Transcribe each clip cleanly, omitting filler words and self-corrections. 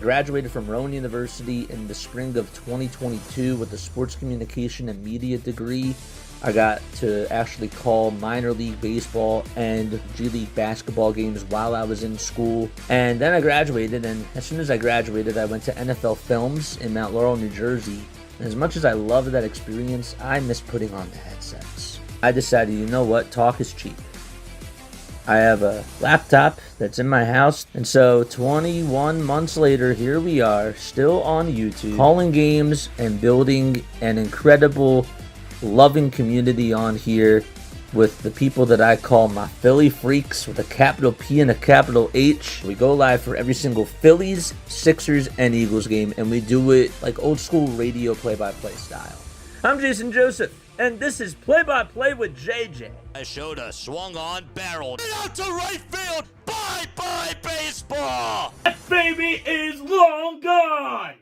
Graduated from Rowan University in the spring of 2022 with a sports communication and media degree. I got to actually call minor league baseball and G League basketball games while I was in school. And then I graduated, and as soon as I graduated, I went to NFL Films in Mount Laurel, New Jersey. And as much as I loved that experience, I miss putting on the headsets. I decided, you know what, talk is cheap. I have a laptop that's in my house, and so 21 months later, here we are, still on YouTube, calling games and building an incredible, loving community on here with the people that I call my Philly freaks with a capital P and a capital H. We go live for every single Phillies, Sixers, and Eagles game, and we do it like old school radio play-by-play style. I'm Jason Joseph, and this is Play-by-Play with JJ. I showed a swung on barrel. And out to right field. Bye-bye baseball. That baby is long gone.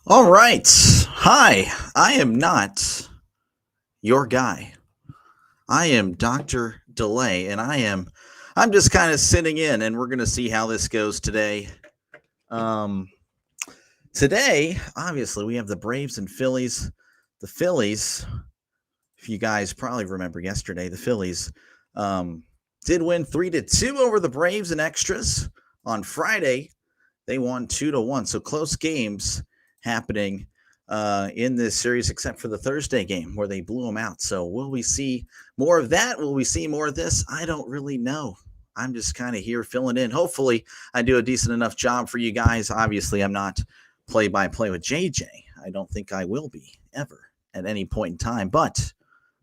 All right. Hi, I am not your guy. I am Dr. Delay, and I'm just kind of sitting in, and we're going to see how this goes today. Today, obviously, we have the Braves and Phillies. The Phillies, if you guys probably remember yesterday, the Phillies did win 3-2 over the Braves in extras. On Friday, they won 2-1. So close games happening in this series, except for the Thursday game where they blew them out. So will we see more of that? Will we see more of this? I don't really know. I'm just kind of here filling in. Hopefully, I do a decent enough job for you guys. Obviously, I'm not play-by-play with JJ. I don't think I will be ever at any point in time, but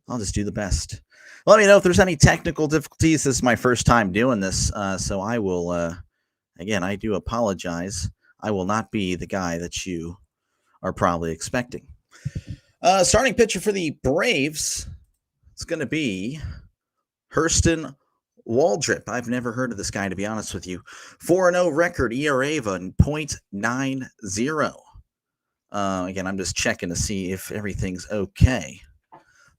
I'll just do the best. Let me know if there's any technical difficulties. This is my first time doing this, so I will, again, I do apologize. I will not be the guy that you are probably expecting. Starting pitcher for the Braves, it's going to be Hurston Waldrep. I've never heard of this guy, to be honest with you. 4-0 record, ERA of 0.90. Again, I'm just checking to see if everything's okay.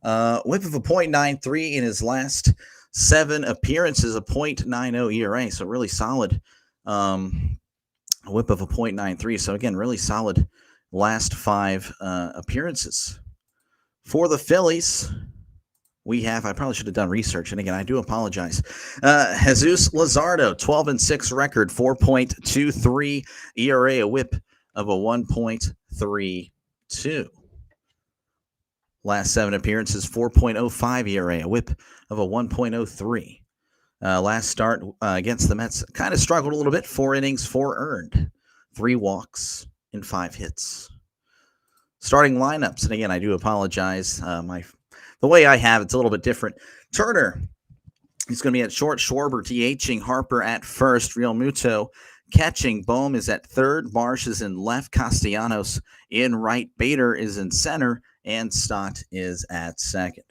Whip of 0.93 in his last 7 appearances, a 0.90 ERA, so really solid. Whip of 0.93, so again, really solid last 5 appearances. For the Phillies, we have, I probably should have done research, and again, I do apologize. Jesus Luzardo, 12-6 record, 4.23 ERA, a whip of a 1.32. Last 7 appearances, 4.05 ERA, a whip of a 1.03. Last start against the Mets, kind of struggled a little bit. 4 innings, 4 earned, 3 walks, and 5 hits. Starting lineups, and again, I do apologize. The way I have it's a little bit different. Turner, he's going to be at short. Schwarber DHing. Harper at first. Real Muto catching. Bohm is at third. Marsh is in left. Castellanos in right. Bader is in center. And Stott is at second.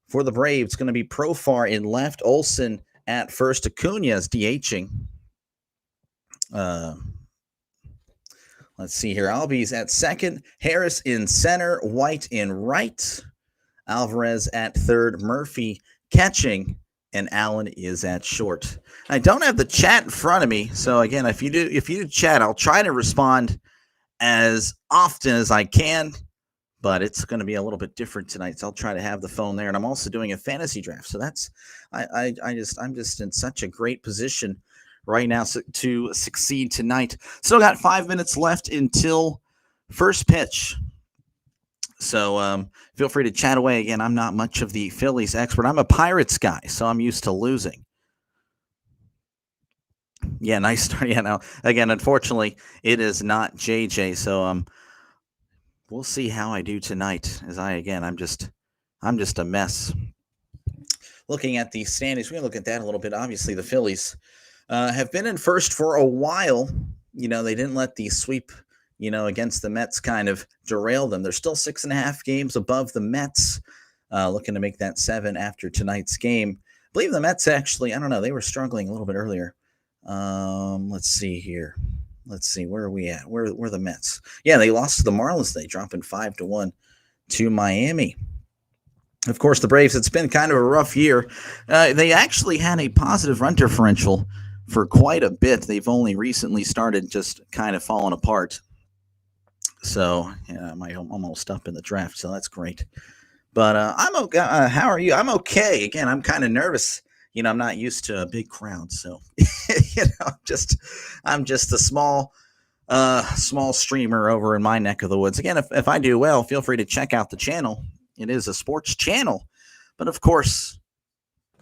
For the Braves, it's going to be Profar in left. Olson at first. Acuna is DHing. Let's see here. Albies at second. Harris in center. White in right. Alvarez at third, Murphy catching, and Allen is at short. I don't have the chat in front of me, so again, if you do chat, I'll try to respond as often as I can, but it's going to be a little bit different tonight. So I'll try to have the phone there, and I'm also doing a fantasy draft. So that's I'm just in such a great position right now to succeed tonight. Still got 5 minutes left until first pitch. So feel free to chat away. Again, I'm not much of the Phillies expert. I'm a Pirates guy, so I'm used to losing. Yeah, nice start. Yeah, now, again, unfortunately, it is not JJ, so we'll see how I do tonight. I'm just a mess. Looking at the standings, we're going to look at that a little bit. Obviously, the Phillies have been in first for a while. You know, they didn't let the sweep against the Mets kind of derail them. They're still 6.5 games above the Mets, looking to make that 7 after tonight's game. I believe the Mets actually, I don't know, they were struggling a little bit earlier. Let's see here. Let's see, where are we at? Where are the Mets? Yeah, they lost to the Marlins. They dropping 5-1 to Miami. Of course, the Braves, it's been kind of a rough year. They actually had a positive run differential for quite a bit. They've only recently started just kind of falling apart. So, yeah, I'm almost up in the draft, so that's great. But I'm okay. How are you? I'm okay. Again, I'm kind of nervous. I'm not used to a big crowd, so I'm just a small streamer over in my neck of the woods. Again, if I do well, feel free to check out the channel. It is a sports channel, but of course,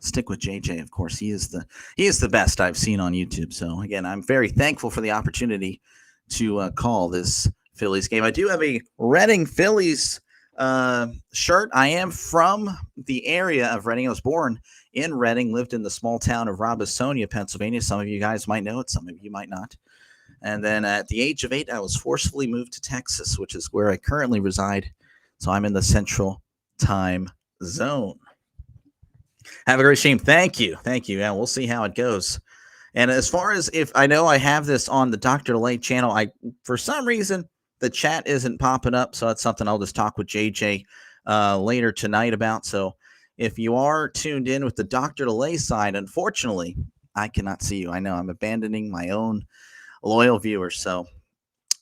stick with JJ. Of course, he is the best I've seen on YouTube. So again, I'm very thankful for the opportunity to call this Phillies game. I do have a Reading Phillies shirt. I am from the area of Reading. I was born in Reading, lived in the small town of Robisonia, Pennsylvania. Some of you guys might know it, some of you might not. And then at the age of 8, I was forcefully moved to Texas, which is where I currently reside. So I'm in the Central Time Zone. Have a great stream. Thank you. Yeah, we'll see how it goes. And as far as if I know I have this on the Dr. Delay channel, for some reason the chat isn't popping up, so that's something I'll just talk with JJ later tonight about. So if you are tuned in with the Dr. Delay side, unfortunately, I cannot see you. I know I'm abandoning my own loyal viewers, so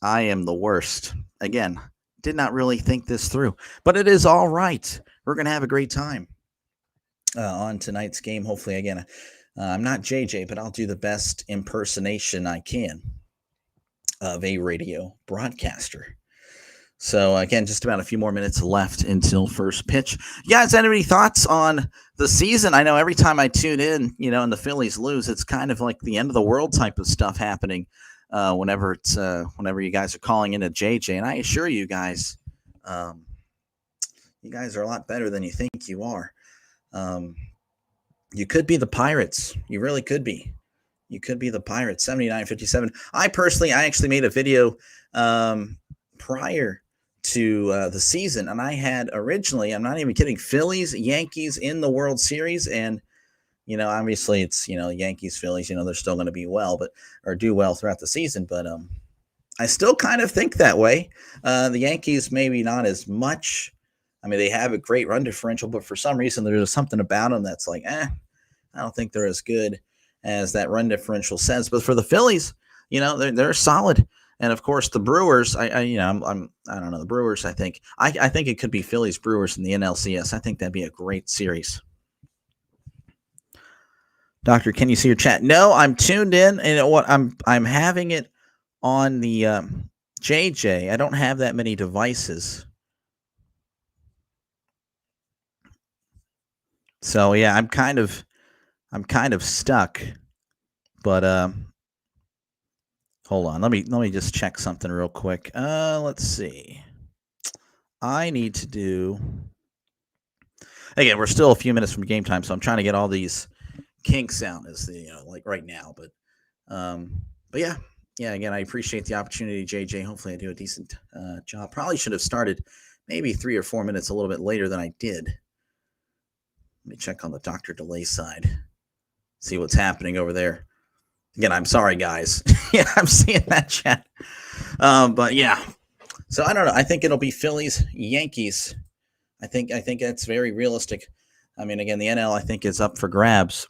I am the worst. Again, did not really think this through, but it is all right. We're going to have a great time on tonight's game. Hopefully, again, I'm not JJ, but I'll do the best impersonation I can of a radio broadcaster. So again, just about a few more minutes left until first pitch. You guys, any thoughts on the season? I know every time I tune in, and the Phillies lose, it's kind of like the end of the world type of stuff happening whenever you guys are calling in a JJ. And I assure you guys, you guys are a lot better than you think you are. You could be the Pirates. You really could be. You could be the Pirates. 79-57. I actually made a video prior to the season, and I had originally, I'm not even kidding, Phillies, Yankees in the World Series, and obviously it's Yankees, Phillies, they're still going to be do well throughout the season, but I still kind of think that way. The Yankees maybe not as much. I mean, they have a great run differential, but for some reason there's something about them that's like, I don't think they're as good as that run differential says. But for the Phillies, they're solid. And of course, the Brewers, I don't know, the Brewers, I think it could be Phillies Brewers in the NLCS. I think that'd be a great series. Doctor, can you see your chat? No, I'm tuned in, and what I'm having it on the JJ. I don't have that many devices. So yeah, I'm kind of stuck. But hold on. Let me just check something real quick. Let's see. I need to do. Again, we're still a few minutes from game time, so I'm trying to get all these kinks out as like right now. But yeah. Again, I appreciate the opportunity, JJ. Hopefully, I do a decent job. Probably should have started maybe 3 or 4 minutes a little bit later than I did. Let me check on the Dr. Delay side. See what's happening over there. Again, I'm sorry, guys. Yeah, I'm seeing that chat. But yeah. So I don't know. I think it'll be Phillies, Yankees. I think that's very realistic. I mean, again, the NL I think is up for grabs.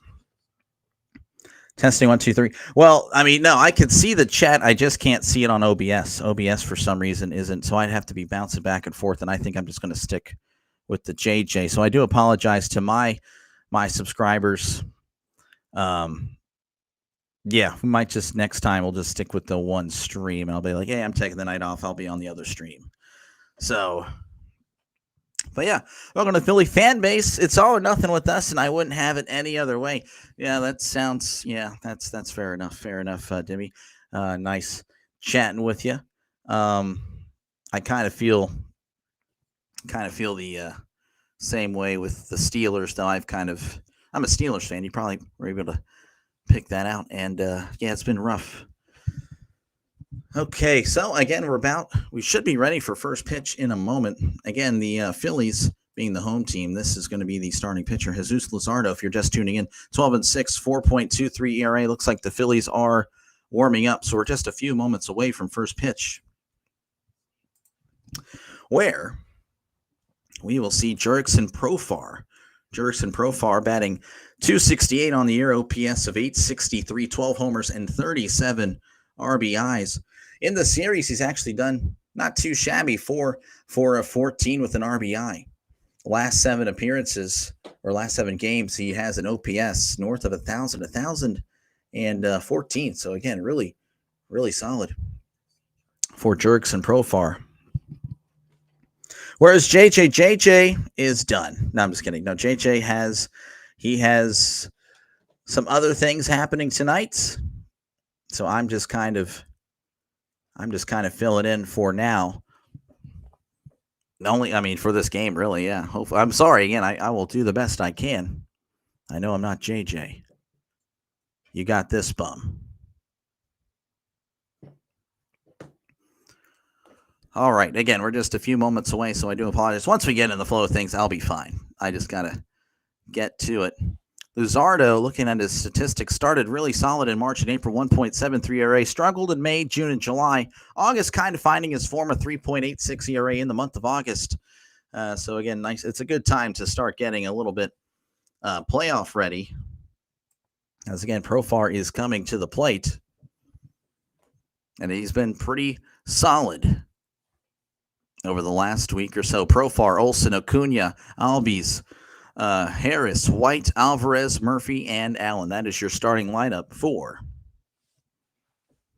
Testing 1, 2, 3. Well, I mean, no, I can see the chat. I just can't see it on OBS. OBS for some reason isn't. So I'd have to be bouncing back and forth. And I think I'm just going to stick with the JJ. So I do apologize to my subscribers. Yeah, we might just next time we'll just stick with the one stream, and I'll be like, hey, I'm taking the night off. I'll be on the other stream. So, but yeah, welcome to the Philly fan base. It's all or nothing with us, and I wouldn't have it any other way. Yeah, that sounds. Yeah, that's fair enough. Fair enough, Dimmy. Nice chatting with you. I kind of feel the same way with the Steelers, though. I'm a Steelers fan. You probably were able to pick that out, and yeah, it's been rough. Okay, so again, we should be ready for first pitch in a moment. Again, the Phillies being the home team, this is going to be the starting pitcher, Jesus Luzardo. If you're just tuning in, 12-6, 4.23 ERA. Looks like the Phillies are warming up, so we're just a few moments away from first pitch, where we will see Jurickson Profar. Jurickson Profar batting .268 on the year, OPS of .863, 12 homers, and 37 RBIs. In the series, he's actually done not too shabby, 4 for a 14 with an RBI. Last 7 appearances, or last 7 games, he has an OPS north of 1,014. So again, really, really solid for Jurickson Profar. Whereas JJ is done. No, I'm just kidding. No, JJ has some other things happening tonight. So I'm just kind of filling in for now. For this game, really, yeah. Hopefully, I'm sorry again. I will do the best I can. I know I'm not JJ. You got this, bum. All right. Again, we're just a few moments away, so I do apologize. Once we get in the flow of things, I'll be fine. I just got to get to it. Luzardo, looking at his statistics, started really solid in March and April, 1.73 ERA, struggled in May, June, and July. August kind of finding his form, a 3.86 ERA in the month of August. So again, nice. It's a good time to start getting a little bit playoff ready. As again, Profar is coming to the plate. And he's been pretty solid over the last week or so. Profar, Olson, Acuna, Albies, Harris, White, Alvarez, Murphy, and Allen. That is your starting lineup for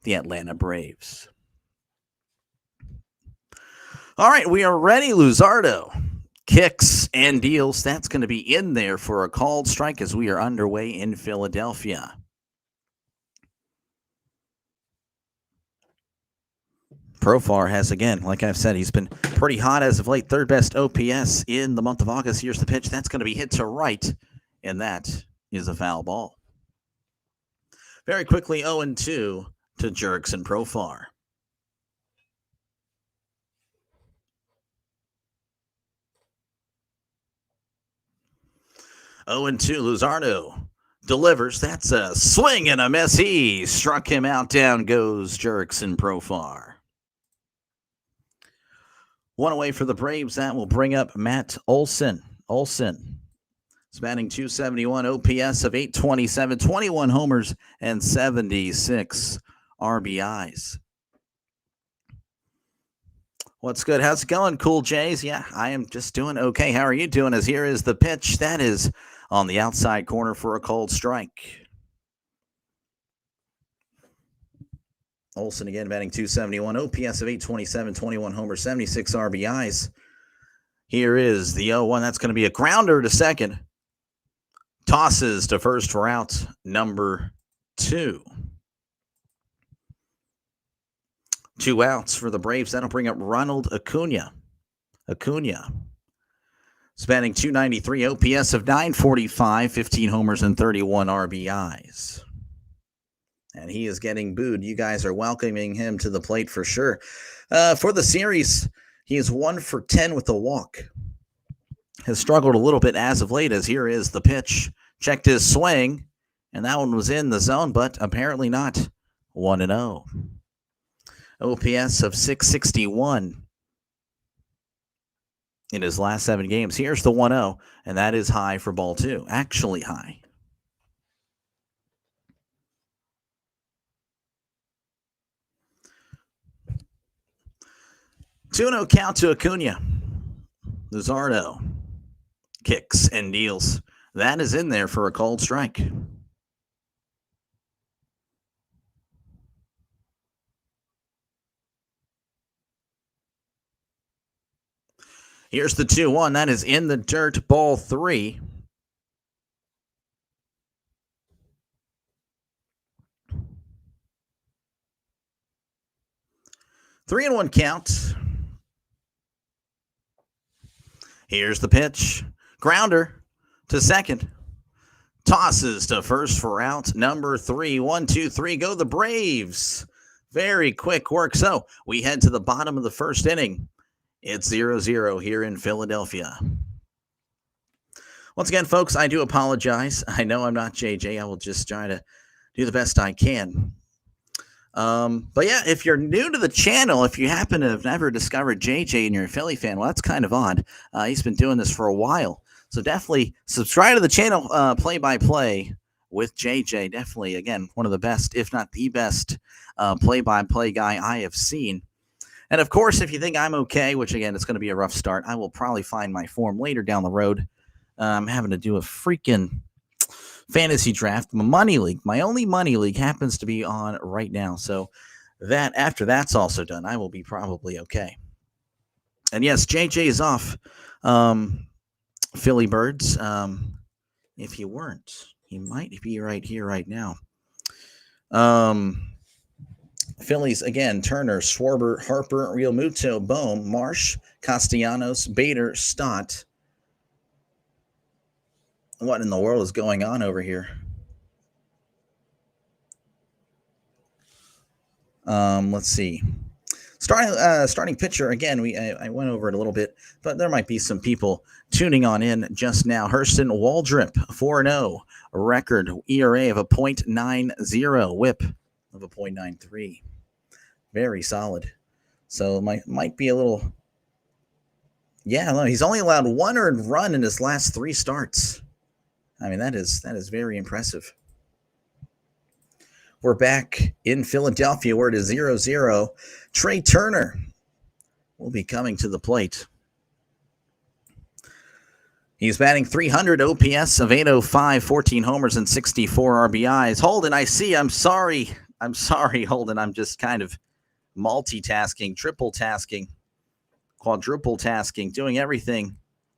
the Atlanta Braves. All right, we are ready. Luzardo kicks and deals. That's going to be in there for a called strike as we are underway in Philadelphia. Profar has, again, like I've said, he's been pretty hot as of late. Third best OPS in the month of August. Here's the pitch. That's going to be hit to right, and that is a foul ball. Very quickly, 0-2 to Jurickson Profar. 0-2, Luzardo delivers. That's a swing and a miss. He struck him out. Down goes Jurickson Profar. One away for the Braves. That will bring up Matt Olson. Olson is batting .271, OPS of .827, 21 homers, and 76 RBIs. What's good? How's it going, Cool Jays? Yeah, I am just doing okay. How are you doing? As here is the pitch. That is on the outside corner for a called strike. Olson again batting .271, OPS of .827, 21 homers, 76 RBIs. Here is the 0-1. That's going to be a grounder to second. Tosses to first for out number 2. 2 outs for the Braves. That'll bring up Ronald Acuna. Acuna is batting .293, OPS of .945, 15 homers and 31 RBIs. And he is getting booed. You guys are welcoming him to the plate for sure. For the series, he is 1 for 10 with a walk. Has struggled a little bit as of late, as here is the pitch. Checked his swing, and that one was in the zone, but apparently not. 1-0. OPS of .661 in his last 7 games. Here's the 1-0, and that is high for ball 2. Actually high. 2-0 count to Acuna. Luzardo kicks and deals. That is in there for a called strike. Here's the 2-1. That is in the dirt, ball 3. Three and 1 count. Here's the pitch. Grounder to second. Tosses to first for out number 3. 1, 2, 3. Go the Braves. Very quick work. So we head to the bottom of the first inning. It's 0-0 here in Philadelphia. Once again, folks, I do apologize. I know I'm not JJ. I will just try to do the best I can. But yeah, if you're new to the channel, if you happen to have never discovered JJ and you're a Philly fan, well, that's kind of odd. He's been doing this for a while. So definitely subscribe to the channel, play-by-play with JJ. Definitely, again, one of the best, if not the best, play-by-play guy I have seen. And of course, if you think I'm okay, which again, it's going to be a rough start, I will probably find my form later down the road. I'm having to do a freaking fantasy draft. My only money league happens to be on right now. So that after that's also done, I will be probably okay. And yes, JJ is off. Philly Birds. If you weren't, he might be right here right now. Phillies again: Turner, Schwarber, Harper, Real Muto, Bohm, Marsh, Castellanos, Bader, Stott. What in the world is going on over here? Let's see. Starting pitcher again. I went over it a little bit, but there might be some people tuning on in just now. Hurston Waldrep, 4-0, record ERA of a .90, WHIP of a .93. Very solid. So might be a little. Yeah, no, he's only allowed one earned run in his last 3 starts. I mean, that is very impressive. We're back in Philadelphia where it is 0-0. Trey Turner will be coming to the plate. He's batting .300 OPS of 805, 14 homers and 64 RBIs. Holden, I see. I'm sorry, Holden. I'm just kind of multitasking, triple tasking, quadruple tasking, doing everything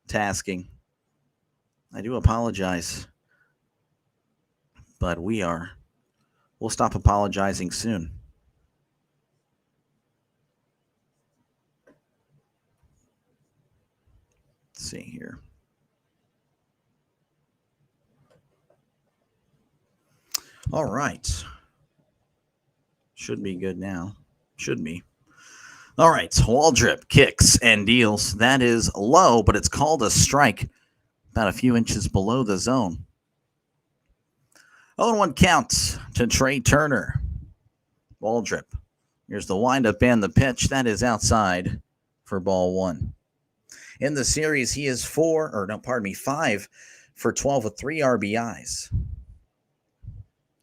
tasking. I do apologize. But we'll stop apologizing soon. Let's see here. All right. Should be good now. Should be. All right. Waldrep kicks and deals. That is low, but it's called a strike. About a few inches below the zone. 0-1 count to Trey Turner. Waldrep. Here's the windup and the pitch. That is outside for ball 1. In the series, he is 5 for 12 with 3 RBIs.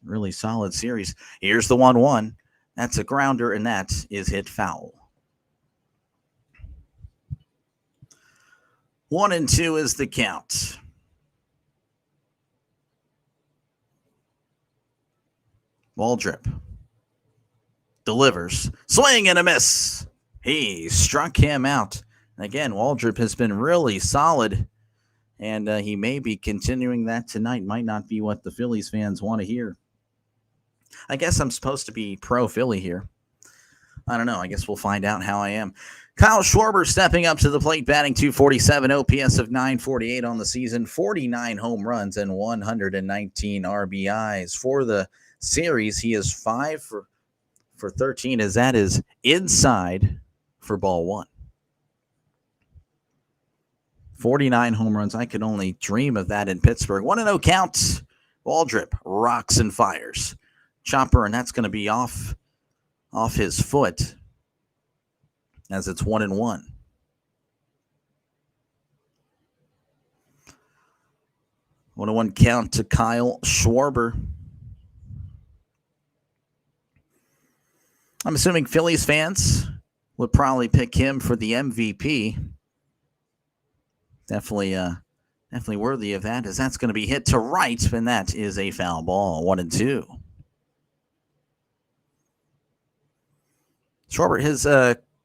Really solid series. Here's the 1-1. That's a grounder, and that is hit foul. 1-2 is the count. Waldrep delivers. Swing and a miss. He struck him out. And again, Waldrep has been really solid, and he may be continuing that tonight. Might not be what the Phillies fans want to hear. I guess I'm supposed to be pro-Philly here. I don't know. I guess we'll find out how I am. Kyle Schwarber stepping up to the plate, batting .247, OPS of .948 on the season, 49 home runs and 119 RBIs. For the series, he is 5 for 13, as that is inside for ball 1. 49 home runs. I could only dream of that in Pittsburgh. 1-0 count. Waldrep rocks and fires. Chopper, and that's going to be off his foot as it's 1-1. One on 1 count to Kyle Schwarber. I'm assuming Phillies fans would probably pick him for the MVP. Definitely worthy of that, as that's going to be hit to right, and that is a foul ball. 1-2. Schwarber, his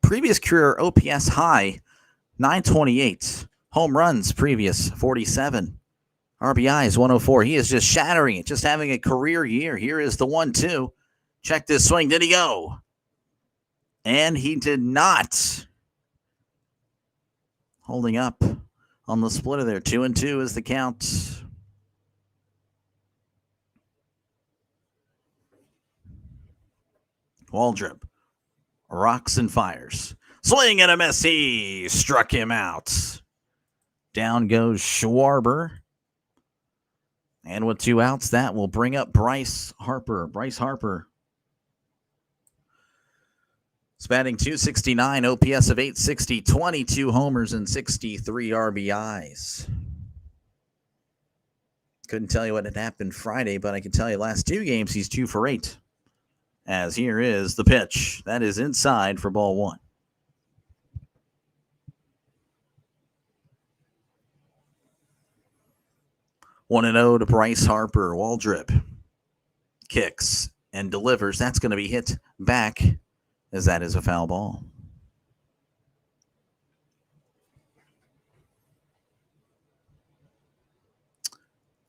previous career OPS high, 928. Home runs previous, 47. RBIs, 104. He is just shattering it, just having a career year. Here is the 1-2. Check this swing. Did he go? And he did not. Holding up on the splitter there. 2-2 is the count. Waldrep rocks and fires. Swing and a miss. He struck him out. Down goes Schwarber. And with 2 outs, that will bring up Bryce Harper. Bryce Harper It's batting .269, OPS of .860, 22 homers and 63 RBIs. Couldn't tell you what had happened Friday, but I can tell you last 2 games he's 2 for 8. As here is the pitch. That is inside for ball 1. 1-0 to Bryce Harper. Waldrep kicks and delivers. That's going to be hit back, as that is a foul ball.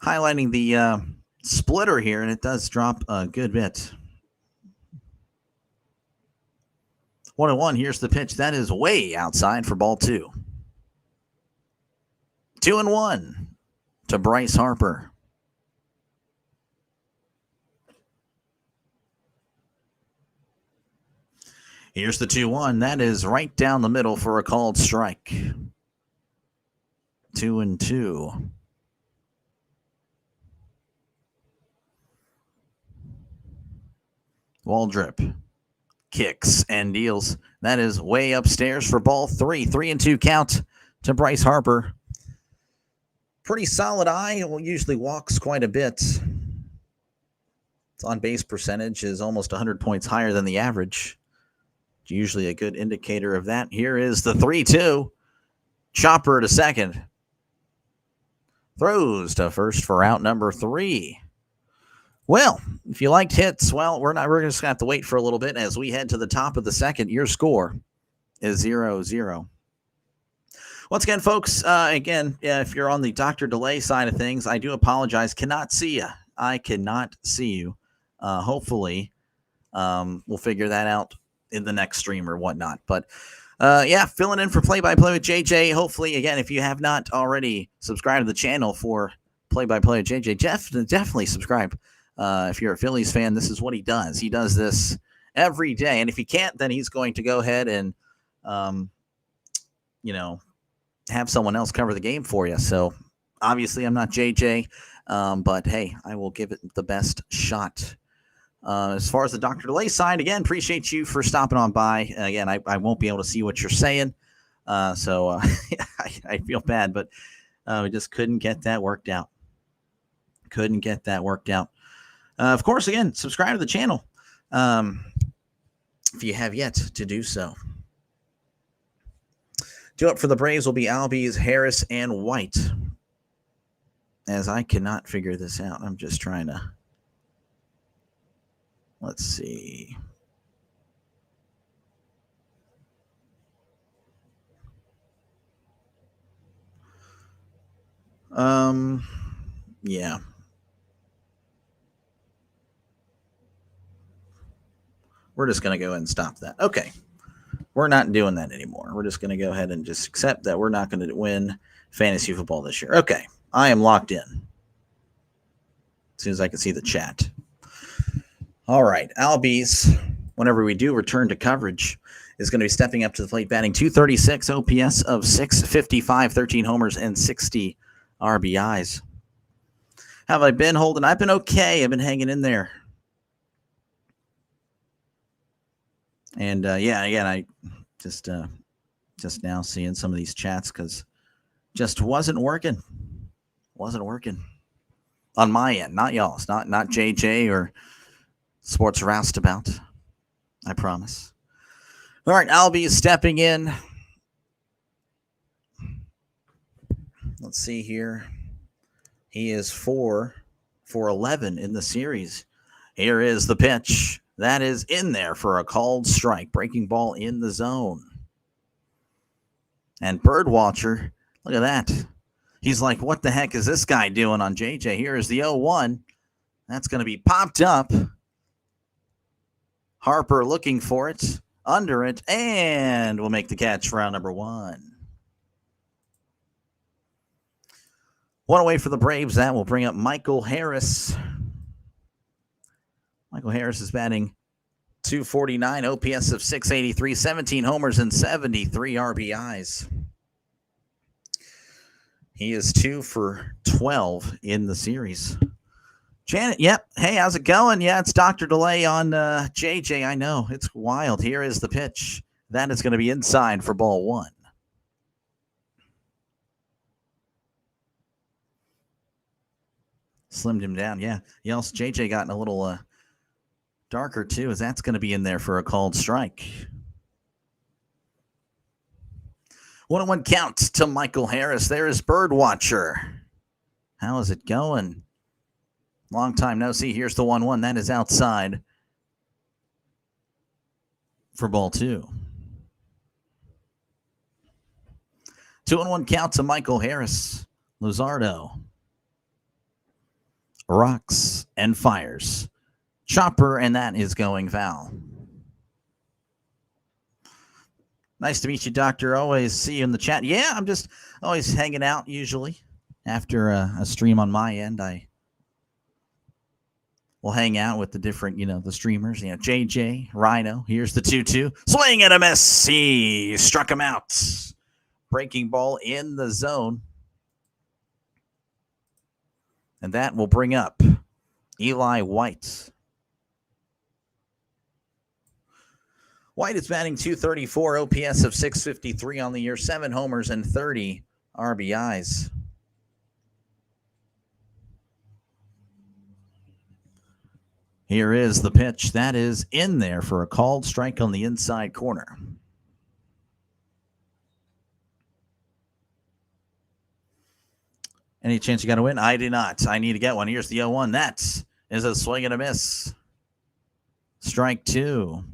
Highlighting the splitter here, and it does drop a good bit. 1-1. Here's the pitch. That is way outside for ball 2. 2-1 to Bryce Harper. Here's the 2-1. That is right down the middle for a called strike. 2-2. Waldrep kicks and deals. That is way upstairs for ball 3. 3-2 count to Bryce Harper. Pretty solid eye. Usually walks quite a bit. Its on-base percentage is almost 100 points higher than the average. It's usually a good indicator of that. Here is the 3-2. Chopper to second. Throws to first for out number 3. Well, if you liked hits, well, we're just going to have to wait for a little bit as we head to the top of the second. Your score is 0-0. Once again, folks, if you're on the Dr. Delay side of things, I do apologize. Cannot see you. I cannot see you. Hopefully, we'll figure that out in the next stream or whatnot. But, filling in for Play-by-Play with JJ. Hopefully, again, if you have not already subscribed to the channel for Play-by-Play with JJ, definitely subscribe. If you're a Phillies fan, this is what he does. He does this every day. And if he can't, then he's going to go ahead and, have someone else cover the game for you. So obviously I'm not JJ, but hey, I will give it the best shot. As far as the Dr. Delay side, again, appreciate you for stopping on by. Again, I won't be able to see what you're saying. So I feel bad, but we just couldn't get that worked out. Of course, again, subscribe to the channel if you have yet to do so. Due up for the Braves will be Albies, Harris, and White. As I cannot figure this out. I'm just trying to... Let's see. Yeah. We're just going to go ahead and stop that. Okay. We're not doing that anymore. We're just going to go ahead and just accept that we're not going to win fantasy football this year. Okay. I am locked in. As soon as I can see the chat. All right. Albies, whenever we do return to coverage, is going to be stepping up to the plate, batting .236, OPS of .655, 13 homers, and 60 RBIs. How have I been, Holden? I've been okay. I've been hanging in there. And, again, I just now seeing some of these chats because just wasn't working. On my end, not y'all's, not JJ or Sports Roustabout. I promise. All right, Albie is stepping in. Let's see here. He is 4 for 11 in the series. Here is the pitch. That is in there for a called strike. Breaking ball in the zone. And Birdwatcher, look at that. He's like, what the heck is this guy doing on JJ? Here is the 0-1. That's going to be popped up. Harper looking for it, under it, and will make the catch for round number 1. One away for the Braves. That will bring up Michael Harris. Michael Harris is batting .249, OPS of .683, 17 homers and 73 RBIs. He is 2 for 12 in the series. Janet, yep. Hey, how's it going? Yeah, it's Dr. Delay on JJ. I know. It's wild. Here is the pitch. That is going to be inside for ball one. Slimmed him down. Yeah. JJ got a little darker, too, as that's going to be in there for a called strike. 1-1 count to Michael Harris. There is Birdwatcher. How is it going? Long time no see. Here's the 1-1. That is outside for ball two. 2-1 count to Michael Harris. Luzardo rocks and fires. Chopper, and that is going foul. Nice to meet you, Doctor. Always see you in the chat. Yeah, I'm just always hanging out usually after a stream on my end. I will hang out with the different, the streamers. JJ, Rhino. Here's the 2-2. Swing and a miss. He struck him out. Breaking ball in the zone. And that will bring up Eli White. White is batting .234, OPS of .653 on the year, 7 homers and 30 RBIs. Here is the pitch. That is in there for a called strike on the inside corner. Any chance you got to win? I do not. I need to get one. Here's the 0-1. That is a swing and a miss. Strike two.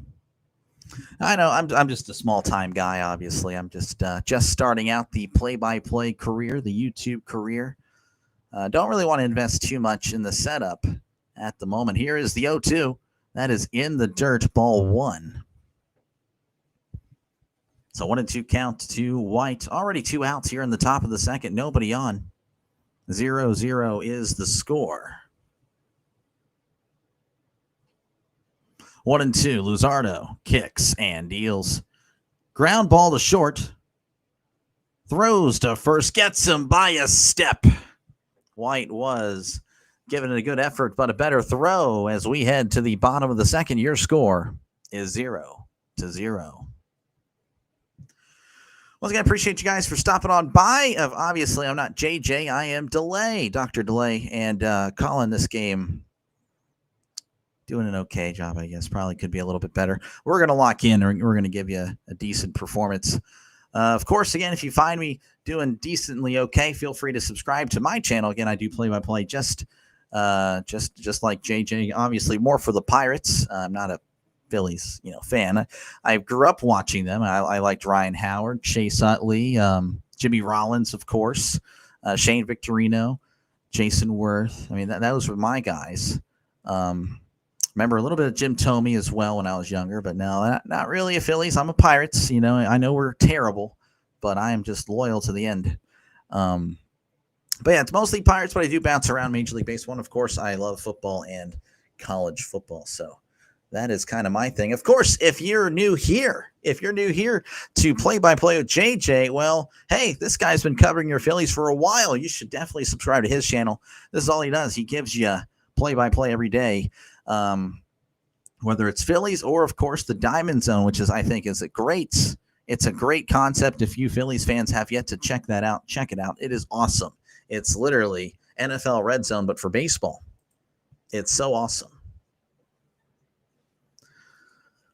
I know I'm just a small-time guy, obviously. I'm just starting out the play-by-play career, the YouTube career. Don't really want to invest too much in the setup at the moment. Here is the 0-2. That is in the dirt, ball one. So 1-2 count to White. Already 2 outs here in the top of the second. Nobody on. 0-0 is the score. 1-2. Luzardo kicks and deals. Ground ball to short. Throws to first. Gets him by a step. White was giving it a good effort, but a better throw as we head to the bottom of the second. Your score is 0-0. Once again, I appreciate you guys for stopping on by. Obviously, I'm not JJ. I am Delay, Dr. Delay, and calling this game. Doing an okay job, I guess. Probably could be a little bit better. We're going to lock in. We're going to give you a decent performance. Of course, again, if you find me doing decently okay, feel free to subscribe to my channel. Again, I do play-by-play just like JJ. Obviously, more for the Pirates. I'm not a Phillies, fan. I grew up watching them. I liked Ryan Howard, Chase Utley, Jimmy Rollins, of course, Shane Victorino, Jason Worth. I mean, those were my guys. Remember a little bit of Jim Thome as well when I was younger, but no, not really a Phillies. I'm a Pirates. I know we're terrible, but I am just loyal to the end. But yeah, it's mostly Pirates, but I do bounce around Major League Baseball. And of course, I love football and college football. So that is kind of my thing. Of course, if you're new here to play-by-play with JJ, well, hey, this guy's been covering your Phillies for a while. You should definitely subscribe to his channel. This is all he does. He gives you play-by-play every day. Whether it's Phillies or, of course, the Diamond Zone, which I think is a great concept. If you Phillies fans have yet to check that out, check it out. It is awesome. It's literally NFL Red Zone, but for baseball. It's so awesome.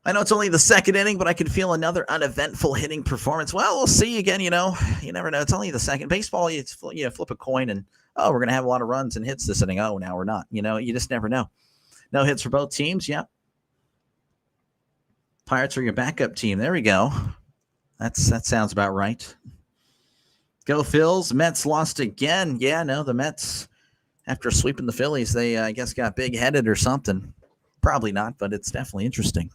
I know it's only the second inning, but I can feel another uneventful hitting performance. Well, we'll see again. You never know. It's only the second. Baseball, it's flip a coin and, we're going to have a lot of runs and hits this inning. Oh, now we're not. You just never know. No hits for both teams. Yep. Pirates are your backup team. There we go. That sounds about right. Go Phils. Mets lost again. Yeah, no, the Mets, after sweeping the Phillies, they, I guess, got big-headed or something. Probably not, but it's definitely interesting.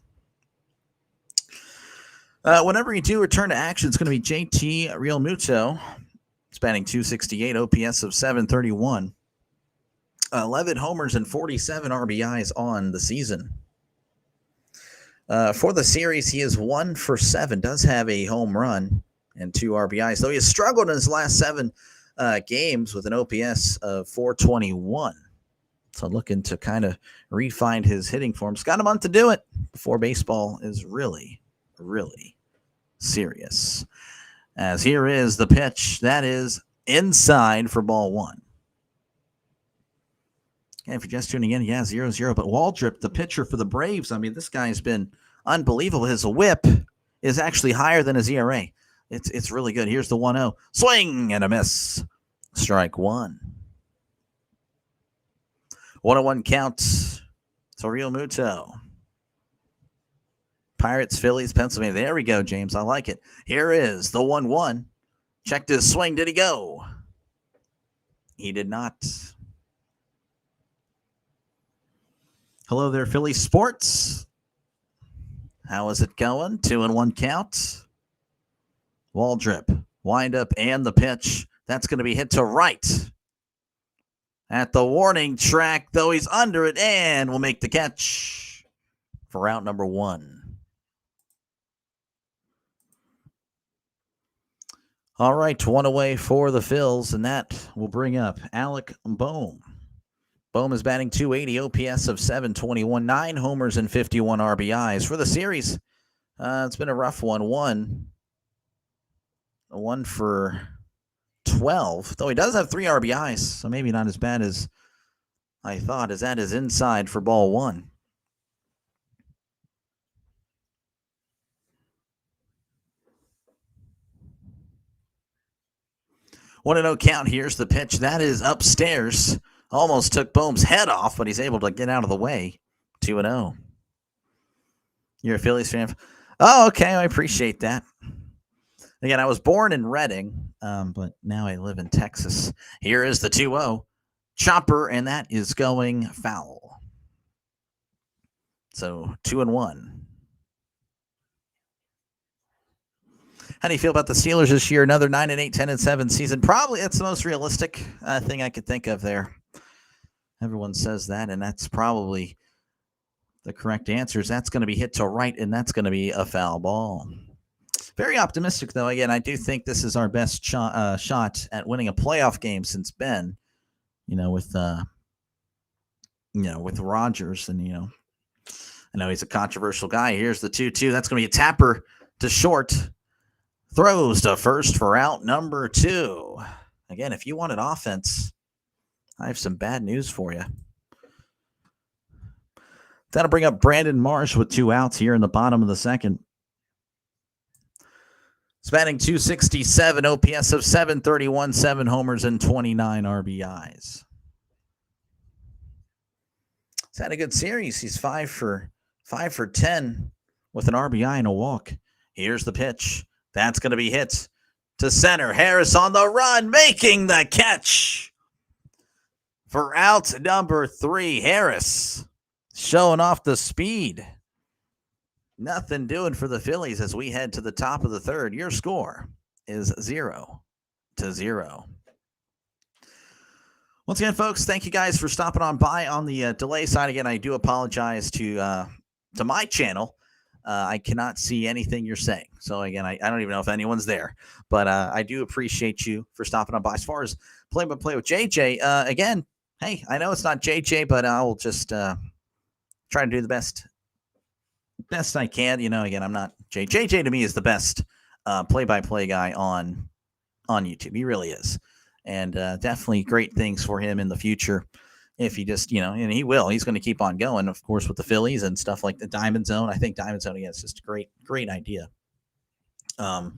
Whenever you do return to action, it's going to be JT Realmuto. It's batting .268, OPS of .731. 11 homers and 47 RBIs on the season. For the series, he is 1 for 7. Does have a home run and 2 RBIs, though he has struggled in his last 7 games with an OPS of .421. So looking to kind of refine his hitting form. He's got a month to do it before baseball is really, really serious. As here is the pitch. That is inside for ball one. And if you're just tuning in, 0-0. But Waldrep, the pitcher for the Braves, I mean, this guy's been unbelievable. His whip is actually higher than his ERA. It's really good. Here's the 1-0. Swing and a miss. Strike one. 1-1 count. Torrio Muto. Pirates, Phillies, Pennsylvania. There we go, James. I like it. Here is the 1-1. Checked his swing. Did he go? He did not. Hello there, Phillies Sports. How is it going? 2-1 count. Waldrep, wind up, and the pitch. That's going to be hit to right. At the warning track, though he's under it, and will make the catch for out number one. All right, one away for the Phils, and that will bring up Alec Bohm. Bohm is batting .280, OPS of .721, 9 homers and 51 RBIs for the series. It's been a rough one. One for 12, though he does have 3 RBIs, so maybe not as bad as I thought, as that is inside for ball one. 1-0 count. Here's the pitch. That is upstairs. Almost took Bohm's head off, but he's able to get out of the way. 2-0. You're a Phillies fan? Oh, okay. I appreciate that. Again, I was born in Reading, but now I live in Texas. Here is the 2-0. Chopper, and that is going foul. So 2-1. How do you feel about the Steelers this year? Another 9-8, 10-7 season. Probably that's the most realistic thing I could think of there. Everyone says that, and that's probably the correct answers. That's going to be hit to right, and that's going to be a foul ball. Very optimistic, though. Again, I do think this is our best shot at winning a playoff game since Ben, with Rodgers, and I know he's a controversial guy. Here's the 2-2. That's going to be a tapper to short. Throws to first for out number 2. Again, if you wanted offense, I have some bad news for you. That'll bring up Brandon Marsh with 2 outs here in the bottom of the second. He's batting .267, OPS of .731, 7 homers and 29 RBIs. He's had a good series. He's 5 for 10 with an RBI and a walk. Here's the pitch. That's going to be hit to center. Harris on the run, making the catch for out number 3. Harris showing off the speed. Nothing doing for the Phillies as we head to the top of the third. Your score is 0-0. Once again, folks, thank you guys for stopping on by. On the delay side, again, I do apologize to my channel. I cannot see anything you're saying. So, again, I don't even know if anyone's there. But I do appreciate you for stopping on by. As far as play-by-play with JJ, again, hey, I know it's not JJ, but I'll just try to do the best I can. Again, I'm not JJ. JJ to me is the best play-by-play guy on YouTube. He really is. And definitely great things for him in the future. If he just, and he will, he's going to keep on going, of course, with the Phillies and stuff like the Diamond Zone. I think Diamond Zone, again, is just a great idea. But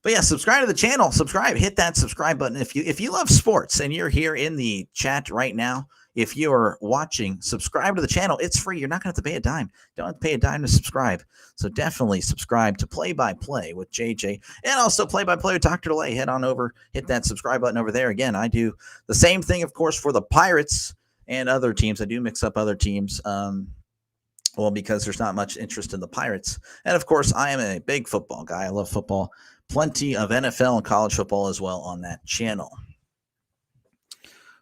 yeah, subscribe to the channel. Hit that subscribe button. If you love sports and you're here in the chat right now, if you're watching, subscribe to the channel. It's free. You're not going to have to pay a dime. Don't have to pay a dime to subscribe. So definitely subscribe to Play by Play with JJ and also Play by Play with Dr. DeLay. Head on over, hit that subscribe button over there. Again, I do the same thing, of course, for the Pirates and other teams. I do mix up other teams. Because there's not much interest in the Pirates. And of course, I am a big football guy. I love football. Plenty of NFL and college football as well on that channel.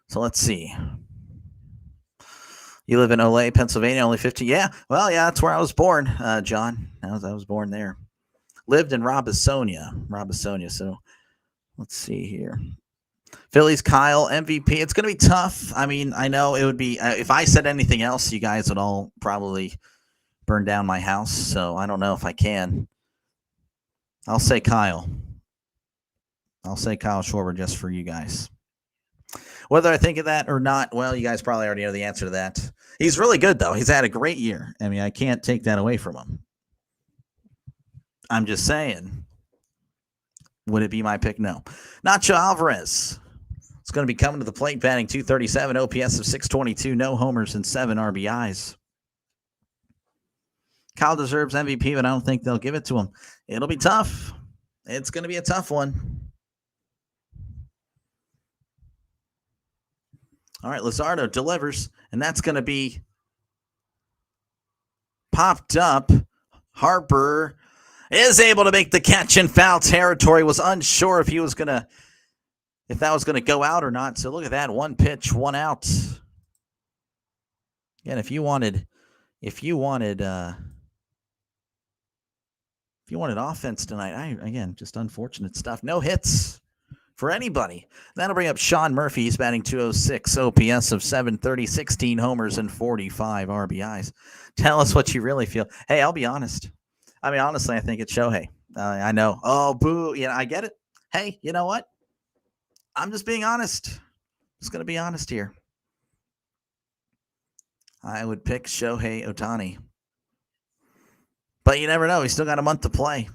So let's see. You live in Olay, Pennsylvania, only 50. Yeah, well, yeah, that's where I was born, John. I was born there. Lived in Robisonia. So let's see here. Phillies, Kyle, MVP. It's going to be tough. I mean, I know it would be, if I said anything else, you guys would all probably burn down my house. So I don't know if I can. I'll say Kyle. I'll say Kyle Schwarber just for you guys. Whether I think of that or not, well, you guys probably already know the answer to that. He's really good, though. He's had a great year. I mean, I can't take that away from him. I'm just saying. Would it be my pick? No. Nacho Alvarez. It's going to be coming to the plate, batting .237, OPS of .622, no homers and 7 RBIs. Kyle deserves MVP, but I don't think they'll give it to him. It'll be tough. It's going to be a tough one. All right, Luzardo delivers, and that's going to be popped up. Harper is able to make the catch in foul territory. Was unsure if that was gonna go out or not. So look at that, 1 pitch, 1 out. Again, if you wanted offense tonight, just unfortunate stuff. No hits for anybody. That'll bring up Sean Murphy. He's batting .206, OPS of .730, 16 homers and 45 RBIs. Tell us what you really feel. Hey, I'll be honest. I mean, honestly, I think it's Shohei. I know. Oh, boo. Yeah, I get it. Hey, you know what? I'm just being honest. Just going to be honest here. I would pick Shohei Ohtani. But you never know. He's still got a month to play.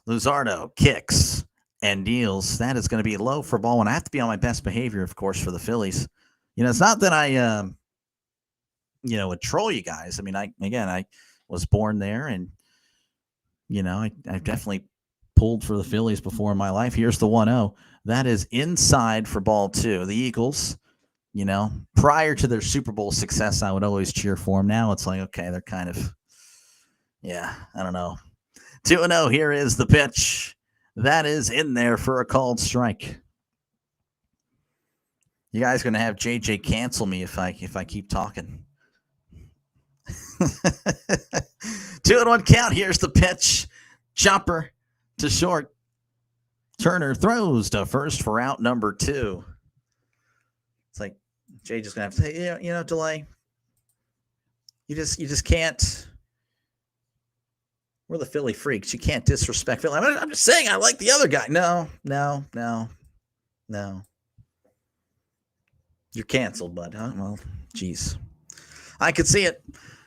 Luzardo kicks and deals. That is going to be low for ball one. I have to be on my best behavior, of course, for the Phillies. It's not that I, would troll you guys. I mean, I was born there, and I definitely pulled for the Phillies before in my life. Here's the 1-0. That is inside for ball 2. The Eagles, prior to their Super Bowl success, I would always cheer for them. Now it's like, okay, they're kind of, I don't know. 2-0. Here is the pitch. That is in there for a called strike. You guys are going to have JJ cancel me if I keep talking. 2-1 count. Here's the pitch. Chopper to short. Turner throws to first for out number 2. It's like Jay just gonna have to say, delay. You just can't. We're the Philly freaks. You can't disrespect Philly. I'm just saying I like the other guy. No. You're canceled, bud. Huh? Well, geez. I could see it.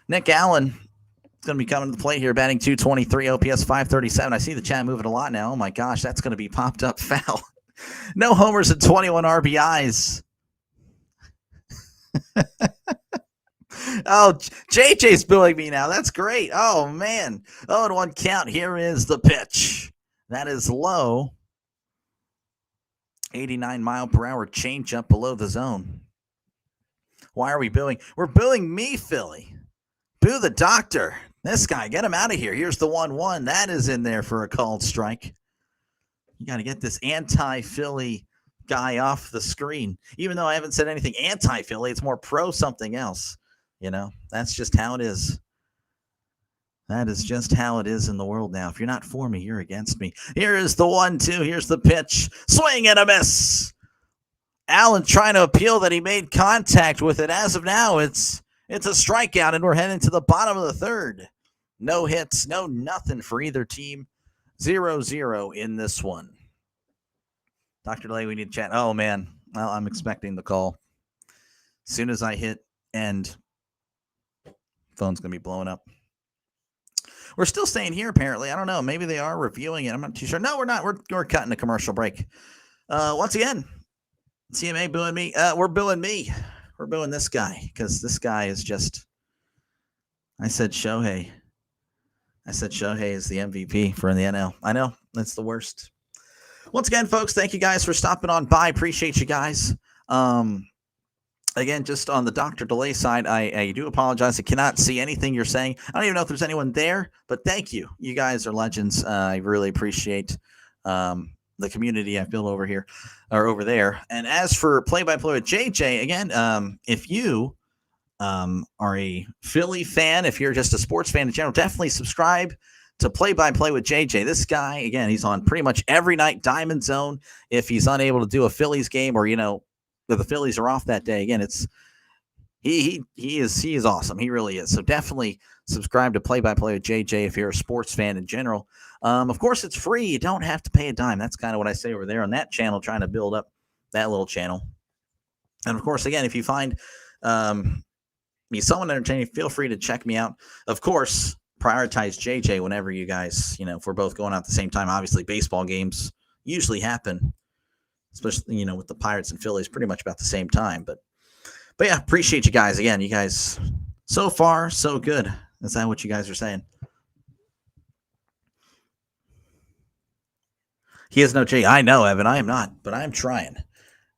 Nick Allen is going to be coming to the plate here, batting .223, OPS 537. I see the chat moving a lot now. Oh, my gosh, that's going to be popped up foul. No homers and 21 RBIs. Oh, JJ's booing me now. That's great. Oh, man. 0-1 count. Here is the pitch. That is low. 89-mile-per-hour changeup below the zone. Why are we booing? We're booing me, Philly. Boo the doctor. This guy, get him out of here. Here's the 1-1. That is in there for a called strike. You got to get this anti-Philly guy off the screen. Even though I haven't said anything anti-Philly, it's more pro something else. That's just how it is. That is just how it is in the world now. If you're not for me, you're against me. Here is the 1-2. Here's the pitch. Swing and a miss. Allen trying to appeal that he made contact with it. As of now, it's a strikeout, and we're heading to the bottom of the third. No hits, no nothing for either team. 0-0 in this one. Dr. Delay, we need to chat. Oh, man. Well, I'm expecting the call. As soon as I hit end, phone's going to be blowing up. We're still staying here, apparently. I don't know. Maybe they are reviewing it. I'm not too sure. No, we're not. We're cutting a commercial break. Once again, CMA booing me. We're booing me. We're booing this guy because this guy is just. I said Shohei is the MVP for the NL. I know. That's the worst. Once again, folks, thank you guys for stopping on by. Appreciate you guys. Again, just on the Dr. Delay side, I do apologize. I cannot see anything you're saying. I don't even know if there's anyone there, but thank you. You guys are legends. I really appreciate the community I've built over here or over there. And as for play-by-play with JJ, again, if you are a Philly fan, if you're just a sports fan in general, definitely subscribe to play-by-play with JJ. This guy, again, he's on pretty much every night, Diamond Zone. If he's unable to do a Phillies game, or if the Phillies are off that day, again, it's he is awesome. He really is. So definitely subscribe to Play-by-Play with JJ if you're a sports fan in general. Of course, it's free. You don't have to pay a dime. That's kind of what I say over there on that channel, trying to build up that little channel. And of course, again, if you find me somewhat entertaining, feel free to check me out. Of course, prioritize JJ whenever you guys, if we're both going out at the same time. Obviously, baseball games usually happen, especially, with the Pirates and Phillies pretty much about the same time. But yeah, appreciate you guys. Again, you guys, so far, so good. Is that what you guys are saying? He has no J. I know, Evan. I am not, but I'm trying.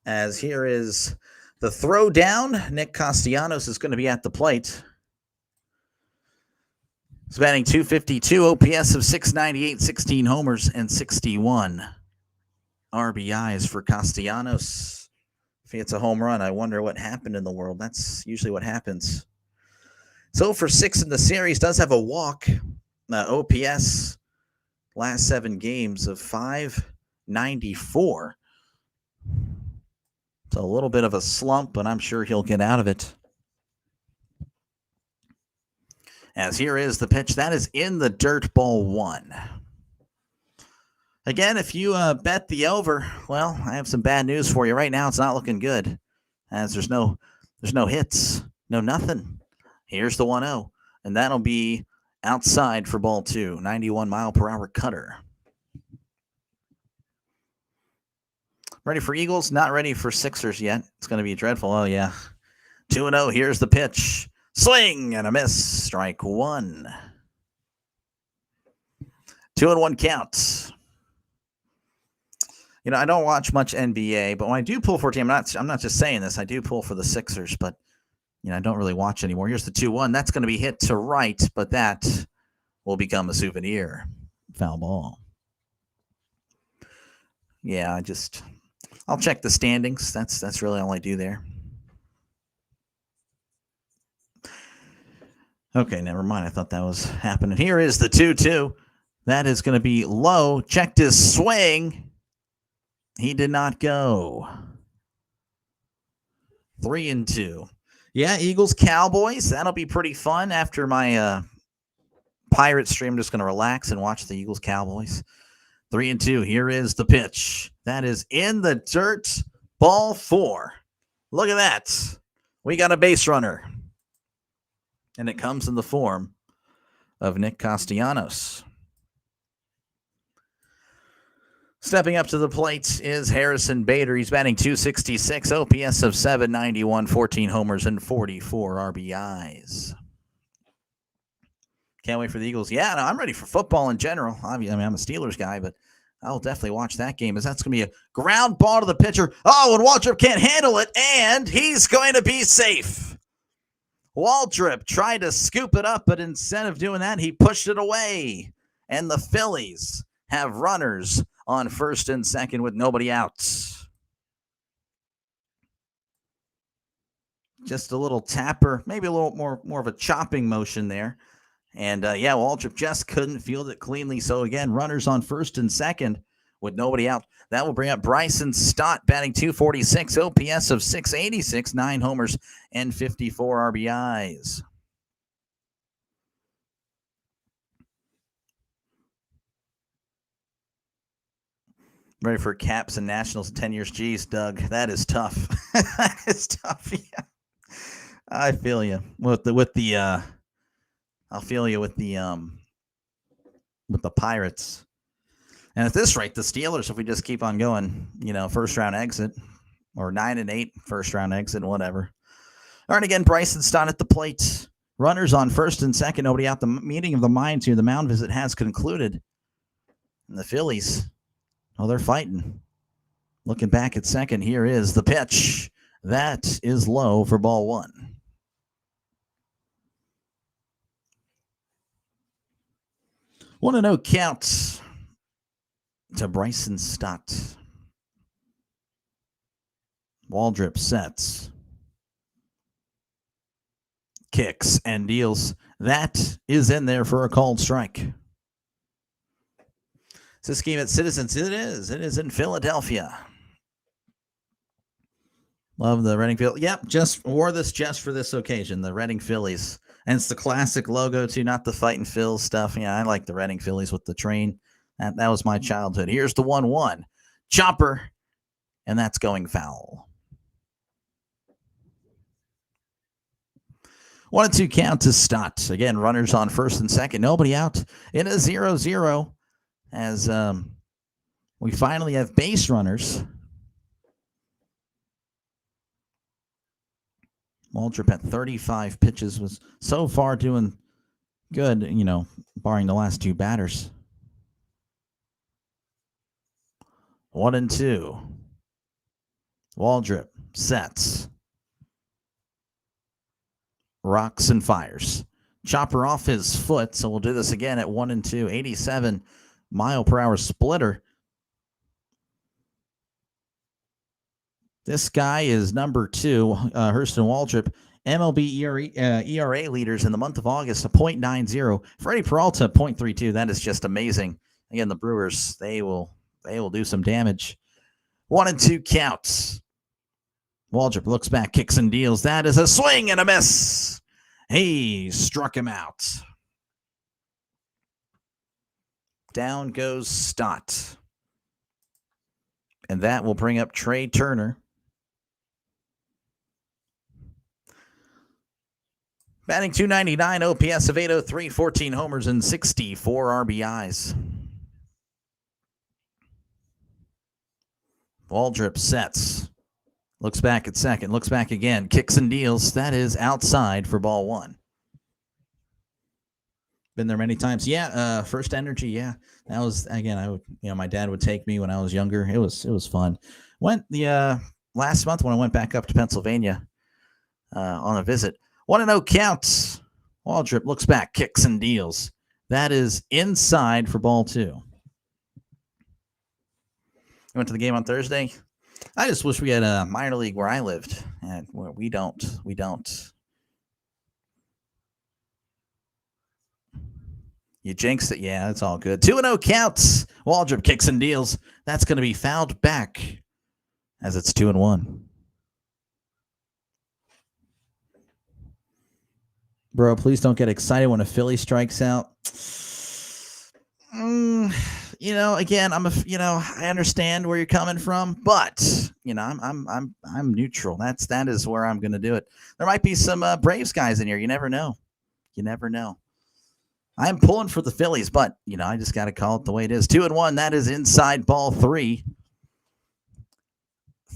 As here is the throw down. Nick Castellanos is going to be at the plate. He's batting .252, OPS of .698, 16 homers, and 61 RBIs for Castellanos. If he hits a home run, I wonder what happened in the world. That's usually what happens. So for 6 in the series, does have a walk. OPS last 7 games of .594. It's a little bit of a slump, but I'm sure he'll get out of it. As here is the pitch. That is in the dirt, ball 1. Again, if you bet the over, well, I have some bad news for you. Right now, it's not looking good, as there's no hits, no nothing. Here's the 1-0, and that'll be outside for ball 2, 91-mile-per-hour cutter. Ready for Eagles? Not ready for Sixers yet. It's going to be dreadful. Oh, yeah. 2-0. Here's the pitch. Swing and a miss. Strike 1. 2-1 count. I don't watch much NBA, but when I do pull for a team, I'm not just saying this. I do pull for the Sixers, but I don't really watch anymore. Here's the 2-1. That's going to be hit to right, but that will become a souvenir. Foul ball. Yeah, I'll check the standings. That's really all I do there. Okay, never mind. I thought that was happening. Here is the 2-2. That is going to be low. Checked his swing. He did not go. 3-2. Yeah, Eagles, Cowboys. That'll be pretty fun. After my Pirates stream, I'm just going to relax and watch the Eagles, Cowboys. 3-2. Here is the pitch. That is in the dirt. Ball 4. Look at that. We got a base runner. And it comes in the form of Nick Castellanos. Stepping up to the plate is Harrison Bader. He's batting .266, OPS of .791, 14 homers, and 44 RBIs. Can't wait for the Eagles. Yeah, no, I'm ready for football in general. I'm a Steelers guy, but I'll definitely watch that game, as that's going to be a ground ball to the pitcher. Oh, and Waldrep can't handle it, and he's going to be safe. Waldrep tried to scoop it up, but instead of doing that, he pushed it away. And the Phillies have runners on first and second with nobody out. Just a little tapper, maybe a little more of a chopping motion there. And, Waldrep just couldn't field it cleanly. So, again, runners on first and second with nobody out. That will bring up Bryson Stott, batting .246, OPS of .686, 9 homers, and 54 RBIs. Ready for Caps and Nationals in 10 years. Geez, Doug, that is tough. That is tough. Yeah. I feel you I'll feel you with the Pirates. And at this rate, the Steelers, if we just keep on going, first round exit, or 9-8 first round exit, whatever. All right, again, Bryson Stott at the plate. Runners on first and second, nobody out. The meeting of the minds here, the mound visit has concluded. And the Phillies, they're fighting. Looking back at second, here is the pitch. That is low for ball 1. Want to know count to Bryson Stott. Waldrep sets. Kicks and deals. That is in there for a called strike. Is this game at Citizens? It is. It is in Philadelphia. Love the Reading Phillies. Yep, just wore this just for this occasion, the Reading Phillies. And it's the classic logo, too, not the Fightin' Phils stuff. Yeah, I like the Reading Phillies with the train. That was my childhood. Here's the 1-1. Chopper, and that's going foul. 1-2 count to Stott. Again, runners on first and second. Nobody out in a 0-0 as we finally have base runners. Waldrep at 35 pitches was so far doing good, barring the last two batters. 1-2. Waldrep sets. Rocks and fires. Chopper off his foot, so we'll do this again at 1-2. 87 mile per hour splitter. This guy is number 2, Hurston Waldrep. MLB ERA leaders in the month of August, a .90. Freddie Peralta, .32. That is just amazing. Again, the Brewers, they will do some damage. 1-2 counts. Waldrep looks back, kicks and deals. That is a swing and a miss. He struck him out. Down goes Stott. And that will bring up Trey Turner. Batting .299, OPS of 803, 14 homers and 64 RBIs. Waldrep sets. Looks back at second. Looks back again. Kicks and deals. That is outside for ball 1. Been there many times. Yeah, First Energy. Yeah, that was again. My dad would take me when I was younger. It was fun. Went the last month when I went back up to Pennsylvania on a visit. 1-0 counts. Waldrep looks back, kicks and deals. That is inside for ball 2. I went to the game on Thursday. I just wish we had a minor league where I lived, and where we don't. You jinxed it. Yeah, it's all good. 2-0 counts. Waldrep kicks and deals. That's going to be fouled back as it's 2-1. Bro, please don't get excited when a Philly strikes out. Again, I understand where you're coming from, but I'm neutral. That is where I'm going to do it. There might be some Braves guys in here. You never know. I'm pulling for the Phillies, but I just got to call it the way it is. 2-1. That is inside ball 3.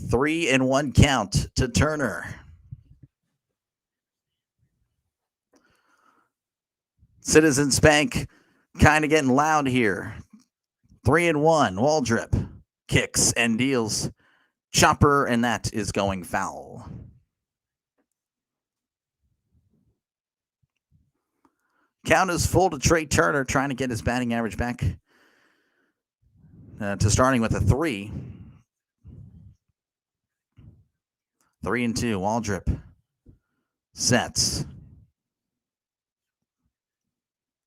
3-1 count to Turner. Citizens Bank kind of getting loud here. 3-1. Waldrep kicks and deals. Chopper, and that is going foul. Count is full to Trey Turner, trying to get his batting average back to starting with a 3. 3-2. Waldrep sets.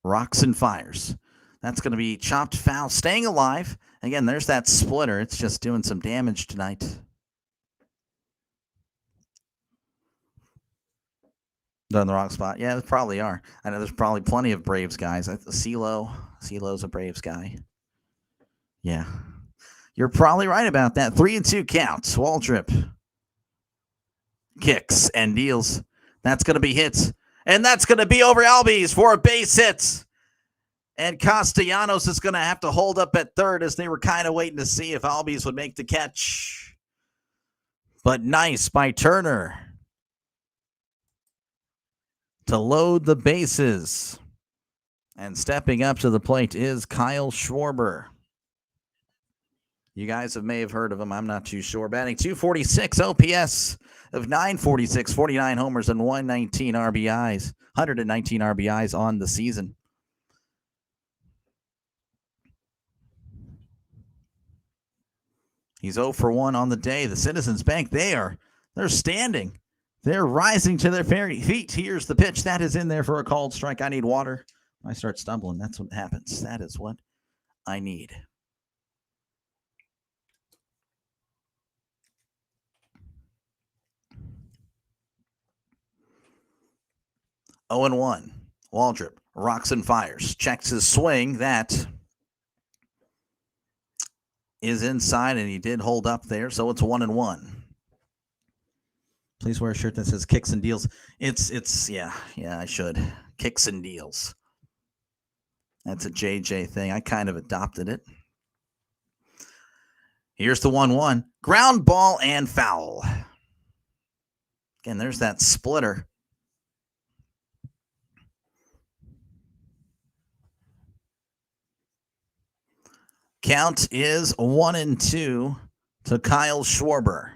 Rocks and fires. That's going to be chopped foul. Staying alive. Again, there's that splitter. It's just doing some damage tonight. They're in the wrong spot. Yeah, they probably are. I know there's probably plenty of Braves guys. CeeLo's a Braves guy. Yeah. You're probably right about that. 3-2 counts. Waldrep kicks and deals. That's going to be hits. And that's going to be over Albies for a base hit. And Castellanos is going to have to hold up at third as they were kind of waiting to see if Albies would make the catch. But nice by Turner to load the bases. And stepping up to the plate is Kyle Schwarber. You guys may have heard of him. I'm not too sure. Batting .246, OPS of .946, 49 homers and 119 RBIs. 119 RBIs on the season. He's 0 for 1 on the day. The Citizens Bank, they're standing. They're rising to their feet. Here's the pitch. That is in there for a called strike. I need water. When I start stumbling, that's what happens. That is what I need. 0-1. Waldrep rocks and fires. Checks his swing. That is inside, and he did hold up there, so it's 1-1. Please wear a shirt that says Kicks and Deals. It's yeah, I should. Kicks and Deals. That's a JJ thing. I kind of adopted it. Here's the 1-1. Ground ball and foul. Again, there's that splitter. Count is 1-2 to Kyle Schwarber.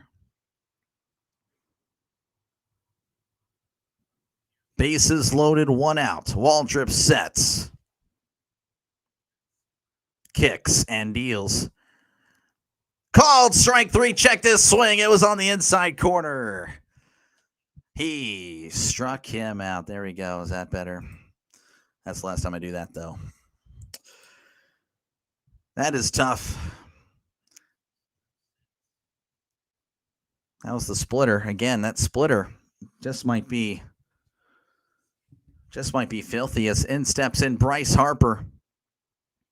Bases loaded, 1 out. Waldrep sets. Kicks and deals. Called strike 3. Check this swing. It was on the inside corner. He struck him out. There we go. Is that better? That's the last time I do that, though. That is tough. That was the splitter. Again, that splitter just might be filthy as in steps in Bryce Harper.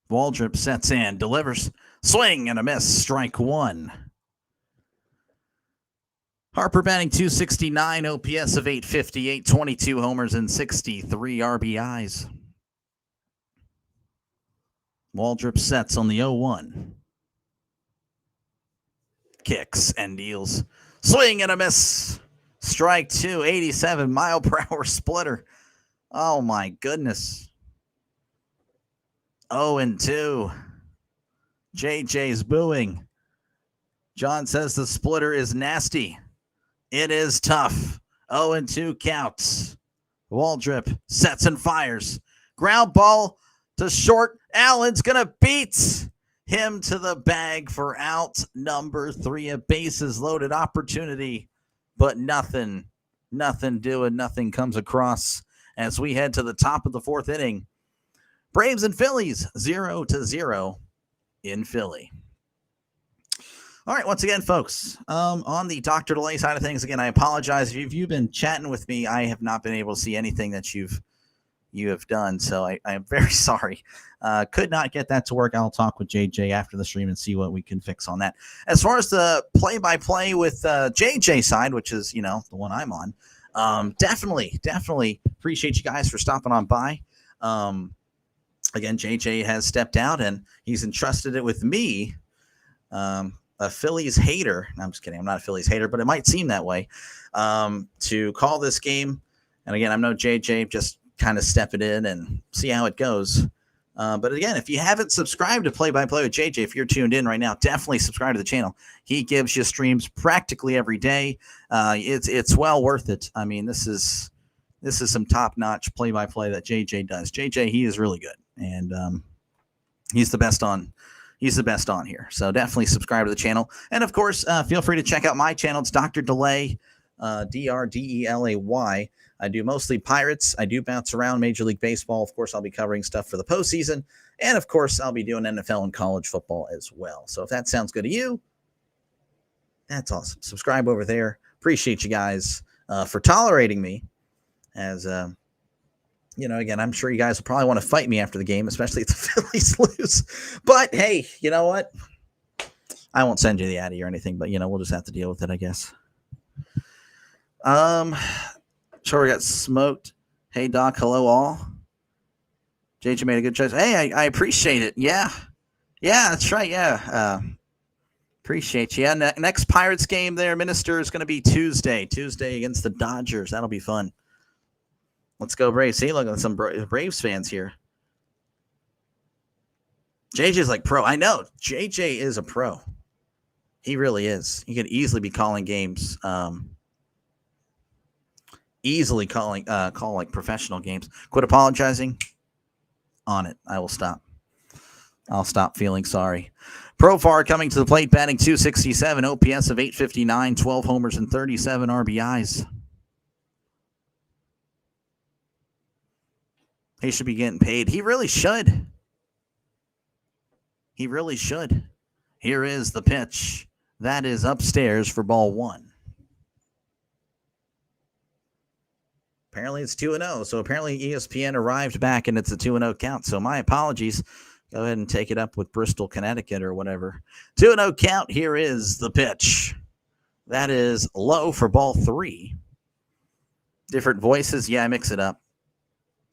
Waldrep sets in, delivers, swing and a miss, strike 1. Harper batting .269, OPS of .858, 22 homers and 63 RBIs. Waldrep sets on the 0-1. Kicks and deals. Swing and a miss. Strike 2, 87 mile per hour splitter. Oh my goodness. 0-2. JJ's booing. John says the splitter is nasty. It is tough. 0-2 counts. Waldrep sets and fires. Ground ball to short. Allen's going to beat him to the bag for out number 3. A bases loaded opportunity, but nothing doing. Nothing comes across as we head to the top of the 4th inning. Braves and Phillies 0-0 in Philly. All right, once again, folks, on the Dr. Delay side of things, again, I apologize. If you've been chatting with me, I have not been able to see anything that you have done, so I am very sorry. Could not get that to work. I'll talk with JJ after the stream and see what we can fix on that. As far as the play-by-play with JJ side, which is, the one I'm on, definitely appreciate you guys for stopping on by. Again, JJ has stepped out, and he's entrusted it with me, a Phillies hater. No, I'm just kidding. I'm not a Phillies hater, but it might seem that way, to call this game. And again, I'm no JJ, just kind of step it in and see how it goes. But again, if you haven't subscribed to Play by Play with JJ, if you're tuned in right now, definitely subscribe to the channel. He gives you streams practically every day. It's well worth it. I mean, this is some top-notch play-by-play that JJ does. JJ, he is really good, and he's the best on here. So definitely subscribe to the channel, and of course, feel free to check out my channel. It's Dr. Delay, DRDELAY. I do mostly Pirates. I do bounce around Major League Baseball. Of course, I'll be covering stuff for the postseason, and of course, I'll be doing NFL and college football as well. So if that sounds good to you, that's awesome. Subscribe over there. Appreciate you guys for tolerating me. As again, I'm sure you guys will probably want to fight me after the game, especially if the Phillies lose. But hey, you know what? I won't send you the Addy or anything, but we'll just have to deal with it, I guess. Sure, we got smoked. Hey, Doc. Hello, all. JJ made a good choice. Hey, I appreciate it. Yeah, that's right. Yeah, appreciate you. Yeah, next Pirates game there, Minister, is going to be Tuesday against the Dodgers. That'll be fun. Let's go Braves. See, look at some Braves fans here. JJ's like pro. I know. JJ is a pro. He really is. He could easily be calling games. Easily call like professional games. Quit apologizing. On it. I will stop. I'll stop feeling sorry. Profar coming to the plate, batting .267, OPS of .859, 12 homers and 37 RBIs. He should be getting paid. He really should. Here is the pitch. That is upstairs for ball 1. Apparently it's 2-0. So apparently ESPN arrived back and it's a 2-0 count. So my apologies. Go ahead and take it up with Bristol, Connecticut or whatever. 2-0 count. Here is the pitch. That is low for ball 3. Different voices. Yeah, I mix it up.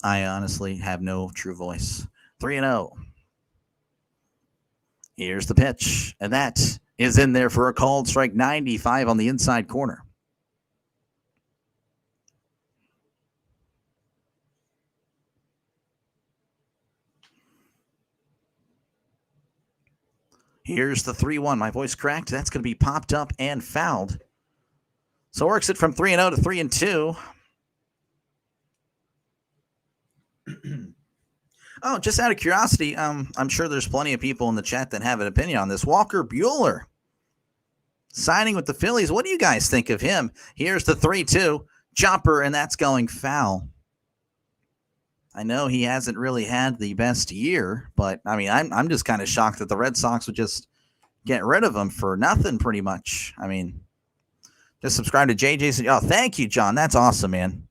I honestly have no true voice. 3-0. Here's the pitch. And that is in there for a called strike. 95 on the inside corner. Here's the 3-1. My voice cracked. That's going to be popped up and fouled. So works it from 3-0 to 3-2. Oh, just out of curiosity, I'm sure there's plenty of people in the chat that have an opinion on this. Walker Buehler signing with the Phillies. What do you guys think of him? Here's the 3-2 chopper, and that's going foul. I know he hasn't really had the best year, but I mean, I'm just kind of shocked that the Red Sox would just get rid of him for nothing, pretty much. I mean, just subscribe to JJ's. Oh, thank you, John. That's awesome, man.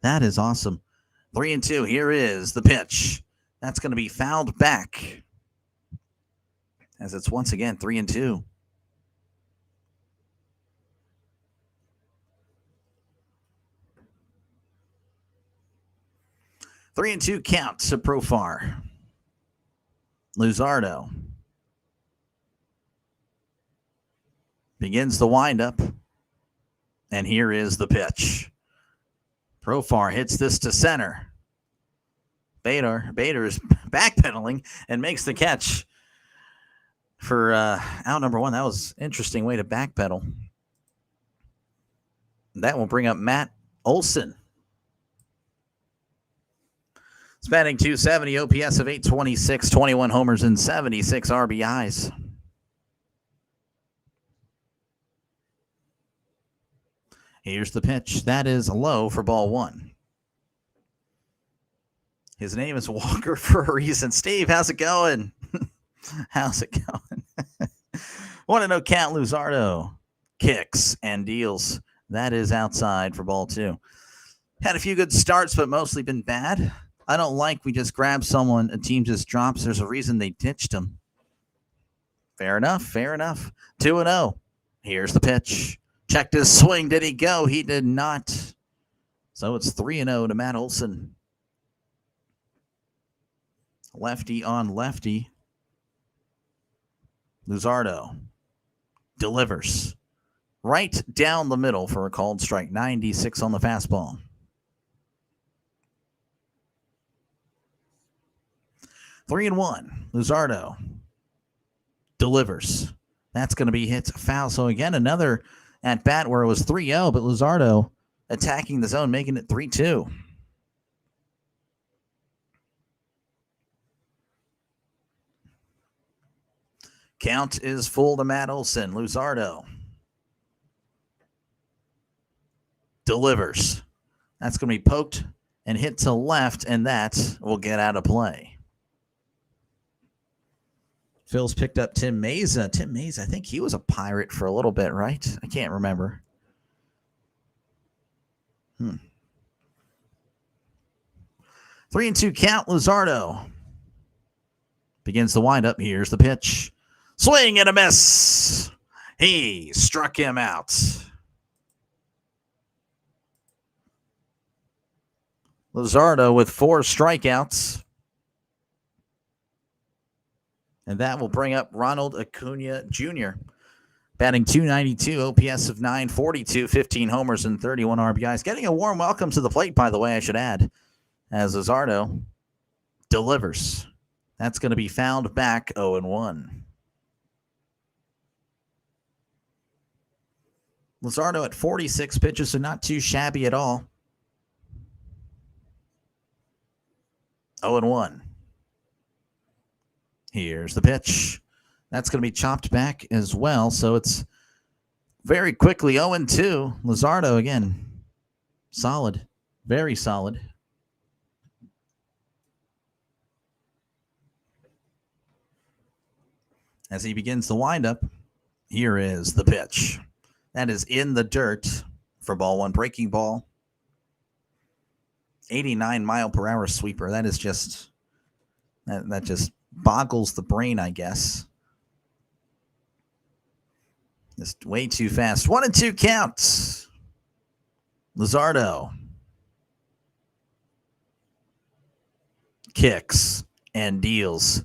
That is awesome. 3-2. Here is the pitch. That's going to be fouled back, as it's once again 3-2. Three and two count to Profar. Luzardo begins the windup, and here is the pitch. Profar hits this to center. Bader is backpedaling and makes the catch for out number 1. That was an interesting way to backpedal. That will bring up Matt Olson. It's batting .270, OPS of 826, 21 homers and 76 RBIs. Here's the pitch. That is low for ball 1. His name is Walker for a reason. Steve, how's it going? How's it going? 1-0 count. Luzardo kicks and deals. That is outside for ball 2. Had a few good starts, but mostly been bad. I don't like we just grab someone, a team just drops. There's a reason they ditched him. Fair enough. 2-0. Here's the pitch. Checked his swing. Did he go? He did not. So it's 3-0 to Matt Olson. Lefty on lefty. Luzardo delivers right down the middle for a called strike. 96 on the fastball. 3-1. Luzardo delivers. That's going to be hit foul. So again, another at bat where it was 3-0, but Luzardo attacking the zone, making it 3-2. Count is full to Matt Olson. Luzardo delivers. That's going to be poked and hit to left, and that will get out of play. Phil's picked up Tim Meza. Tim Meza, I think he was a Pirate for a little bit, right? I can't remember. 3-2 count. Luzardo begins the windup. Here's the pitch. Swing and a miss. He struck him out. Luzardo with 4 strikeouts. And that will bring up Ronald Acuna Jr. Batting .292, OPS of 942, 15 homers and 31 RBIs. Getting a warm welcome to the plate, by the way, I should add, as Luzardo delivers. That's going to be fouled back 0-1. Luzardo at 46 pitches, so not too shabby at all. 0-1. Here's the pitch. That's going to be chopped back as well. So it's very quickly 0-2. Luzardo again. Solid. Very solid. As he begins the windup, here is the pitch. That is in the dirt for ball 1. Breaking ball. 89 mile per hour sweeper. That is just that just boggles the brain, I guess. Just way too fast. 1-2 counts. Luzardo kicks and deals.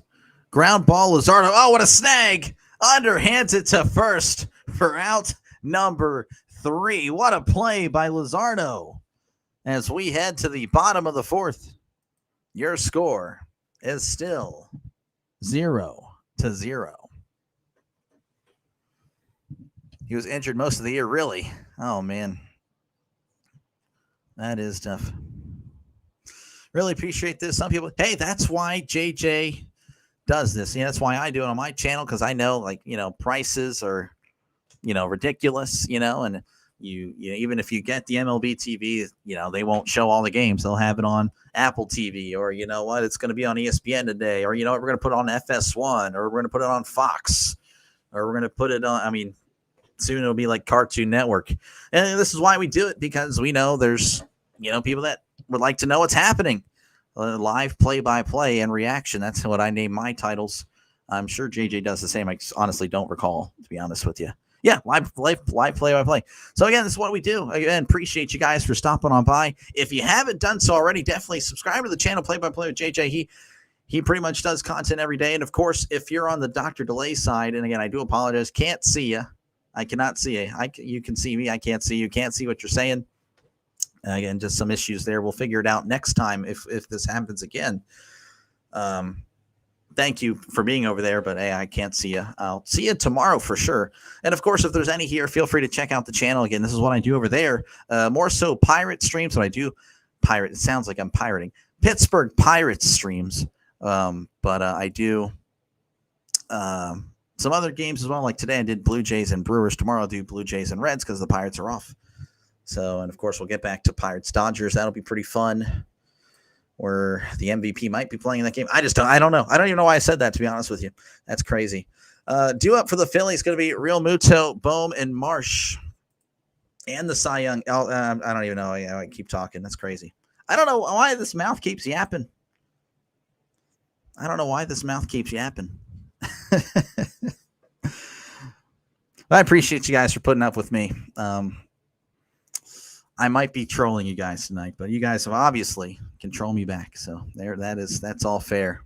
Ground ball, Luzardo. Oh, what a snag. Underhands it to first for out number 3. What a play by Luzardo. As we head to the bottom of the 4th, your score is still 0-0. He was injured most of the year, really. Oh, man. That is tough. Really appreciate this. Some people, hey, that's why JJ does this. Yeah, that's why I do it on my channel, because I know, like, prices are, ridiculous, and you even if you get the MLB TV, they won't show all the games. They'll have it on Apple TV, or it's going to be on ESPN today, or we're going to put it on FS1, or we're going to put it on Fox, or we're going to put it on, soon it'll be like Cartoon Network. And this is why we do it, because we know there's, people that would like to know what's happening. Live play-by-play and reaction. That's what I name my titles. I'm sure JJ does the same. I honestly don't recall, to be honest with you. Yeah, live play-by-play. So again, this is what we do. Again, appreciate you guys for stopping on by. If you haven't done so already, definitely subscribe to the channel, Play-by-Play with JJ. He pretty much does content every day. And of course, if you're on the Dr. Delay side, and again, I do apologize, can't see you. I cannot see you. You can see me. I can't see you. Can't see what you're saying. Again, just some issues there. We'll figure it out next time if this happens again. Thank you for being over there, but hey, I can't see you. I'll see you tomorrow for sure. And of course, if there's any here, feel free to check out the channel. Again, this is what I do over there. More so pirate streams. When I do pirate, it sounds like I'm pirating. Pittsburgh Pirates streams. But I do some other games as well. Like today I did Blue Jays and Brewers. Tomorrow I'll do Blue Jays and Reds because the Pirates are off. So, and of course, we'll get back to Pirates Dodgers. That'll be pretty fun. Where the MVP might be playing in that game. I don't know. I don't even know why I said that, to be honest with you. That's crazy. Due up for the Phillies going to be Real Muto, Bohm, and Marsh. And the Cy Young. I don't even know. I keep talking. That's crazy. I don't know why this mouth keeps yapping. I appreciate you guys for putting up with me. I might be trolling you guys tonight, but you guys have obviously controlled me back. So that's all fair.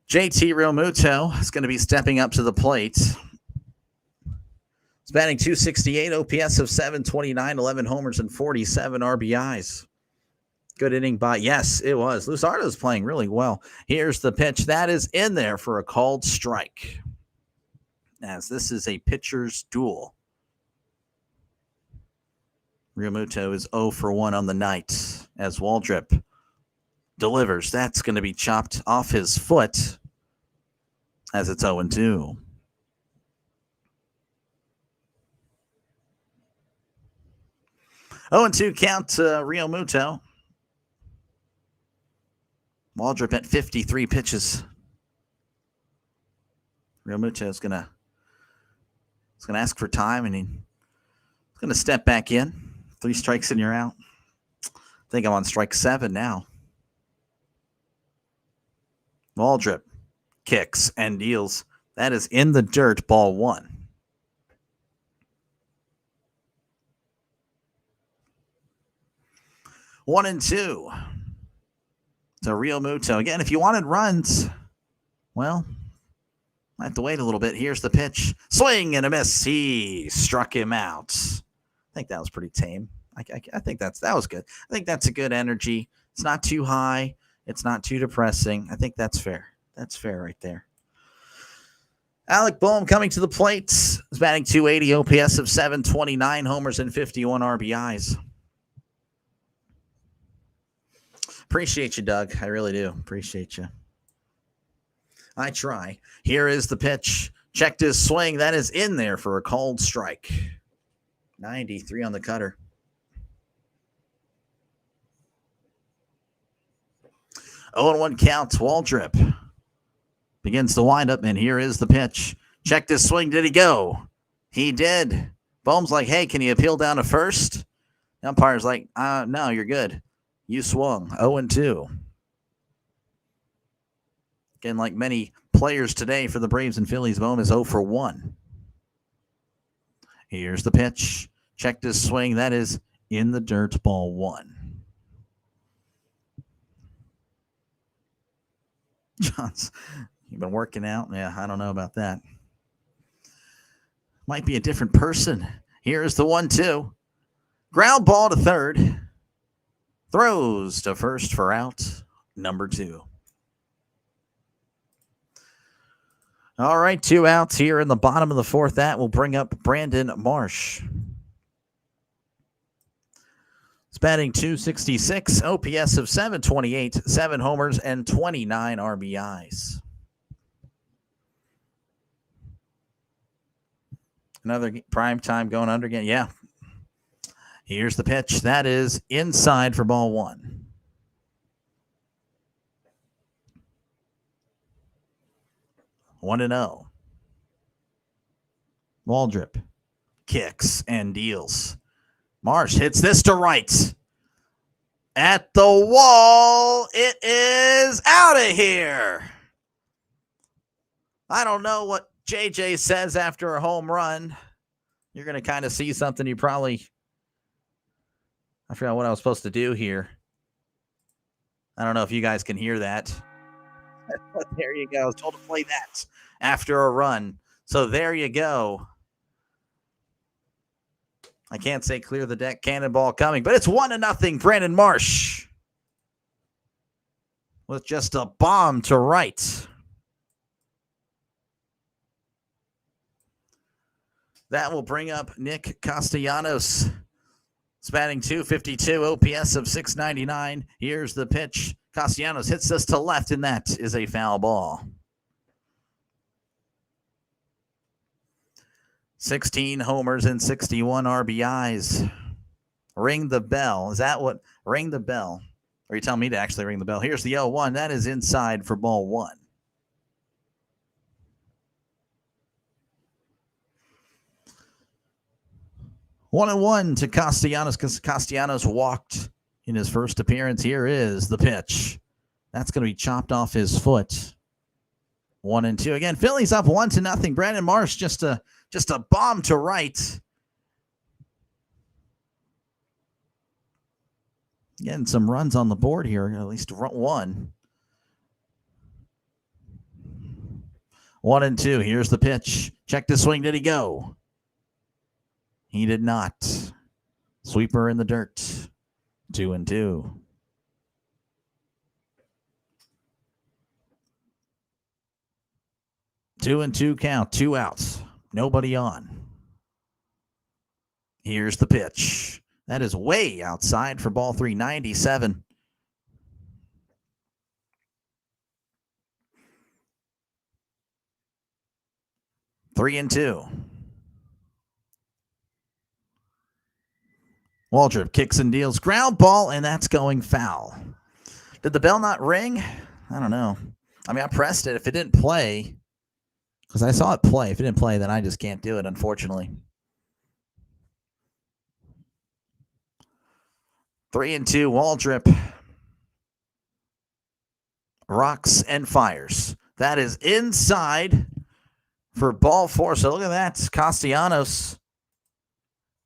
JT Realmuto is going to be stepping up to the plate. He's batting .268, OPS of .729, 11 homers and 47 RBIs. Good inning by, yes, it was. Luzardo's playing really well. Here's the pitch. That is in there for a called strike. As this is a pitcher's duel. Realmuto is 0 for 1 on the night as Waldrep delivers. That's going to be chopped off his foot as it's 0-2. Oh, and 2 count Realmuto. Waldrep at 53 pitches. Realmuto is going to ask for time, and he's going to step back in. 3 strikes and you're out. I think I'm on strike 7 now. Waldrep kicks and deals. That is in the dirt, ball 1. One and 2. To Realmuto. Again, if you wanted runs, well, I have to wait a little bit. Here's the pitch. Swing and a miss. He struck him out. I think that was pretty tame. I think that was good. I think that's a good energy. It's not too high. It's not too depressing. I think that's fair. That's fair right there. Alec Bohm coming to the plate. He's batting .280, OPS of .729, homers and 51 RBIs. Appreciate you, Doug. I really do. Appreciate you. I try. Here is the pitch. Checked his swing. That is in there for a called strike. 93 on the cutter. 0-1 counts. Waldrep begins the windup, and here is the pitch. Checked his swing. Did he go? He did. Bohm's like, hey, can you appeal down to first? The umpire's like, no, you're good. You swung 0-2. Again, like many players today for the Braves and Phillies, Bohm is 0 for 1. Here's the pitch. Checked his swing. That is in the dirt, ball 1. Johns, you've been working out? Yeah, I don't know about that. Might be a different person. Here's the 1-2. Ground ball to third. Throws to first for out number 2. All right, 2 outs here in the bottom of the 4th. That will bring up Brandon Marsh. He's batting .266, OPS of .728, 7 homers, and 29 RBIs. Another prime time going under again. Yeah. Here's the pitch. That is inside for ball 1. One and 0. Waldrep kicks and deals. Marsh hits this to right. At the wall. It is out of here. I don't know what JJ says after a home run. You're going to kind of see something you probably... I forgot what I was supposed to do here. I don't know if you guys can hear that. But there you go. I was told to play that after a run. So there you go. I can't say clear the deck, cannonball coming, but it's 1-0. Brandon Marsh with just a bomb to right. That will bring up Nick Castellanos. He's batting .252, OPS of .699. Here's the pitch. Castellanos hits this to left, and that is a foul ball. 16 homers and 61 RBIs. Ring the bell. Is that what? Ring the bell. Or are you telling me to actually ring the bell? Here's the 0-1. That is inside for ball 1. One and 1 to Castellanos because Castellanos walked in his first appearance. Here is the pitch. That's going to be chopped off his foot. 1-2 again. Phillies up 1-0. Brandon Marsh just a bomb to right. Getting some runs on the board here, at least one. 1-2. Here's the pitch. Check the swing. Did he go? He did not. Sweeper in the dirt. 2-2. Two and 2 count. 2 outs. Nobody on. Here's the pitch. That is way outside for ball 3, 97. Three and 2. Waldrep kicks and deals. Ground ball, and that's going foul. Did the bell not ring? I don't know. I mean, I pressed it. If it didn't play, because I saw it play. If it didn't play, then I just can't do it, unfortunately. 3-2, Waldrep rocks and fires. That is inside for ball 4. So look at that. Castellanos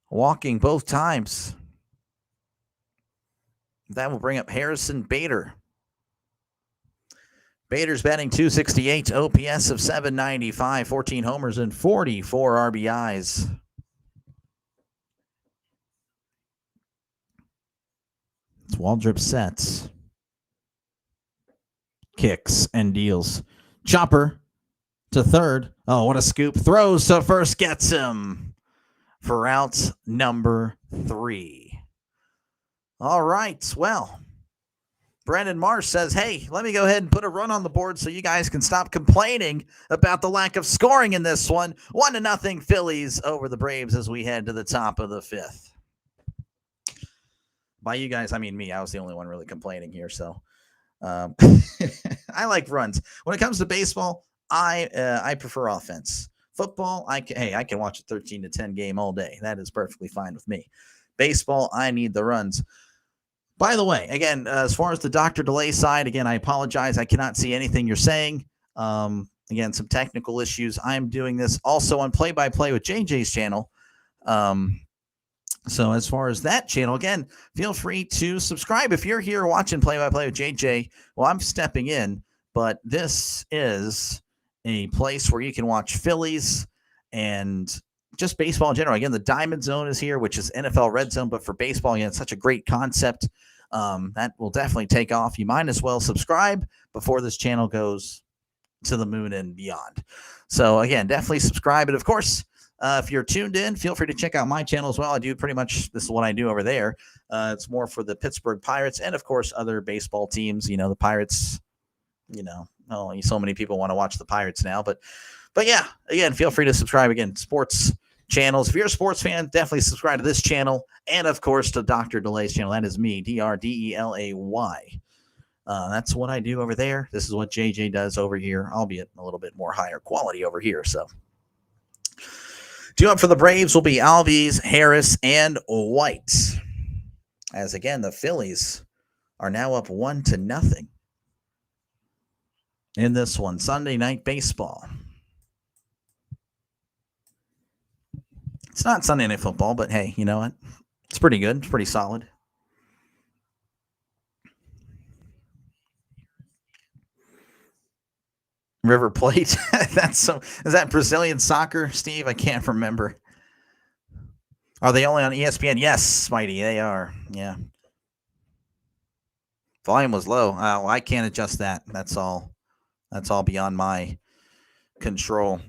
walking both times. That will bring up Harrison Bader. Bader's batting .268, OPS of .795, 14 homers and 44 RBIs. It's Waldrep sets. Kicks and deals. Chopper to third. Oh, what a scoop. Throws to first, gets him for out number 3. All right, well, Brandon Marsh says, hey, let me go ahead and put a run on the board so you guys can stop complaining about the lack of scoring in this one. 1-0 Phillies over the Braves as we head to the top of the 5th. By you guys, I mean me. I was the only one really complaining here, so I like runs. When it comes to baseball, I prefer offense. Football, I can watch a 13-10 game all day. That is perfectly fine with me. Baseball, I need the runs. By the way, again, as far as the Dr. Delay side, again, I apologize. I cannot see anything you're saying. Again, some technical issues. I'm doing this also on Play by Play with JJ's channel. So as far as that channel, again, feel free to subscribe. If you're here watching Play by Play with JJ, well, I'm stepping in, but this is a place where you can watch Phillies and just baseball in general. Again, the Diamond Zone is here, which is NFL Red Zone, but for baseball, again, it's such a great concept. That will definitely take off. You might as well subscribe before this channel goes to the moon and beyond. So again, definitely subscribe. And of course, if you're tuned in, feel free to check out my channel as well. I do pretty much, this is what I do over there. It's more for the Pittsburgh Pirates and, of course, other baseball teams. You know, the Pirates, you know, only so many people want to watch the Pirates now. But yeah, again, feel free to subscribe. Again, sports channels. If you're a sports fan, definitely subscribe to this channel. And, of course, to Dr. Delay's channel. That is me, DRDELAY. That's what I do over there. This is what JJ does over here, albeit a little bit more higher quality over here. So, due up for the Braves will be Albies, Harris, and White. As again, the Phillies are now up 1-0 in this one. Sunday Night Baseball. It's not Sunday Night Football, but hey, you know what? It's pretty good. It's pretty solid. River Plate. Is that Brazilian soccer, Steve? I can't remember. Are they only on ESPN? Yes, Smitey, they are. Yeah. Volume was low. Oh, I can't adjust that. That's all beyond my control.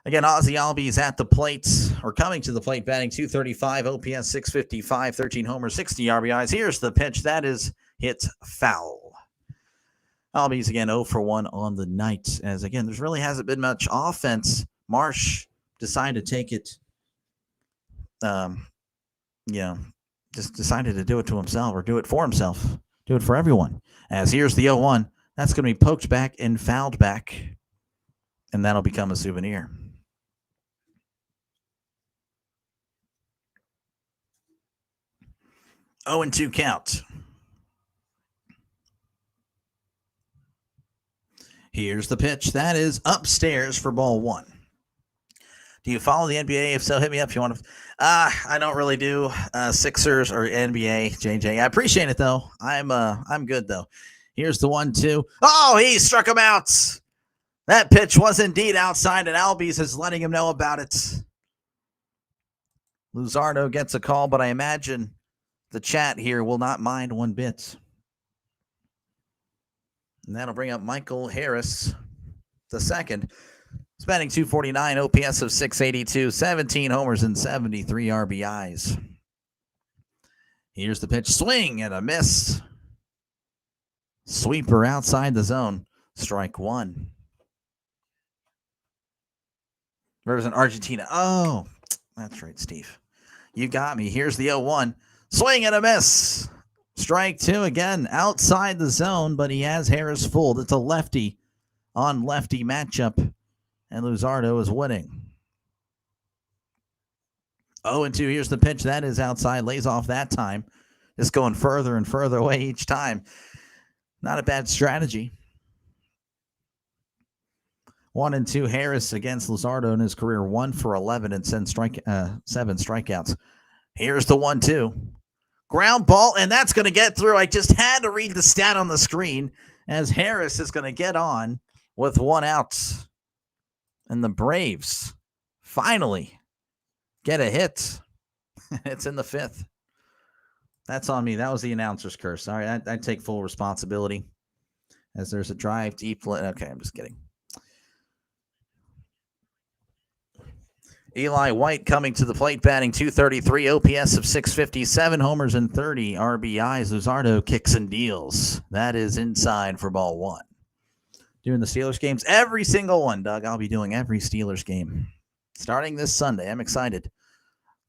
Again, Ozzy Albies at the plate, or coming to the plate, batting .235, OPS .655, 13 homers, 60 RBIs. Here's the pitch. That is hit foul. Albies again 0 for 1 on the night. As again, there really hasn't been much offense. Marsh decided to take it, just decided to do it to himself, or do it for himself, do it for everyone. As here's the 0-1. That's going to be poked back and fouled back, and that'll become a souvenir. Oh, and 2 count. Here's the pitch. That is upstairs for ball 1. Do you follow the NBA? If so, hit me up if you want to. I don't really do Sixers or NBA, JJ. I appreciate it, though. I'm good, though. Here's the 1-2. Oh, he struck him out. That pitch was indeed outside, and Albies is letting him know about it. Luzardo gets a call, but I imagine the chat here will not mind one bit. And that'll bring up Michael Harris, the second. He's batting .249, OPS of .682, 17 homers and 73 RBIs. Here's the pitch. Swing and a miss. Sweeper outside the zone. Strike 1. Where's in Argentina? Oh, that's right, Steve. You got me. Here's the 0-1. Swing and a miss. Strike 2 again, outside the zone, but he has Harris fooled. It's a lefty on lefty matchup, and Luzardo is winning. 0-2, here's the pitch. That is outside, lays off that time. Just going further and further away each time. Not a bad strategy. 1-2, Harris against Luzardo in his career, 1 for 11 and 7 strikeouts. Here's the 1-2. Ground ball, and that's going to get through. I just had to read the stat on the screen, as Harris is going to get on with 1 out. And the Braves finally get a hit. It's in the 5th. That's on me. That was the announcer's curse. All right, I take full responsibility. As there's a drive deep. Okay, I'm just kidding. Eli White coming to the plate, batting .233, OPS of .657, homers and 30 RBIs. Luzardo kicks and deals. That is inside for ball 1. Doing the Steelers games, every single one, Doug. I'll be doing every Steelers game starting this Sunday. I'm excited.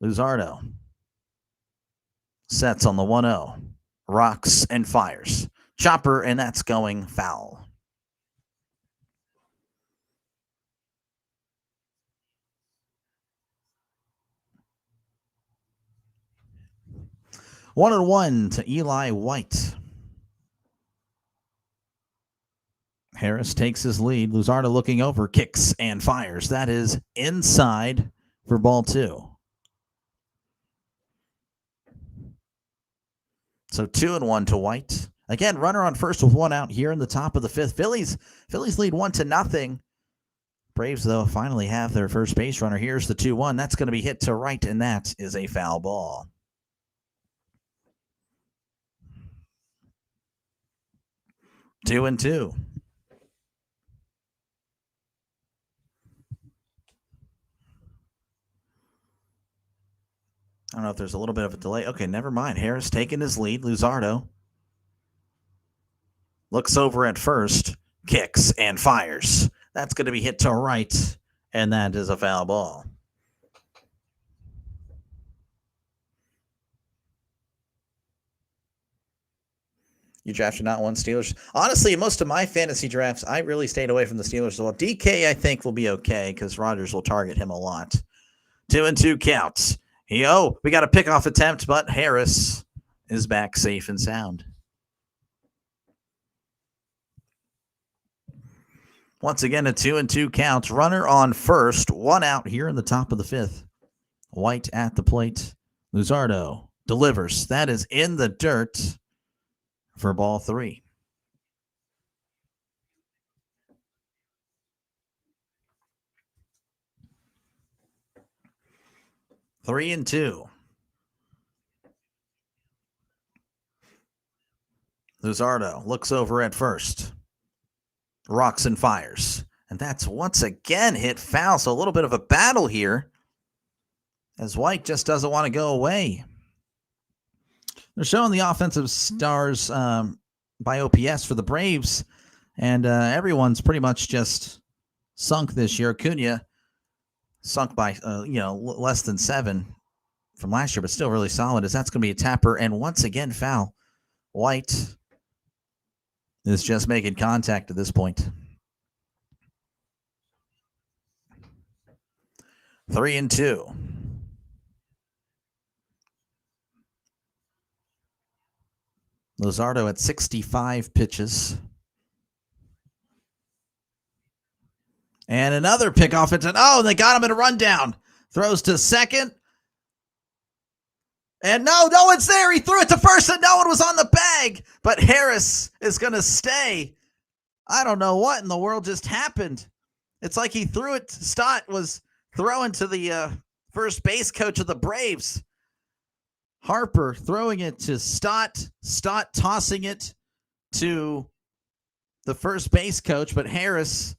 Luzardo sets on the 1-0, rocks and fires. Chopper, and that's going foul. 1-1 to Eli White. Harris takes his lead. Luzardo looking over, kicks and fires. That is inside for ball 2. So 2-1 to White. Again, runner on first with 1 out here in the top of the 5th. Phillies lead 1-0. Braves, though, finally have their first base runner. Here's the 2-1. That's going to be hit to right, and that is a foul ball. 2-2. I don't know if there's a little bit of a delay. Okay, never mind. Harris taking his lead. Luzardo looks over at first, kicks and fires. That's going to be hit to right, and that is a foul ball. You drafted not one Steelers. Honestly, most of my fantasy drafts, I really stayed away from the Steelers. Well, DK, I think, will be okay because Rodgers will target him a lot. 2-2 counts. We got a pickoff attempt, but Harris is back safe and sound. Once again, a 2-2 count. Runner on first, 1 out here in the top of the 5th. White at the plate. Luzardo delivers. That is in the dirt for ball 3. Three and two. Luzardo looks over at first. Rocks and fires. And that's once again hit foul. So a little bit of a battle here as White just doesn't want to go away. They're showing the offensive stars by OPS for the Braves. And everyone's pretty much just sunk this year. Acuna sunk by, less than 7 from last year, but still really solid, as that's going to be a tapper. And once again, foul. White is just making contact at this point. 3-2. Luzardo at 65 pitches. And another pickoff. They got him in a rundown. Throws to second. And no one's there. He threw it to first and no one was on the bag. But Harris is going to stay. I don't know what in the world just happened. It's like he threw it. Stott was throwing to the first base coach of the Braves. Harper throwing it to Stott. Stott tossing it to the first base coach. But Harris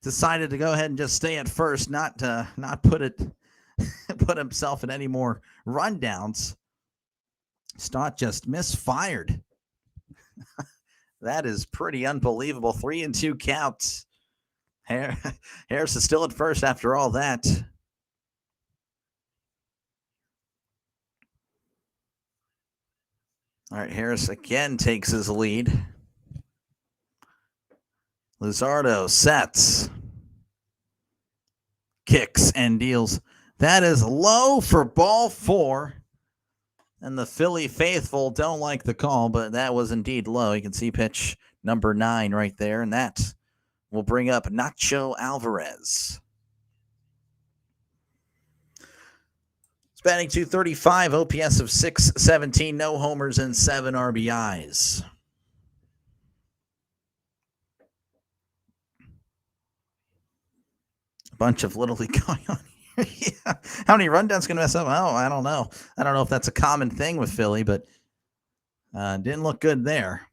decided to go ahead and just stay at first, not put himself in any more rundowns. Stott just misfired. That is pretty unbelievable. 3-2 counts. Harris is still at first after all that. All right, Harris again takes his lead. Luzardo sets, kicks, and deals. That is low for ball 4. And the Philly faithful don't like the call, but that was indeed low. You can see pitch number 9 right there, and that will bring up Nacho Alvarez. He's batting .235, OPS of .617, no homers and 7 RBIs. A bunch of Little League going on here. Yeah. How many rundowns going to mess up? Oh, I don't know. I don't know if that's a common thing with Philly, but didn't look good there.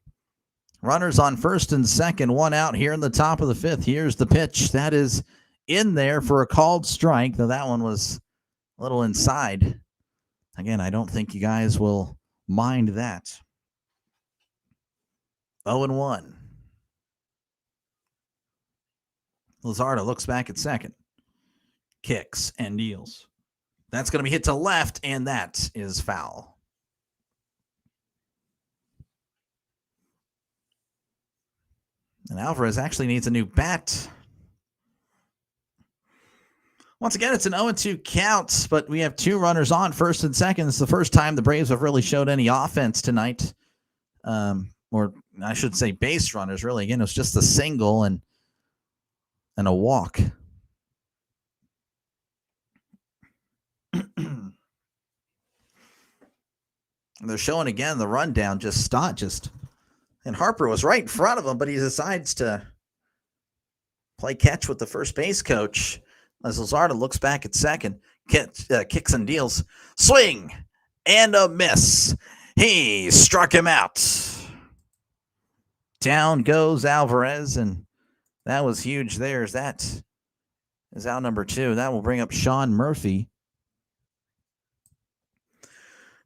Runners on first and second, 1 out here in the top of the 5th. Here's the pitch. That is in there for a called strike, though that one was a little inside. Again, I don't think you guys will mind that. 0-1. Luzardo looks back at second. Kicks and deals. That's going to be hit to left, and that is foul. And Alvarez actually needs a new bat. Once again, it's an 0-2 count, but we have 2 runners on, first and second. It's the first time the Braves have really showed any offense tonight. Or I should say base runners, really. Again, it was just a single and a walk. They're showing again the rundown, and Harper was right in front of him, but he decides to play catch with the first base coach as Luzardo looks back at second, kicks and deals, swing and a miss. He struck him out. Down goes Alvarez, and that was huge there. That is out number 2. That will bring up Sean Murphy.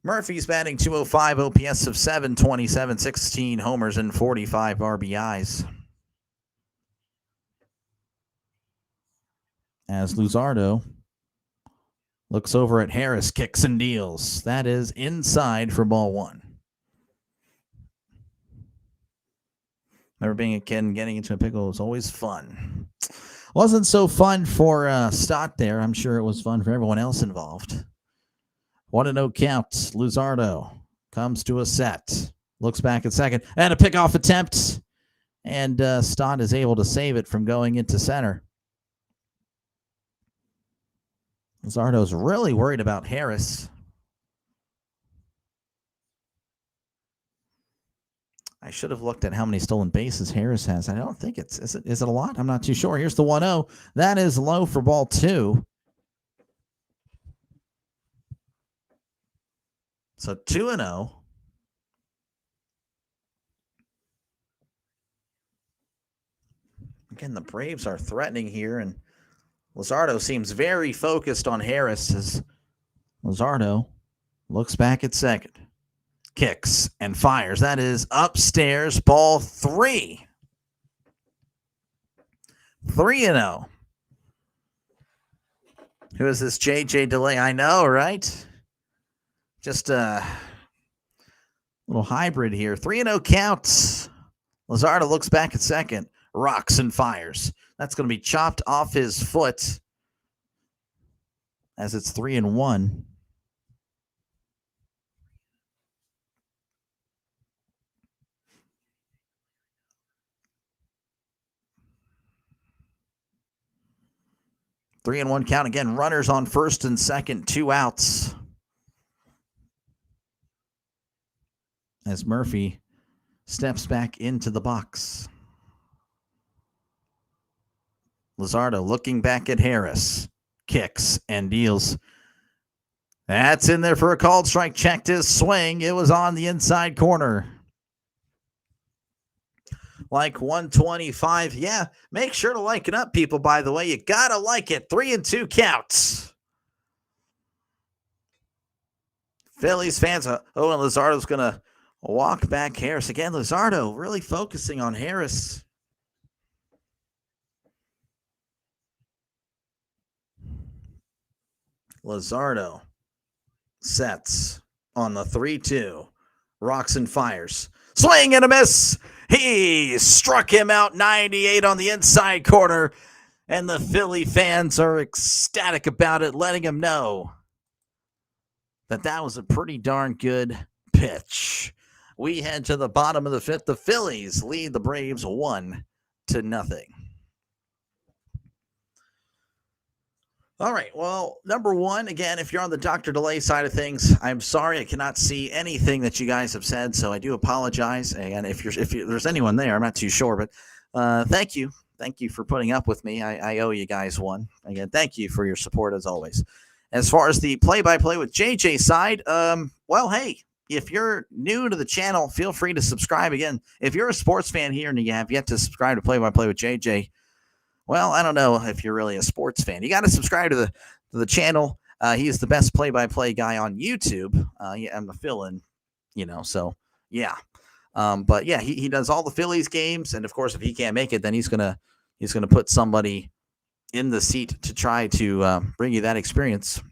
Murphy's batting .205, OPS of 727, 16 homers, and 45 RBIs. As Luzardo looks over at Harris, kicks and deals. That is inside for ball 1. Remember being a kid and getting into a pickle was always fun. Wasn't so fun for Stott there. I'm sure it was fun for everyone else involved. 1-0 count. Luzardo comes to a set. Looks back at second. And a pickoff attempt. And Stott is able to save it from going into center. Luzardo's really worried about Harris. I should have looked at how many stolen bases Harris has. I don't think is it a lot? I'm not too sure. Here's the 1-0. That is low for ball 2. So 2-0. Again, the Braves are threatening here, and Luzardo seems very focused on Harris as Luzardo looks back at second, kicks and fires. That is upstairs, ball 3. 3-0. Who is this JJ Delay? I know, right? Just a little hybrid here. 3-0 counts. Luzardo looks back at second, rocks and fires. That's going to be chopped off his foot as it's 3-1. Three and one count again. Runners on first and second, 2 outs. As Murphy steps back into the box. Luzardo looking back at Harris. Kicks and deals. That's in there for a called strike. Checked his swing. It was on the inside corner. Like 125. Yeah, make sure to like it up, people, by the way. You got to like it. 3-2 counts. Phillies fans. And Luzardo's going to walk back Harris. Again, Luzardo really focusing on Harris. Luzardo sets on the 3-2. Rocks and fires. Swing and a miss. He struck him out 98 on the inside corner. And the Philly fans are ecstatic about it, letting him know that was a pretty darn good pitch. We head to the bottom of the 5th. The Phillies lead the Braves 1-0. All right, well, number 1, again, if you're on the Dr. Delay side of things, I'm sorry I cannot see anything that you guys have said, so I do apologize. And if there's anyone there, I'm not too sure, but thank you. Thank you for putting up with me. I owe you guys one. Again, thank you for your support as always. As far as the play-by-play with JJ side, well, hey, if you're new to the channel, feel free to subscribe. Again, if you're a sports fan here and you have yet to subscribe to play-by-play with JJ, well, I don't know if you're really a sports fan. You got to subscribe to the channel. He's the best play-by-play guy on YouTube. I'm the fill-in, so yeah. But yeah, he does all the Phillies games, and of course, if he can't make it, then he's gonna put somebody in the seat to try to bring you that experience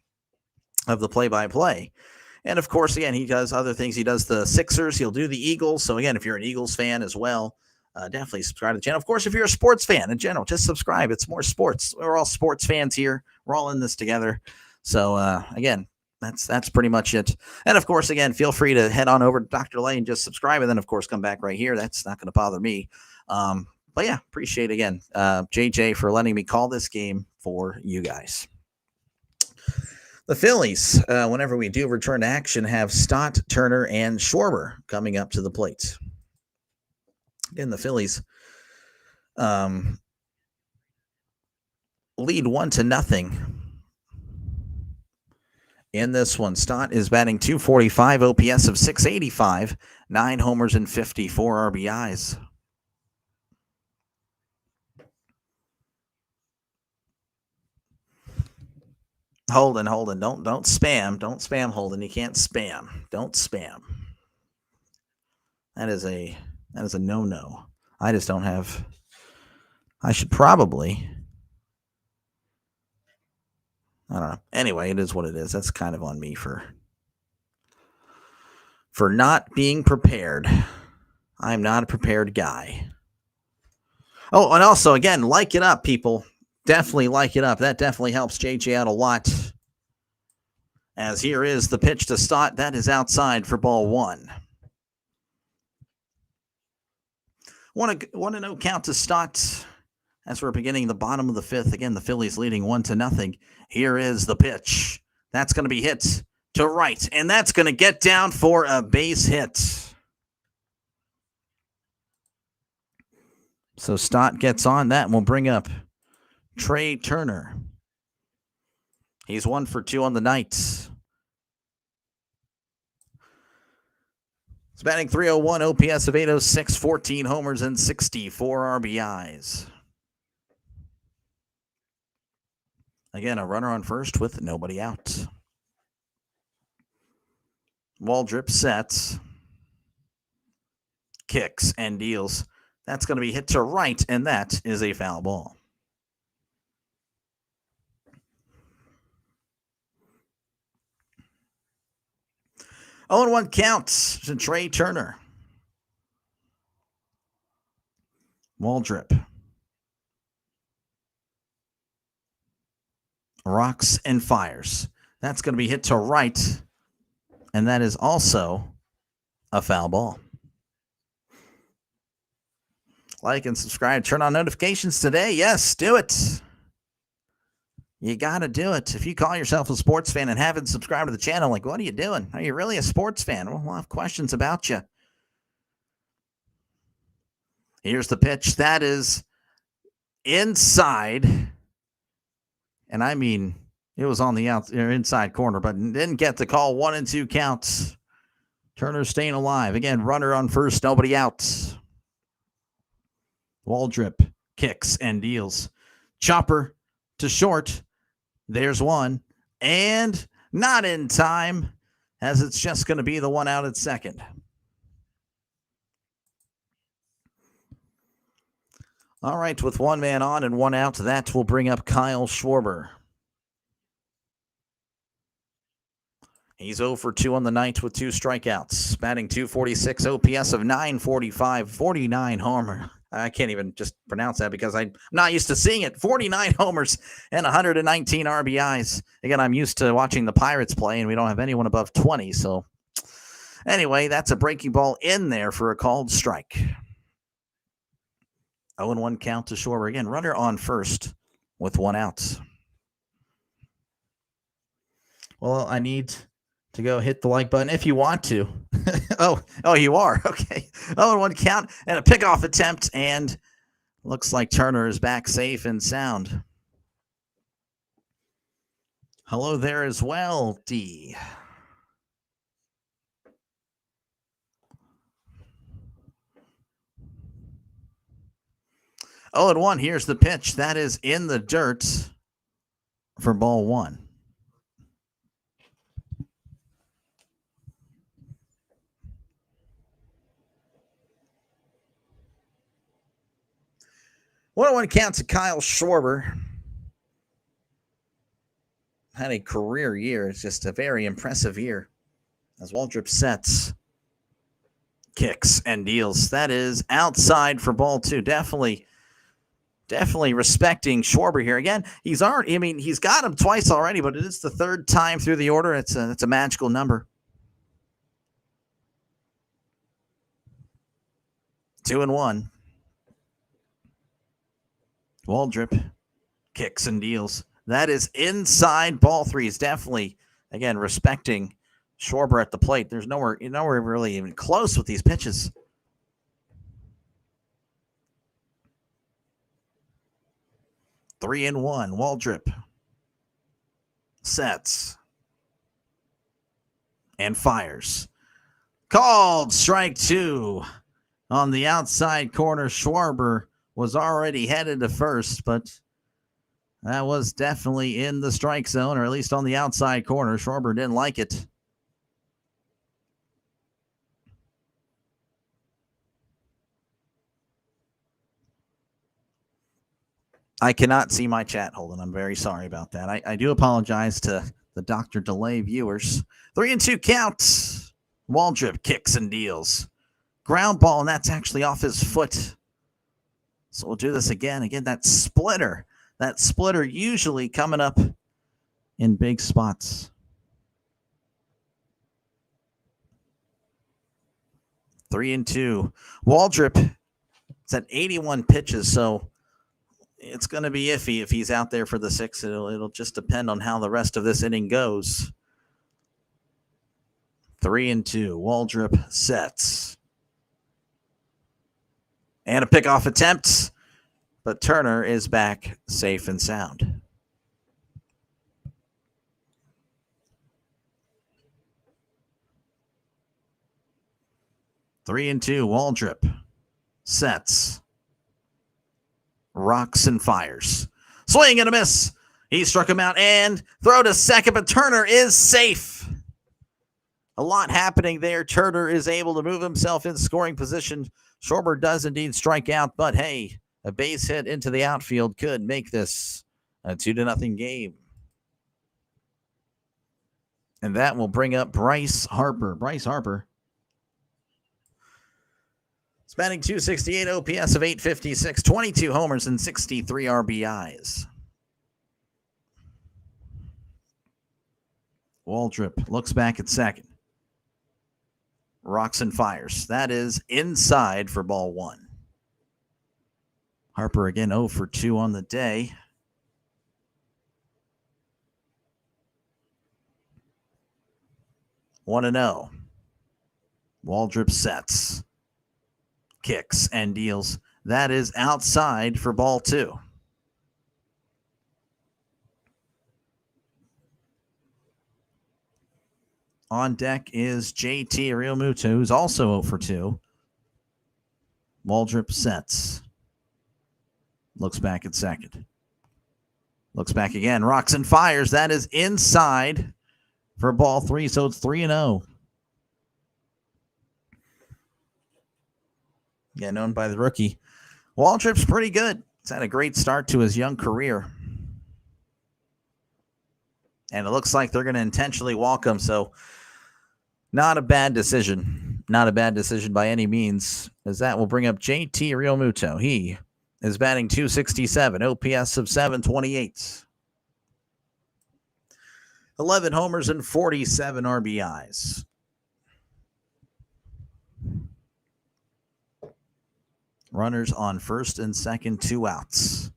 of the play-by-play. And of course, again, he does other things. He does the Sixers. He'll do the Eagles. So again, if you're an Eagles fan as well, definitely subscribe to the channel. Of course, if you're a sports fan in general, just subscribe. It's more sports. We're all sports fans here. We're all in this together. So again, that's pretty much it. And of course, again, feel free to head on over to Dr. Lane, just subscribe, and then of course come back right here. That's not going to bother me. But yeah, appreciate again JJ for letting me call this game for you guys. The Phillies, whenever we do return to action, have Stott, Turner, and Schwarber coming up to the plate. Again, the Phillies lead 1-0 in this one. Stott is batting .245, OPS of .685, 9 homers and 54 RBIs. Holden, don't spam. Don't spam, Holden. You can't spam. Don't spam. That is a no-no. I just don't have. I should probably. I don't know. Anyway, it is what it is. That's kind of on me for not being prepared. I'm not a prepared guy. Oh, and also, again, like it up, people. Definitely like it up. That definitely helps JJ out a lot. As here is the pitch to Stott. That is outside for ball 1. 1-0 count to Stott as we're beginning the bottom of the 5th. Again, the Phillies leading 1-0. Here is the pitch. That's going to be hit to right, and that's going to get down for a base hit. So Stott gets on that and will bring up Trey Turner. He's 1 for 2 on the night. He's batting .301, OPS of .806, 14 homers and 64 RBIs. Again, a runner on first with nobody out. Waldrep sets, kicks, and deals. That's going to be hit to right, and that is a foul ball. 0-1 counts to Trey Turner. Waldrep rocks and fires. That's going to be hit to right, and that is also a foul ball. Like and subscribe. Turn on notifications today. Yes, do it. You got to do it. If you call yourself a sports fan and haven't subscribed to the channel, like, what are you doing? Are you really a sports fan? Well, we'll have questions about you. Here's the pitch. That is inside. And I mean, it was on the inside corner, but didn't get the call. 1-2 counts. Turner staying alive. Again, runner on first, nobody out. Waldrep kicks and deals. Chopper to short. There's one. And not in time, as it's just going to be the one out at second. All right, with one man on and one out, that will bring up Kyle Schwarber. He's 0 for 2 on the night with 2 strikeouts. Batting .246, OPS of .945, 49 homer. I can't even just pronounce that because I'm not used to seeing it. 49 homers and 119 RBIs. Again, I'm used to watching the Pirates play, and we don't have anyone above 20. So anyway, that's a breaking ball in there for a called strike. 0-1 count to Schwarber. Again, runner on first with 1 out. Well, I need to go hit the like button if you want to. oh, you are. Okay. 0-1 count and a pickoff attempt, and looks like Turner is back safe and sound. Hello there as well, D. Oh, and 1. Here's the pitch. That is in the dirt for ball 1. One counts to Kyle Schwarber. Had a career year. It's just a very impressive year. As Waldrep sets, kicks, and deals. That is outside for ball 2. Definitely Definitely respecting Schwarber here. Again, he's got him twice already, but it is the third time through the order. It's a magical number. 2-1. Waldrep kicks and deals. That is inside ball 3. He's definitely, again, respecting Schwarber at the plate. There's nowhere really even close with these pitches. Three and one. Waldrep sets and fires. Called strike 2 on the outside corner. Schwarber was already headed to first, but that was definitely in the strike zone, or at least on the outside corner. Schwarber didn't like it. I cannot see my chat, Holden. I'm very sorry about that. I do apologize to the Dr. Delay viewers. 3-2 count. Waldrep kicks and deals. Ground ball, and that's actually off his foot. So we'll do this again. Again, that splitter. That splitter usually coming up in big spots. 3-2. Waldrep, it's at 81 pitches, so it's going to be iffy if he's out there for the 6th. It'll just depend on how the rest of this inning goes. 3-2. Waldrep sets. And a pickoff attempt, but Turner is back safe and sound. Three and two. Waldrep sets. Rocks and fires. Swing and a miss. He struck him out and throw to second, but Turner is safe. A lot happening there. Turner is able to move himself in scoring position. Schwarber does indeed strike out, but hey, a base hit into the outfield could make this a 2-0 game. And that will bring up Bryce Harper. Bryce Harper, batting .268, OPS of .856, 22 homers and 63 RBIs. Waldrep looks back at second. Rocks and fires. That is inside for ball 1. Harper again 0 for 2 on the day. One and 0. Waldrep sets. Kicks and deals. That is outside for ball 2. On deck is JT Realmuto, who's also 0 for 2. Waldrep sets. Looks back at second. Looks back again. Rocks and fires. That is inside for ball 3, so it's 3-0. Yeah, known by the rookie. Waldrep's pretty good. He's had a great start to his young career. And it looks like they're going to intentionally walk him, so not a bad decision. Not a bad decision by any means, as that will bring up JT Realmuto. He is batting .267, OPS of .728. 11 homers and 47 RBIs. Runners on first and second, 2 outs.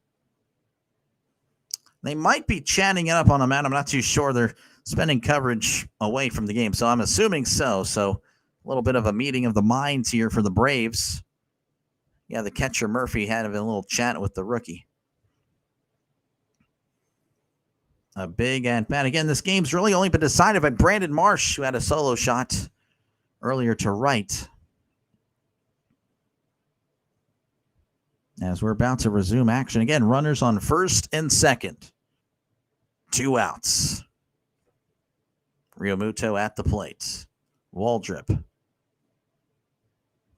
They might be chatting it up on the mound. I'm not too sure. They're spending coverage away from the game, so I'm assuming so. So a little bit of a meeting of the minds here for the Braves. Yeah, the catcher Murphy had a little chat with the rookie. A big at-bat. Again, this game's really only been decided by Brandon Marsh, who had a solo shot earlier to right. As we're about to resume action. Again, runners on first and second. 2 outs. Realmuto at the plate. Waldrep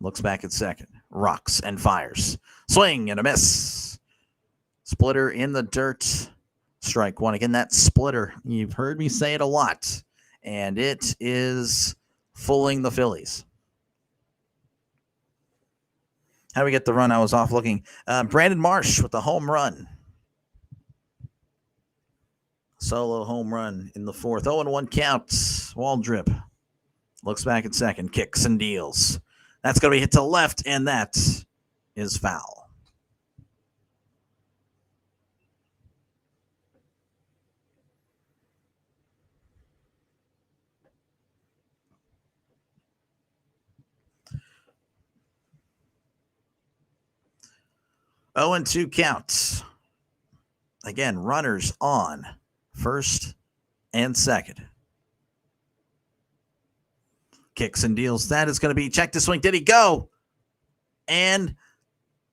looks back at second. Rocks and fires. Swing and a miss. Splitter in the dirt. Strike 1. Again, that splitter. You've heard me say it a lot. And it is fooling the Phillies. How do we get the run? I was off looking. Brandon Marsh with the home run. Solo home run in the fourth. 0-1 counts. Waldrep looks back at second. Kicks and deals. That's going to be hit to left, and that is foul. Oh, and 2 counts. Again, runners on first and second. Kicks and deals. That is going to be check the swing. Did he go? And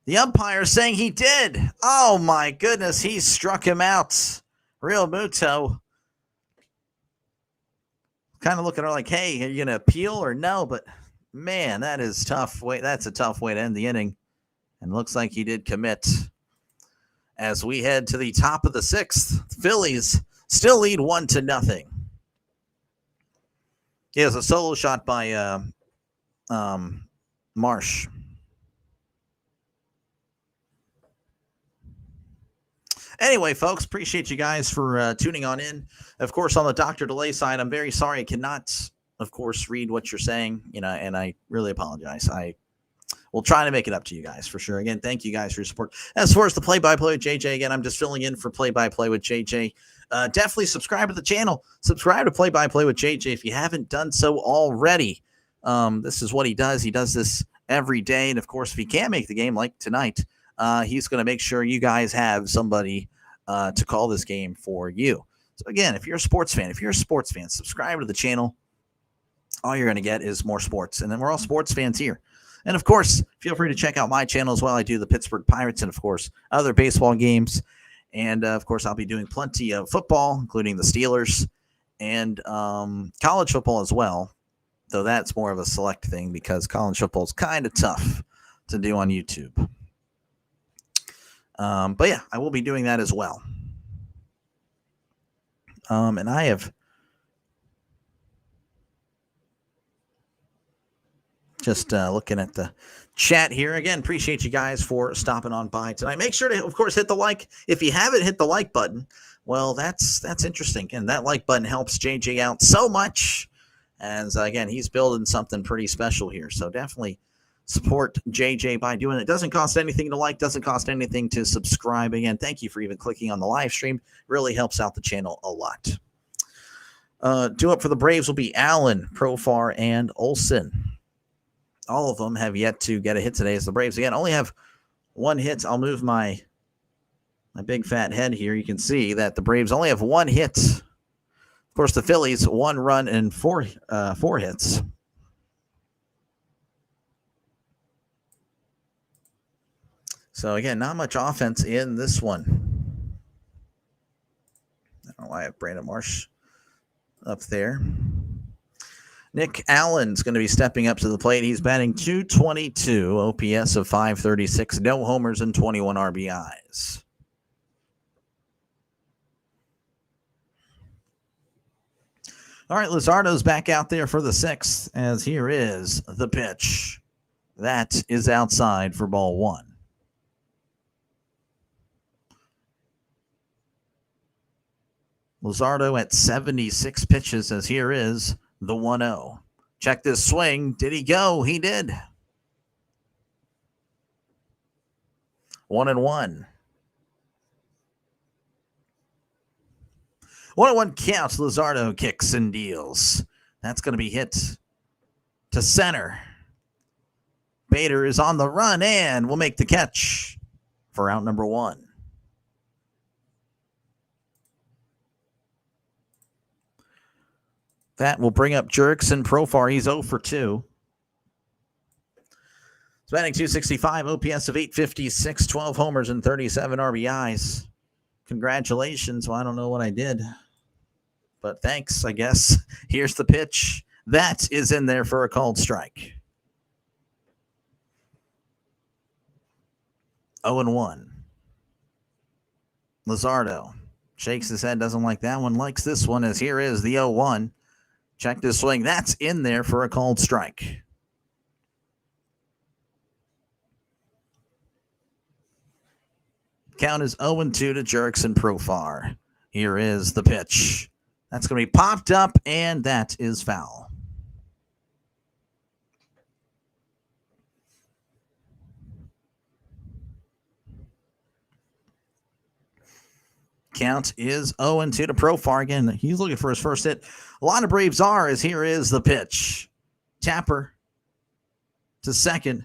the umpire saying he did. Oh, my goodness. He struck him out. Real Muto. Kind of looking at her like, hey, are you going to appeal or no? But, man, that is tough. That's a tough way to end the inning. And looks like he did commit. As we head to the top of the sixth, Phillies still lead 1-0. He has a solo shot by Marsh. Anyway, folks, appreciate you guys for tuning on in. Of course, on the Dr. Delay side, I'm very sorry I cannot, of course, read what you're saying, and I really apologize. We'll try to make it up to you guys for sure. Again, thank you guys for your support. As far as the play-by-play with JJ, again, I'm just filling in for play-by-play with JJ. Definitely subscribe to the channel. Subscribe to play-by-play with JJ if you haven't done so already. This is what he does. He does this every day. And, of course, if he can't make the game like tonight, he's going to make sure you guys have somebody to call this game for you. So, again, if you're a sports fan, subscribe to the channel. All you're going to get is more sports. And then we're all sports fans here. And, of course, feel free to check out my channel as well. I do the Pittsburgh Pirates and, of course, other baseball games. And, of course, I'll be doing plenty of football, including the Steelers, and college football as well, though that's more of a select thing because college football is kind of tough to do on YouTube. But, yeah, I will be doing that as well. And I have just looking at the chat here. Again, appreciate you guys for stopping on by tonight. Make sure to, of course, hit the like. If you haven't hit the like button, well, that's interesting. And that like button helps JJ out so much. As, again, he's building something pretty special here. So definitely support JJ by doing it. It doesn't cost anything to like, doesn't cost anything to subscribe. Again, thank you for even clicking on the live stream. Really helps out the channel a lot. Due up for the Braves will be Allen, Profar, and Olson. All of them have yet to get a hit today as the Braves, again, only have 1 hit. I'll move my big fat head here. You can see that the Braves only have 1 hit. Of course, the Phillies, 1 run and 4 hits. So, again, not much offense in this one. I don't know why I have Brandon Marsh up there. Nick Allen's going to be stepping up to the plate. He's batting .222, OPS of .536, no homers and 21 RBIs. All right, Luzardo's back out there for the 6th, as here is the pitch. That is outside for ball 1. Luzardo at 76 pitches, as here is the 1-0. Check this swing. Did he go? He did. 1-1. 1-1 counts. Luzardo kicks and deals. That's going to be hit to center. Bader is on the run and will make the catch for out number 1. That will bring up Jurickson Profar. He's 0 for 2. He's batting .265, OPS of .856, 12 homers and 37 RBIs. Congratulations. Well, I don't know what I did, but thanks, I guess. Here's the pitch. That is in there for a called strike. 0-1. Luzardo shakes his head, doesn't like that one, likes this one, as here is the 0-1. Check this swing. That's in there for a called strike. Count is 0-2 to Jurickson Profar. Here is the pitch. That's going to be popped up, and that is foul. Count is 0-2 to Profar. Again, he's looking for his first hit. A lot of Braves are, as here is the pitch. Tapper to second.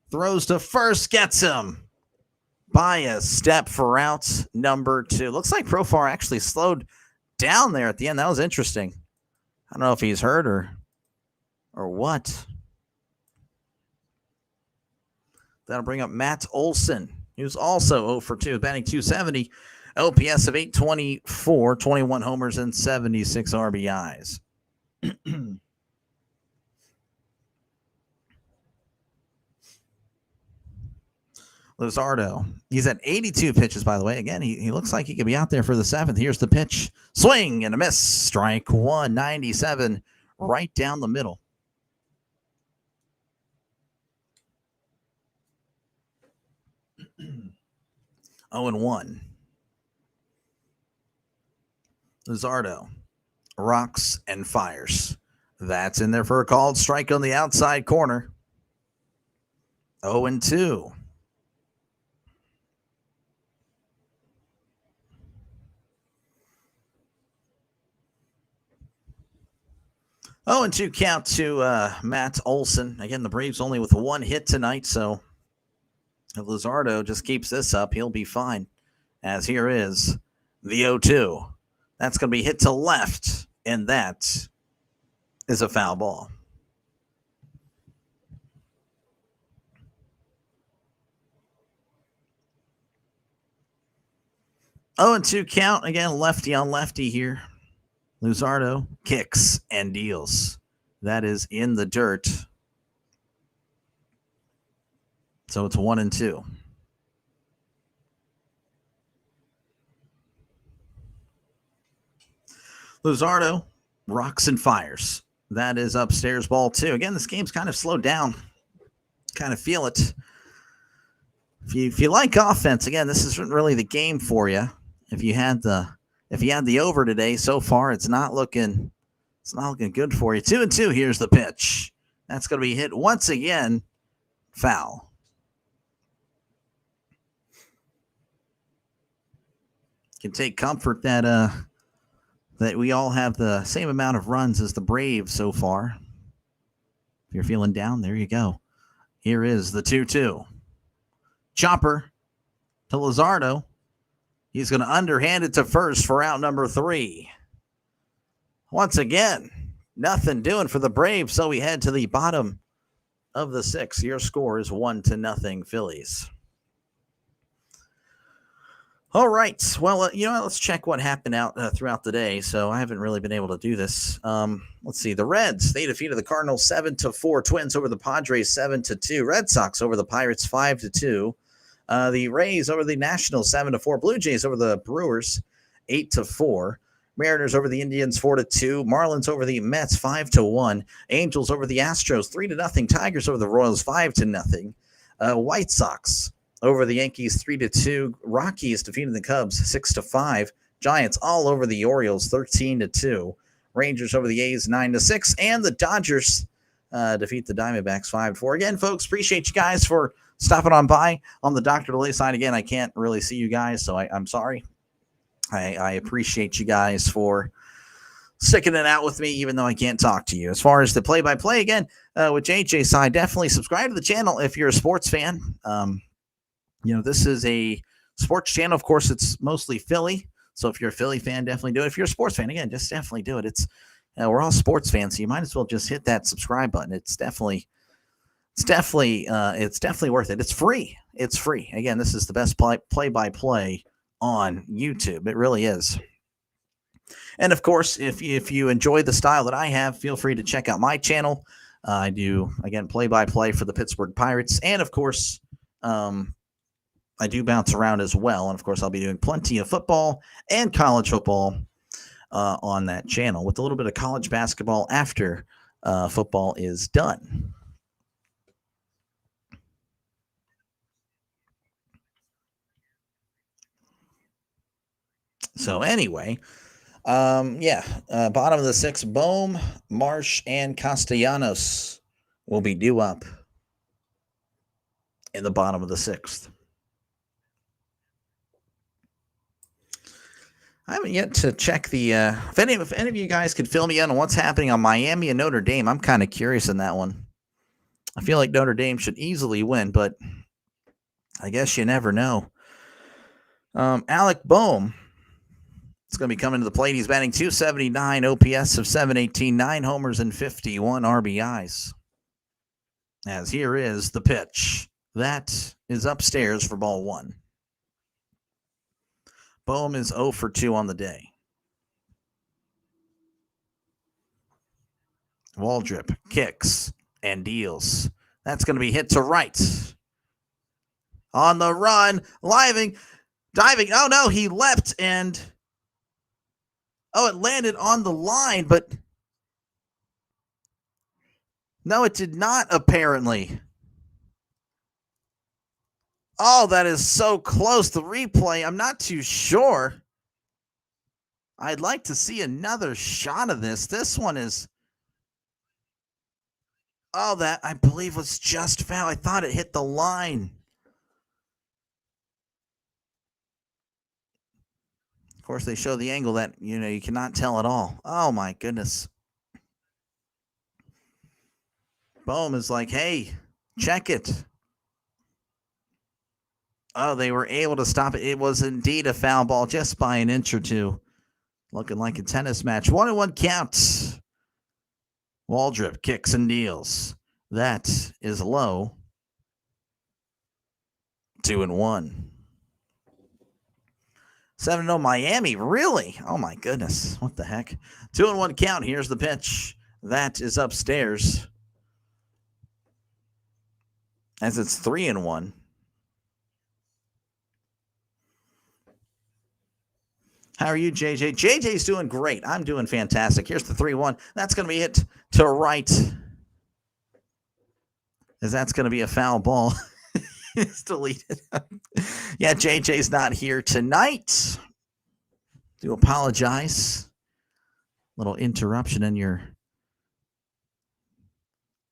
Throws to first, gets him by a step for out number 2. Looks like Profar actually slowed down there at the end. That was interesting. I don't know if he's hurt or what. That'll bring up Matt Olson, who's also 0 for 2, batting .270, OPS of 824, 21 homers, and 76 RBIs. Luzardo. He's at 82 pitches, by the way. Again, he looks like he could be out there for the 7th. Here's the pitch. Swing and a miss. Strike 1, 97, right down the middle. Oh and 1. Luzardo rocks and fires. That's in there for a called strike on the outside corner. 0 and 2. Oh, and 2 count to Matt Olson. Again, the Braves only with 1 hit tonight, so if Luzardo just keeps this up, he'll be fine. As here is the 0-2. That's going to be hit to left, and that is a foul ball. Oh, and 2 count. Again, lefty on lefty here. Luzardo kicks and deals. That is in the dirt. So it's 1 and 2. Luzardo rocks and fires. That is upstairs ball 2. Again, this game's kind of slowed down. Kind of feel it. If you like offense, again, this isn't really the game for you. If you had the over today, so far it's not looking good for you. 2 and 2. Here's the pitch. That's going to be hit once again. Foul. Can take comfort that we all have the same amount of runs as the Braves so far. If you're feeling down, there you go. Here is the 2-2. Chopper to Luzardo. He's going to underhand it to first for out number 3. Once again, nothing doing for the Braves, so we head to the bottom of the 6th. Your score is 1-0 Phillies. All right. Well, let's check what happened out throughout the day. So I haven't really been able to do this. Let's see. The Reds, they defeated the Cardinals 7-4. Twins over the Padres 7-2. Red Sox over the Pirates 5-2. The Rays over the Nationals 7-4. Blue Jays over the Brewers 8-4. Mariners over the Indians 4-2. Marlins over the Mets 5-1. Angels over the Astros 3-0. Tigers over the Royals 5-0. White Sox over the Yankees 3-2. Rockies defeating the Cubs 6-5. Giants all over the Orioles 13-2. Rangers over the A's 9-6. And the Dodgers defeat the Diamondbacks 5-4. Again, folks, appreciate you guys for stopping on by on the Dr. Delay side. Again, I can't really see you guys, so I'm sorry. I appreciate you guys for sticking it out with me, even though I can't talk to you. As far as the play-by-play, again, with JJ's side, definitely subscribe to the channel if you're a sports fan. This is a sports channel. Of course, it's mostly Philly. So if you're a Philly fan, definitely do it. If you're a sports fan, again, just definitely do it. We're all sports fans, so you might as well just hit that subscribe button. It's definitely worth it. It's free. It's free. Again, this is the best play-by-play on YouTube. It really is. And of course, if you enjoy the style that I have, feel free to check out my channel. I do, again, play-by-play for the Pittsburgh Pirates. And of course, I do bounce around as well. And of course, I'll be doing plenty of football and college football on that channel, with a little bit of college basketball after football is done. So anyway, bottom of the 6th, Bohm, Marsh, and Castellanos will be due up in the bottom of the 6th. I haven't yet to check the if any of you guys could fill me in on what's happening on Miami and Notre Dame. I'm kind of curious in that one. I feel like Notre Dame should easily win, but I guess you never know. Alec Bohm is going to be coming to the plate. He's batting .279, OPS of .718, 9 homers and 51 RBIs. As here is the pitch. That is upstairs for ball 1. Bohm is 0 for 2 on the day. Waldrep kicks and deals. That's going to be hit to right. On the run, diving. Oh, no, he leapt and... Oh, it landed on the line, but... No, it did not, apparently. Oh, that is so close. The replay, I'm not too sure. I'd like to see another shot of this. This one is... Oh, that, I believe, was just foul. I thought it hit the line. Of course, they show the angle that, you cannot tell at all. Oh, my goodness. Bohm is like, hey, check it. Oh, they were able to stop it. It was indeed a foul ball just by an inch or two. Looking like a tennis match. 1-1 count. Waldrep kicks and deals. That is low. 2-1. 7-0 Miami. Really? Oh, my goodness. What the heck? 2-1 count. Here's the pitch. That is upstairs. As it's 3-1. How are you, JJ? JJ's doing great. I'm doing fantastic. Here's the 3-1. That's going to be hit to right. As that's going to be a foul ball. It's deleted. Yeah, JJ's not here tonight. Do apologize. Little interruption in your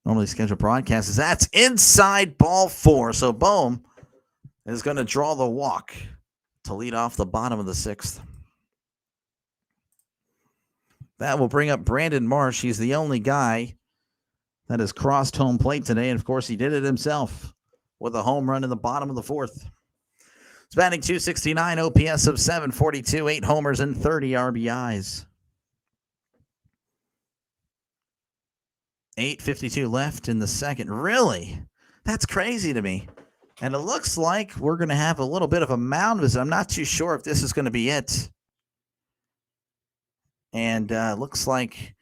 normally scheduled broadcast. That's inside ball 4. So Bohm is going to draw the walk to lead off the bottom of the 6th. That will bring up Brandon Marsh. He's the only guy that has crossed home plate today. And, of course, he did it himself with a home run in the bottom of the 4th. He's batting .269, OPS of .742, 8 homers and 30 RBIs. 8:52 left in the 2nd. Really? That's crazy to me. And it looks like we're going to have a little bit of a mound visit. I'm not too sure if this is going to be it. And looks like,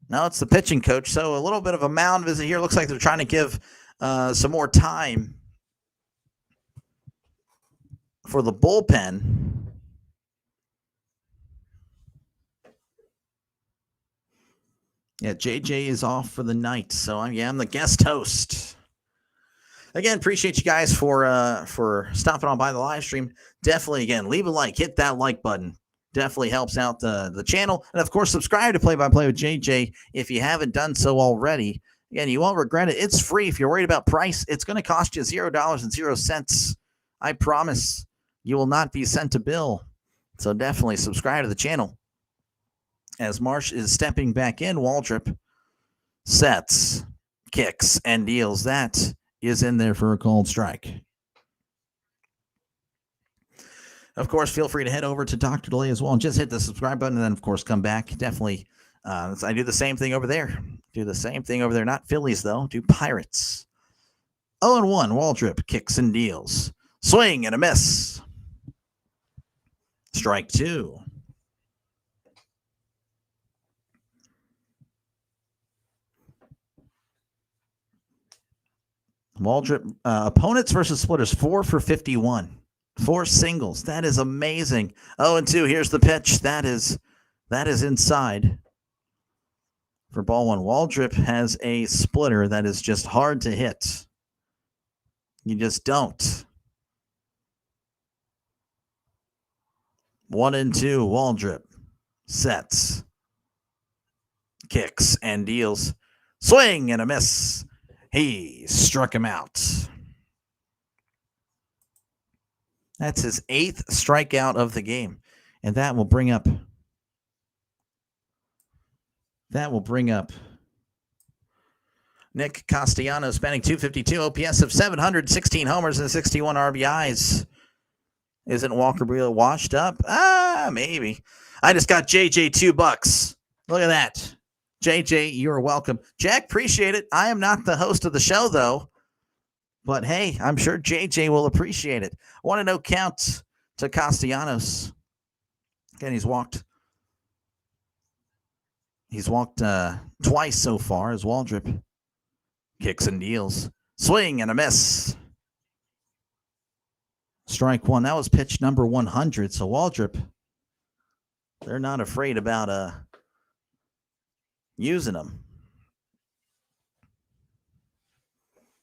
no, it's the pitching coach. So a little bit of a mound visit here. Looks like they're trying to give some more time for the bullpen. Yeah, JJ is off for the night. So I'm the guest host. Again, appreciate you guys for stopping on by the live stream. Definitely, again, leave a like. Hit that like button. Definitely helps out the channel. And, of course, subscribe to Play-by-Play with JJ if you haven't done so already. Again, you won't regret it. It's free. If you're worried about price, it's going to cost you $0.00. I promise you will not be sent a bill. So definitely subscribe to the channel. As Marsh is stepping back in, Waldrep sets, kicks, and deals. That is in there for a called strike. Of course, feel free to head over to Dr. Delay as well and just hit the subscribe button and then, of course, come back. Definitely, I do the same thing over there. Not Phillies, though. Do Pirates. 0-1, Waldrep kicks and deals. Swing and a miss. Strike 2. Waldrep, opponents versus splitters, 4 for 51. 4 singles. That is amazing. 0-2. Here's the pitch. That is inside for ball 1. Waldrep has a splitter that is just hard to hit. You just don't. 1-2, waldrep. Sets. Kicks and deals. Swing and a miss. He struck him out. That's his 8th strikeout of the game. And that will bring up Nick Castellanos, batting .252, OPS of 716 homers and 61 RBIs. Isn't Walker Buehler washed up? Maybe. I just got JJ $2. Look at that. JJ, you're welcome. Jack, appreciate it. I am not the host of the show, though. But hey, I'm sure JJ will appreciate it. 1-0 count to Castellanos. Again, he's walked twice so far as waldrep. Kicks and deals. Swing and a miss. Strike one. That was pitch number 100. So waldrep, they're not afraid about using them.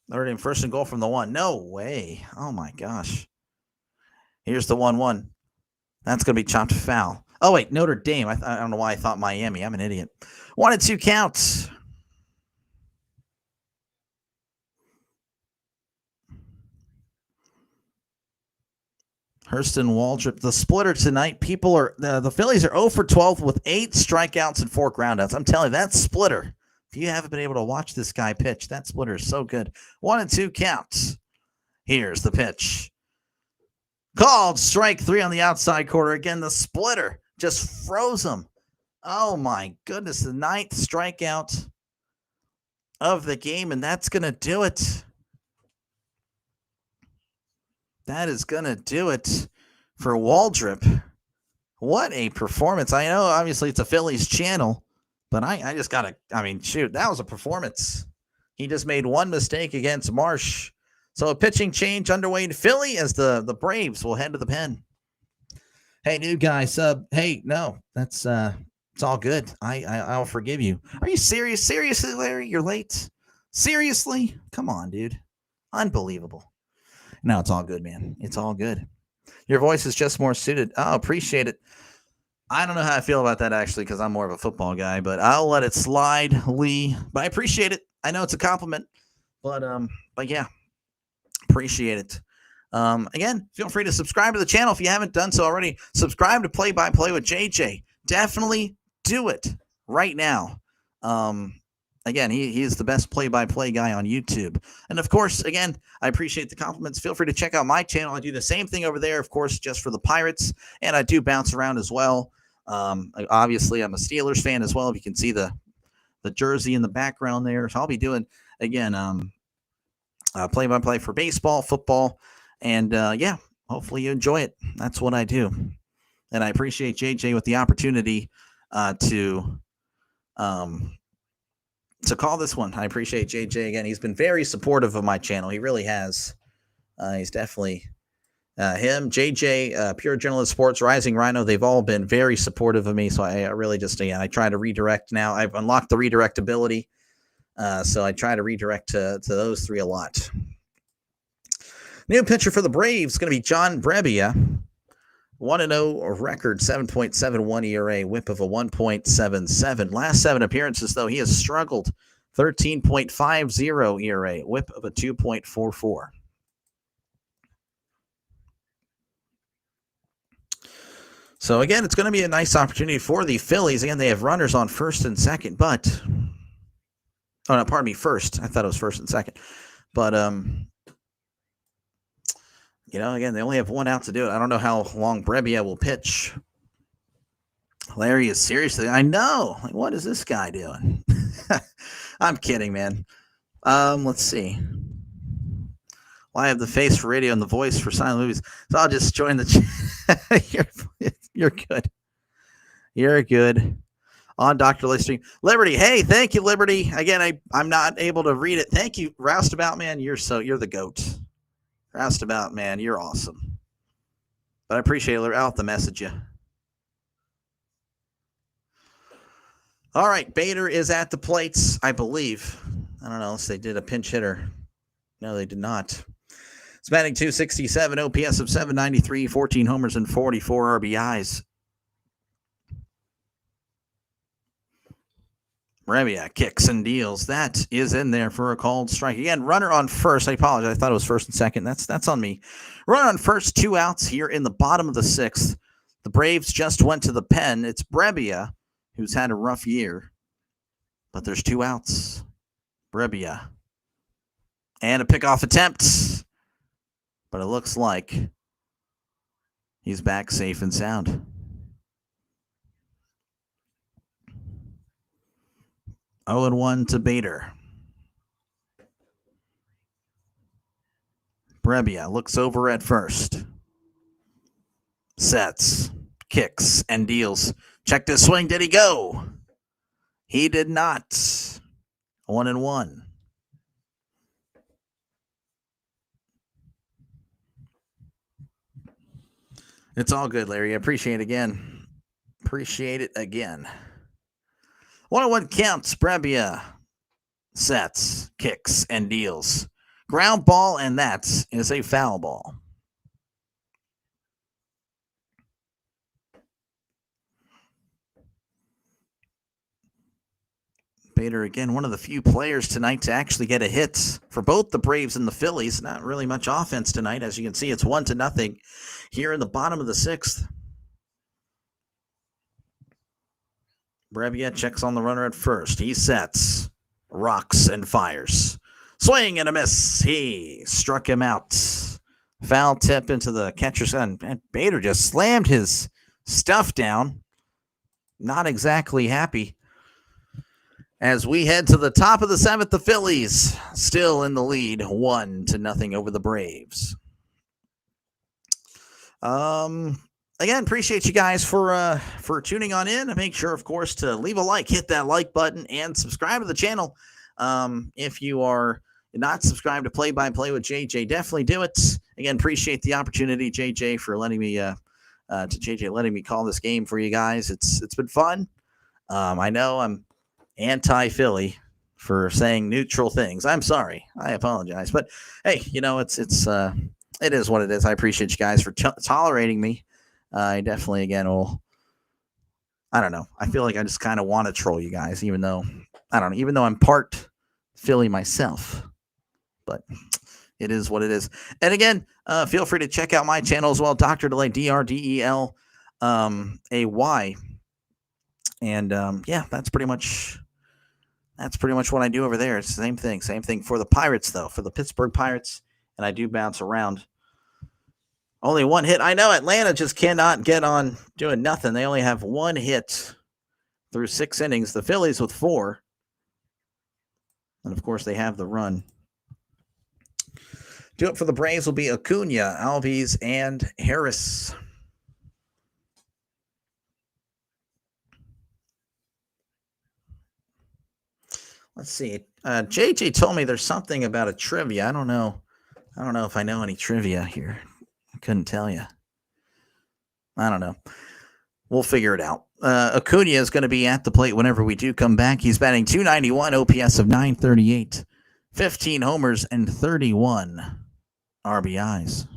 They're in first and goal from the 1. No way. Oh my gosh. Here's the 1-1. That's going to be chopped foul. Oh wait, Notre Dame. I don't know why I thought Miami. I'm an idiot. 1-2 counts. Hurston Waldrep, the splitter tonight. People are the Phillies are 0 for 12 with 8 strikeouts and 4 groundouts. I'm telling you, that splitter. If you haven't been able to watch this guy pitch, that splitter is so good. 1-2 counts. Here's the pitch. Called strike 3 on the outside corner. Again, the splitter just froze him. Oh my goodness, the 9th strikeout of the game, and that's going to do it. That is going to do it for waldrep. What a performance. I know, obviously, it's a Phillies channel, but I just got to, shoot, that was a performance. He just made one mistake against Marsh. So a pitching change underway in Philly as the Braves will head to the pen. Hey, new guy sub. Hey, no, that's it's all good. I'll forgive you. Are you serious? Seriously, Larry? You're late? Seriously? Come on, dude. Unbelievable. No, it's all good, man. It's all good. Your voice is just more suited. Oh, appreciate it. I don't know how I feel about that, actually, because I'm more of a football guy, but I'll let it slide, Lee. But I appreciate it. I know it's a compliment, but yeah, appreciate it. Again, feel free to subscribe to the channel if you haven't done so already. Subscribe to Play by Play with JJ. Definitely do it right now. Again, he is the best play-by-play guy on YouTube. And, of course, again, I appreciate the compliments. Feel free to check out my channel. I do the same thing over there, of course, just for the Pirates. And I do bounce around as well. Obviously, I'm a Steelers fan as well. If you can see the jersey in the background there. So I'll be doing, again, play-by-play for baseball, football. And, yeah, hopefully you enjoy it. That's what I do. And I appreciate JJ with the opportunity to call this one. I appreciate JJ again. He's been very supportive of my channel. He really has. He's definitely him, JJ, Pure Journalist Sports, Rising Rhino. They've all been very supportive of me. So I really just, I try to redirect now. I've unlocked the redirect ability. So I try to redirect to those three a lot. New pitcher for the Braves is going to be John Brebbia. 1-0 record, 7.71 ERA, whip of a 1.77. Last 7 appearances, though, he has struggled. 13.50 ERA, whip of a 2.44. So, again, it's going to be a nice opportunity for the Phillies. Again, they have runners on first and second, but... Oh, no, pardon me, first. I thought it was first and second. But, again, they only have 1 out to do it. I don't know how long Brebbia will pitch. Larry is seriously, I know. Like, what is this guy doing? I'm kidding, man. Let's see. Well, I have the face for radio and the voice for silent movies, so I'll just join the You're good. You're good. On Dr. Listring. Liberty, hey, thank you, Liberty. Again, I'm not able to read it. Thank you, Roustabout, man. You're the GOAT. Roustabout, man, you're awesome. But I appreciate it. I'll have to message you. All right, Bader is at the plates, I believe. I don't know unless they did a pinch hitter. No, they did not. He's batting .267, OPS of .793, 14 homers and 44 RBIs. Brebbia kicks and deals. That is in there for a called strike. Again, runner on first. I apologize. I thought it was first and second. That's on me. Runner on first, 2 outs here in the bottom of the 6th. The Braves just went to the pen. It's Brebbia, who's had a rough year. But there's 2 outs. Brebbia. And a pickoff attempt. But it looks like he's back safe and sound. 0-1 to Bader. Brebbia looks over at first. Sets, kicks, and deals. Check this swing. Did he go? He did not. 1-1. It's all good, Larry. I appreciate it again. 1-1 counts. Brebbia sets, kicks, and deals. Ground ball, and that is a foul ball. Bader, again, one of the few players tonight to actually get a hit for both the Braves and the Phillies. Not really much offense tonight. As you can see, it's 1-0 here in the bottom of the 6th. Brebbia checks on the runner at first. He sets, rocks, and fires. Swing and a miss. He struck him out. Foul tip into the catcher's end. And Bader just slammed his stuff down. Not exactly happy. As we head to the top of the 7th, the Phillies still in the lead, 1-0 over the Braves. Again, appreciate you guys for tuning on in. Make sure, of course, to leave a like, hit that like button, and subscribe to the channel. If you are not subscribed to Play by Play with JJ, definitely do it. Again, appreciate the opportunity, JJ, for letting me letting me call this game for you guys. It's been fun. I know I'm anti-Philly for saying neutral things. I'm sorry. I apologize. But hey, it is what it is. I appreciate you guys for tolerating me. I definitely, again, I don't know. I feel like I just kind of want to troll you guys, even though I'm part Philly myself. But it is what it is. And again, feel free to check out my channel as well, Dr. Delay, DRDELAY. And that's pretty much what I do over there. It's the same thing for the Pirates, though, for the Pittsburgh Pirates. And I do bounce around. Only 1 hit. I know Atlanta just cannot get on doing nothing. They only have 1 hit through 6 innings. The Phillies with 4. And, of course, they have the run. Do it for the Braves will be Acuna, Albies, and Harris. Let's see. JJ told me there's something about a trivia. I don't know if I know any trivia here. I couldn't tell you. I don't know. We'll figure it out. Acuna is going to be at the plate whenever we do come back. He's batting .291, OPS of .938, 15 homers and 31 RBIs.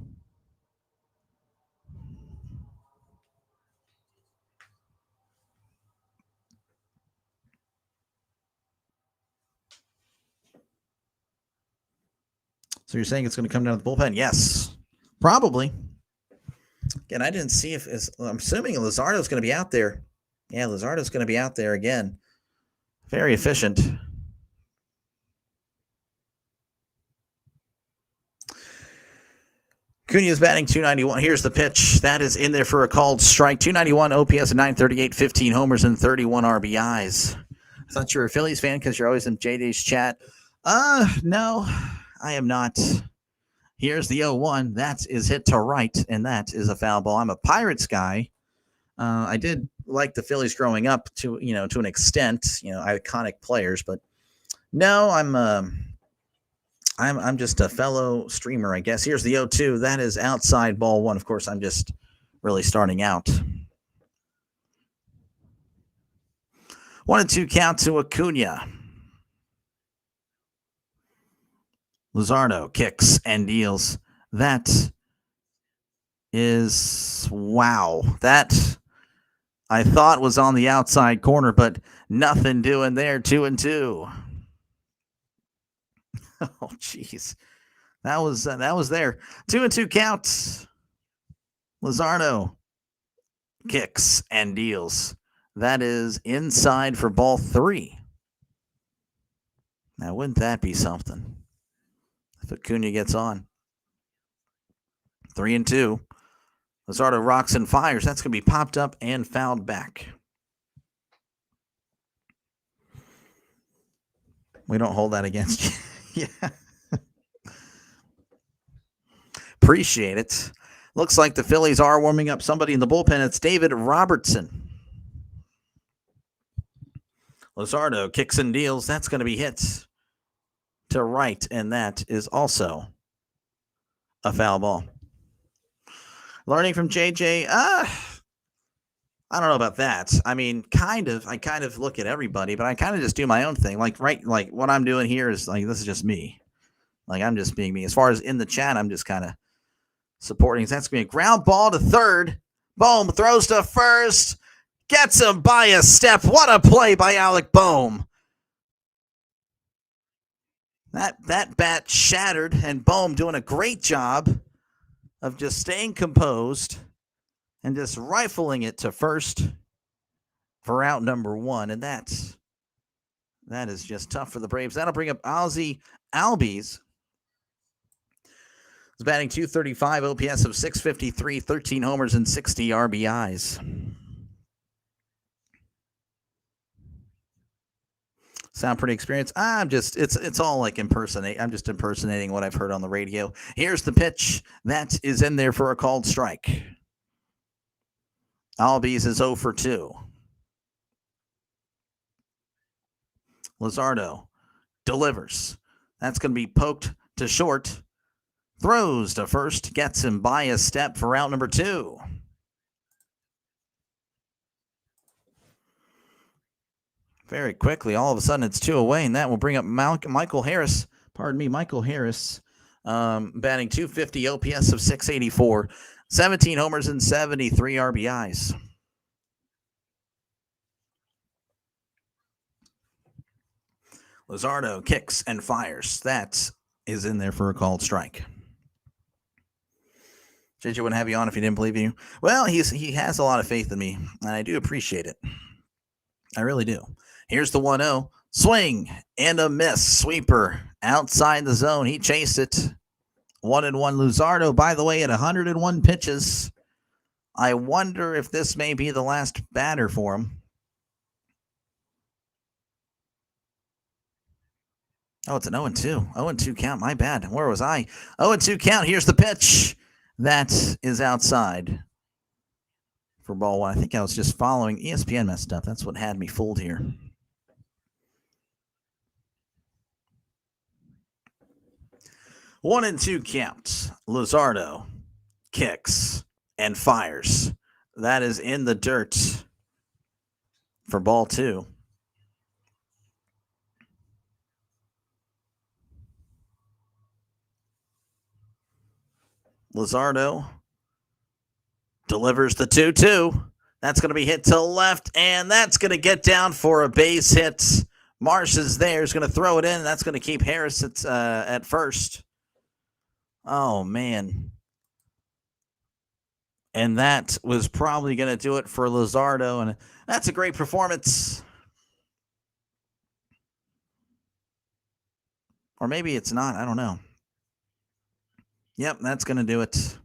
So you're saying it's going to come down to the bullpen? Yes, probably. Again, I didn't see I'm assuming Luzardo's going to be out there. Yeah, Luzardo's going to be out there again. Very efficient. Acuna's batting .291. Here's the pitch. That is in there for a called strike. .291 OPS of .938, 15 homers and 31 RBIs. I thought you were a Phillies fan because you're always in JD's chat. No, I am not. Here's the 0-1. That is hit to right, and that is a foul ball. I'm a Pirates guy. I did like the Phillies growing up to an extent, iconic players, but no, I'm just a fellow streamer, I guess. Here's the 0-2. That is outside ball 1. Of course, I'm just really starting out. 1-2 count to Acuna. Luzardo kicks and deals. That is, wow. That I thought was on the outside corner, but nothing doing there. 2-2. Oh, jeez. That was there. 2-2 counts. Luzardo kicks and deals. That is inside for ball 3. Now, wouldn't that be something if Acuna gets on? 3-2. Luzardo rocks and fires. That's going to be popped up and fouled back. We don't hold that against you. Yeah. Appreciate it. Looks like the Phillies are warming up somebody in the bullpen. It's David Robertson. Luzardo kicks and deals. That's going to be hit to right, and that is also a foul ball. Learning from JJ, I don't know about that. I mean, I kind of look at everybody, but I kind of just do my own thing. Like what I'm doing here is like, this is just me. Like, I'm just being me. As far as in the chat, I'm just kind of supporting. That's going to be a ground ball to third. Bohm throws to first. Gets him by a step. What a play by Alec Bohm. That bat shattered, and Bohm doing a great job of just staying composed and just rifling it to first for out number 1. And that is just tough for the Braves. That'll bring up Ozzie Albies. He's batting .235, OPS of .653, 13 homers and 60 RBIs. Sound pretty experienced? It's all like impersonate. I'm just impersonating what I've heard on the radio. Here's the pitch that is in there for a called strike. Albies is 0 for 2. Luzardo delivers. That's going to be poked to short. Throws to first. Gets him by a step for out number 2. Very quickly, all of a sudden, it's 2 away, and that will bring up Michael Harris. Pardon me, Michael Harris, batting .250, OPS of .684, 17 homers and 73 RBIs. Luzardo kicks and fires. That is in there for a called strike. JJ wouldn't have you on if he didn't believe in you. Well, he has a lot of faith in me, and I do appreciate it. I really do. Here's the 1-0. Swing and a miss. Sweeper outside the zone. He chased it. 1-1. Luzardo, by the way, at 101 pitches. I wonder if this may be the last batter for him. Oh, it's an 0-2. 0-2 count. My bad. Where was I? 0-2 count. Here's the pitch. That is outside for ball 1. I think I was just following. ESPN messed up. That's what had me fooled here. One and 2 count. Luzardo kicks and fires. That is in the dirt for ball 2. Luzardo delivers the 2-2. That's going to be hit to left, and that's going to get down for a base hit. Marsh is there. He's going to throw it in, and that's going to keep Harris at first. Oh, man. And that was probably going to do it for Luzardo, and that's a great performance. Or maybe it's not. I don't know. Yep, that's going to do it.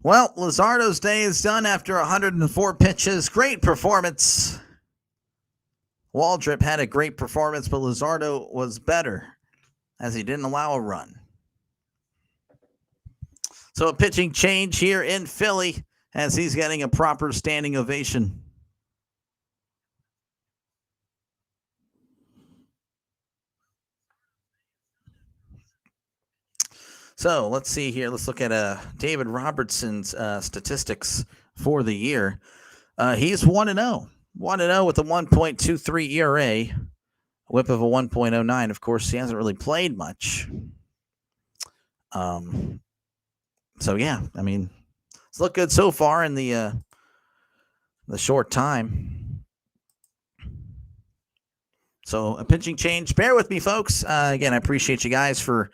Well, Luzardo's day is done after 104 pitches. Great performance. Waldrep had a great performance, but Luzardo was better as he didn't allow a run. So a pitching change here in Philly as he's getting a proper standing ovation. So let's see here. Let's look at David Robertson's statistics for the year. He's 1-0. 1-0 with a 1.23 ERA, whip of a 1.09. Of course, he hasn't really played much. So yeah, I mean, it's looked good so far in the short time. So a pitching change. Bear with me, folks. Again, I appreciate you guys for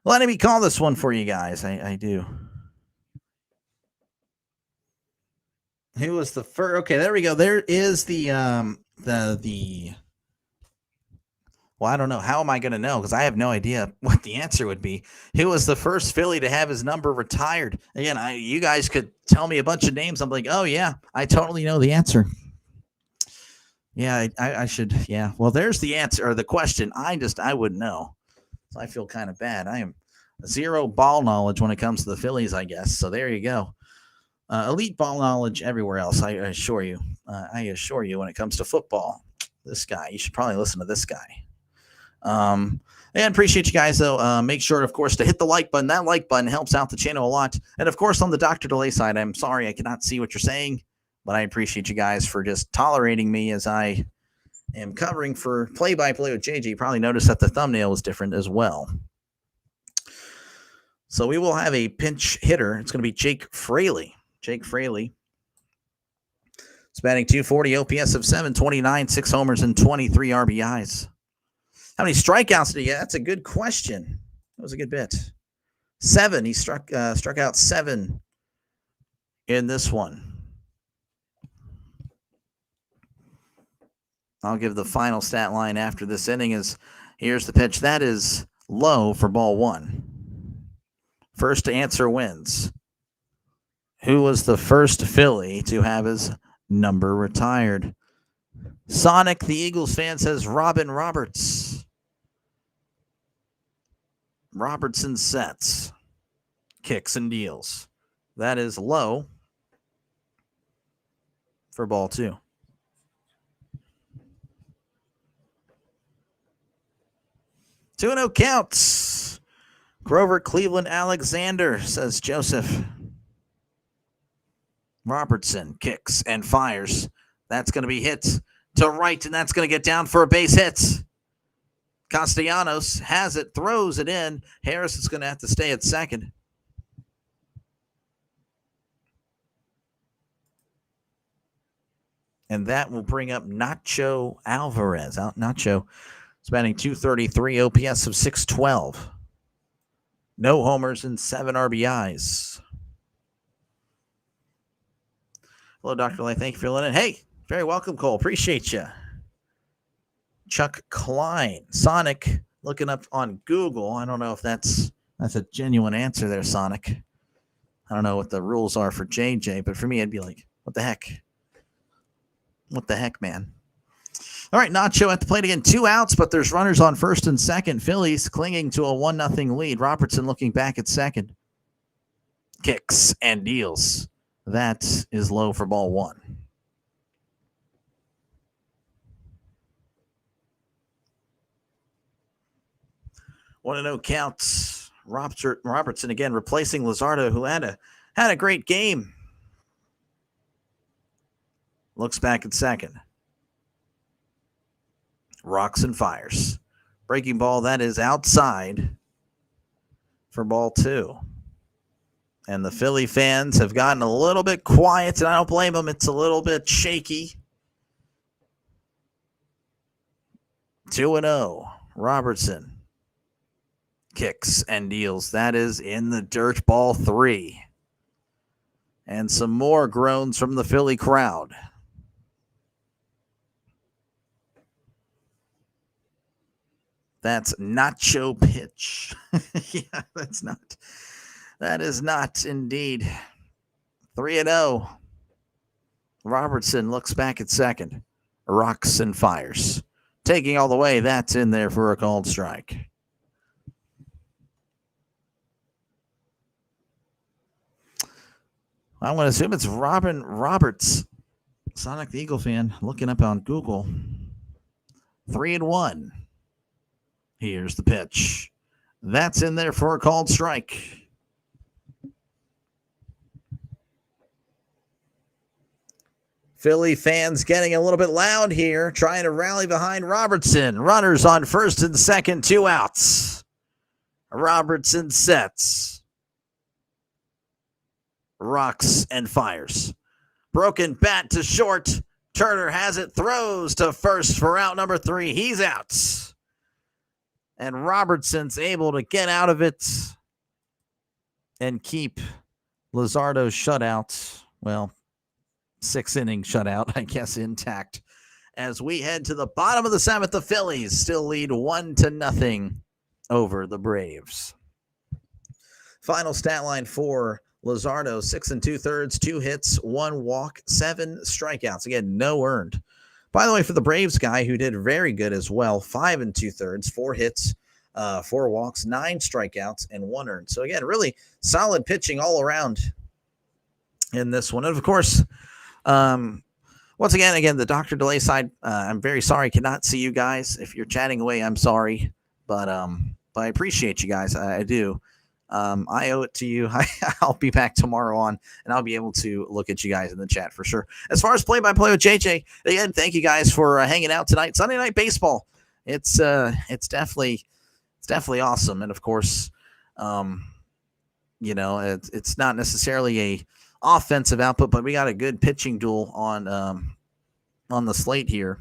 letting me call this one for you guys. I do. Who was the first? Okay, there we go. There is the well, I don't know. How am I going to know? Because I have no idea what the answer would be. Who was the first Philly to have his number retired? Again, you guys could tell me a bunch of names. I'm like, oh yeah, I totally know the answer. Yeah, I should. Yeah. Well, there's the answer or the question. I wouldn't know. So I feel kind of bad. I am zero ball knowledge when it comes to the Phillies, I guess. So there you go. Elite ball knowledge everywhere else. I assure you. I assure you when it comes to football. This guy, you should probably listen to this guy. And appreciate you guys though. Make sure, of course, to hit the like button. That like button helps out the channel a lot. And of course, on the Dr. Delay side, I'm sorry I cannot see what you're saying, but I appreciate you guys for just tolerating me as I am covering for play-by-play with JJ. You probably noticed that the thumbnail was different as well. So we will have a pinch hitter. It's going to be Jake Fraley. Jake Fraley. It's batting .240, OPS of 729, 6 homers, and 23 RBIs. How many strikeouts did he get? That's a good question. That was a good bit. 7. He struck out 7 in this one. I'll give the final stat line after this inning is, here's the pitch. That is low for ball 1. First to answer wins. Who was the first Philly to have his number retired? Sonic, the Eagles fan, says Robin Roberts. Robertson sets. Kicks and deals. That is low for ball 2. 2-0 counts. Grover Cleveland Alexander, says Joseph. Robertson kicks and fires. That's going to be hit to right, and that's going to get down for a base hit. Castellanos has it, throws it in. Harris is going to have to stay at second. And that will bring up Nacho Alvarez. Nacho is batting .233, OPS of 612. No homers and 7 RBIs. Hello, Dr. Lay. Thank you for letting in. Hey, very welcome, Cole. Appreciate you. Chuck Klein. Sonic, looking up on Google. I don't know if that's a genuine answer there, Sonic. I don't know what the rules are for JJ, but for me, I'd be like, what the heck? What the heck, man? All right, Nacho at the plate again. 2 outs, but there's runners on first and second. Phillies clinging to a 1-0 lead. Robertson looking back at second. Kicks and deals. That is low for ball 1. One and 0 counts. Robertson again replacing Luzardo, who had a great game. Looks back at second. Rocks and fires. Breaking ball, that is outside for ball 2. And the Philly fans have gotten a little bit quiet, and I don't blame them. It's a little bit shaky. 2-0. Robertson kicks and deals. That is in the dirt, ball 3. And some more groans from the Philly crowd. That's Nacho pitch. Yeah, that is not indeed. 3-0. Robertson looks back at second. Rocks and fires. Taking all the way. That's in there for a called strike. I'm going to assume it's Robin Roberts. Sonic the Eagle fan looking up on Google. 3-1. Here's the pitch. That's in there for a called strike. Philly fans getting a little bit loud here, trying to rally behind Robertson. Runners on first and second, 2 outs. Robertson sets. Rocks and fires. Broken bat to short. Turner has it, throws to first for out number 3. He's out. And Robertson's able to get out of it and keep Luzardo's shutout, well, 6-inning shutout, I guess, intact. As we head to the bottom of the 7th, the Phillies still lead 1-0 over the Braves. Final stat line for Luzardo, 6 2/3, 2 hits, 1 walk, 7 strikeouts. Again, no earned. By the way, for the Braves guy who did very good as well, 5 2/3, 4 hits, 4 walks, 9 strikeouts, and 1 earned. So again, really solid pitching all around in this one. And of course, once again, the Dr. Delay side, I'm very sorry, cannot see you guys. If you're chatting away, I'm sorry, but I appreciate you guys. I do. I owe it to you. I'll be back tomorrow on, and I'll be able to look at you guys in the chat for sure. As far as play-by-play with JJ, again, thank you guys for hanging out tonight. Sunday Night Baseball. It's definitely awesome, and of course, it's not necessarily a offensive output, but we got a good pitching duel on the slate here.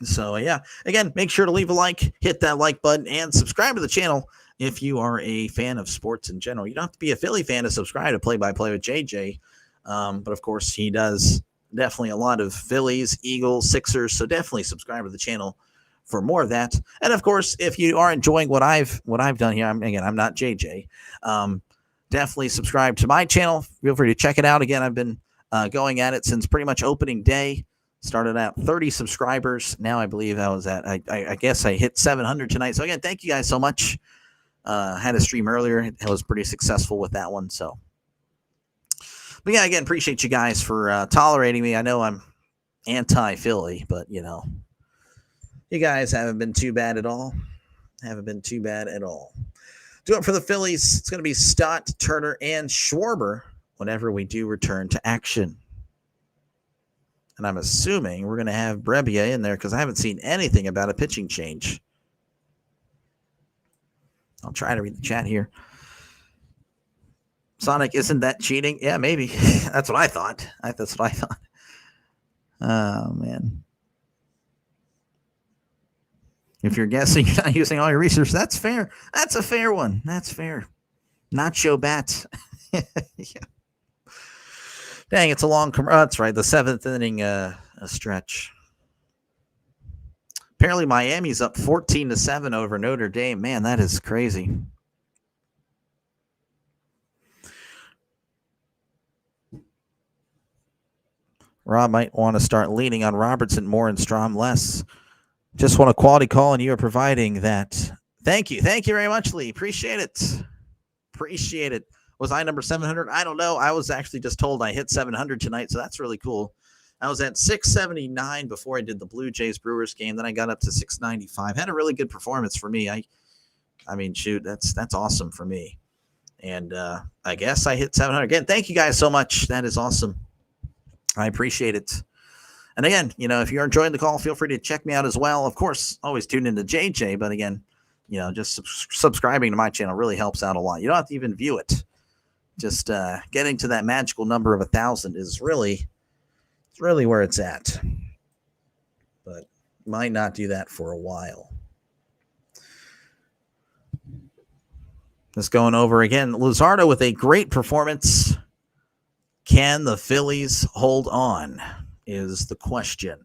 So yeah, again, make sure to leave a like, hit that like button, and subscribe to the channel if you are a fan of sports in general. You don't have to be a Philly fan to subscribe to Play-by-Play with JJ, but of course he does definitely a lot of Phillies, Eagles, Sixers, so definitely subscribe to the channel for more of that. And of course, if you are enjoying what I've done here, I'm not JJ. Definitely subscribe to my channel. Feel free to check it out. Again, I've been going at it since pretty much opening day. Started at 30 subscribers. Now I believe I guess I hit 700 tonight. So again, thank you guys so much. Had a stream earlier. It was pretty successful with that one. So, but yeah, again, appreciate you guys for tolerating me. I know I'm anti-Philly, but you guys haven't been too bad at all. Do it for the Phillies. It's going to be Stott, Turner, and Schwarber whenever we do return to action. And I'm assuming we're going to have Brebbia in there because I haven't seen anything about a pitching change. I'll try to read the chat here. Sonic, isn't that cheating? Yeah, maybe. That's what I thought. Oh, man. If you're guessing you're not using all your research, that's fair. That's a fair one. That's fair. Nacho bat. Yeah. Dang, it's a long that's right. The 7th inning stretch. Apparently Miami's up 14-7 over Notre Dame. Man, that is crazy. Rob might want to start leaning on Robertson more and Strom less. Just want a quality call, and you are providing that. Thank you. Thank you very much, Lee. Appreciate it. Was I number 700? I don't know. I was actually just told I hit 700 tonight, so that's really cool. I was at 679 before I did the Blue Jays Brewers game. Then I got up to 695. Had a really good performance for me. I mean, shoot, that's awesome for me. And I guess I hit 700 again. Thank you guys so much. That is awesome. I appreciate it. And again, if you're enjoying the call, feel free to check me out as well. Of course, always tune into JJ, but again, just subscribing to my channel really helps out a lot. You don't have to even view it. Just getting to that magical number of 1,000 is really where it's at. But might not do that for a while. Just going over again, Luzardo with a great performance. Can the Phillies hold on is the question.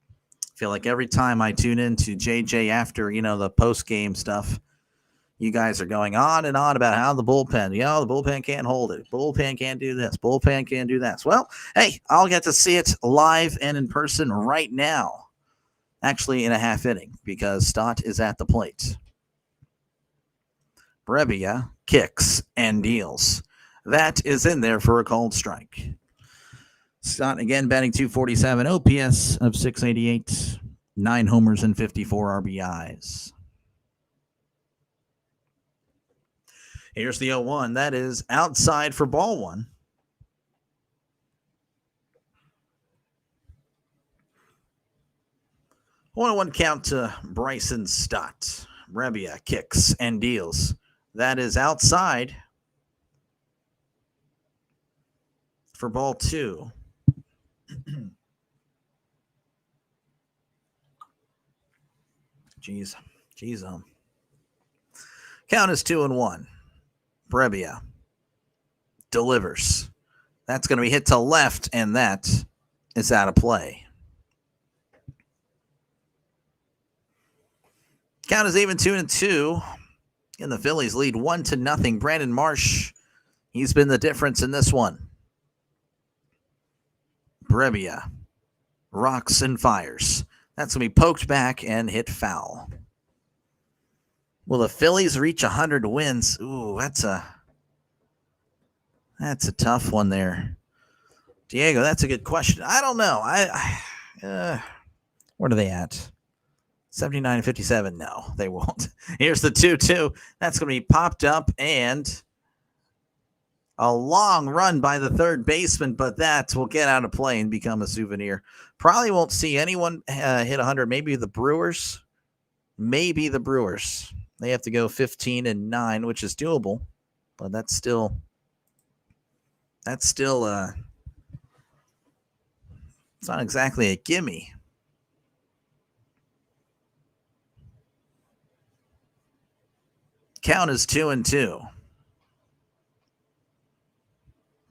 I feel like every time I tune into JJ after, the post-game stuff, you guys are going on and on about how the bullpen, the bullpen can't hold it. Bullpen can't do this. Bullpen can't do that. Well, hey, I'll get to see it live and in person right now. Actually, in a half inning because Stott is at the plate. Brebbia kicks and deals. That is in there for a called strike. Stott again batting .247, OPS of .688, 9 homers and 54 RBIs. Here's the 0-1. That is outside for ball one. One count to Bryson Stott. Brebbia kicks and deals. That is outside for ball 2. Jeez. Count is 2-1. Brebbia delivers. That's going to be hit to left, and that is out of play. Count is even 2-2. And the Phillies lead 1-0. Brandon Marsh, he's been the difference in this one. Brebbia rocks and fires. That's going to be poked back and hit foul. Will the Phillies reach 100 wins? Ooh, that's a tough one there. Diego, that's a good question. I don't know. What are they at? 79-57. No, they won't. Here's the 2-2. That's going to be popped up, and a long run by the third baseman, but that will get out of play and become a souvenir. Probably won't see anyone hit 100. Maybe the Brewers. They have to go 15-9, which is doable, but that's still it's not exactly a gimme. Count is 2-2.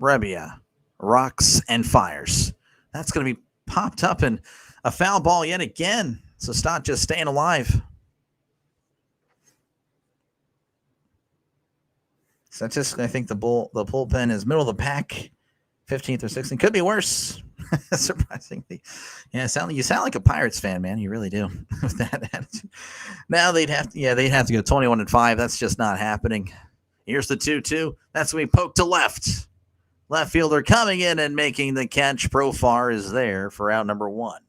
Brebbia rocks and fires. That's going to be popped up and a foul ball yet again. So Stott just staying alive. So just, I think the bullpen is middle of the pack, 15th or 16th. Could be worse. Surprisingly. Yeah, you sound like a Pirates fan, man. You really do. With that attitude. Now they'd have to go 21-5. That's just not happening. Here's the 2-2. That's going to be poked to left. Left fielder coming in and making the catch. Profar is there for out number 1.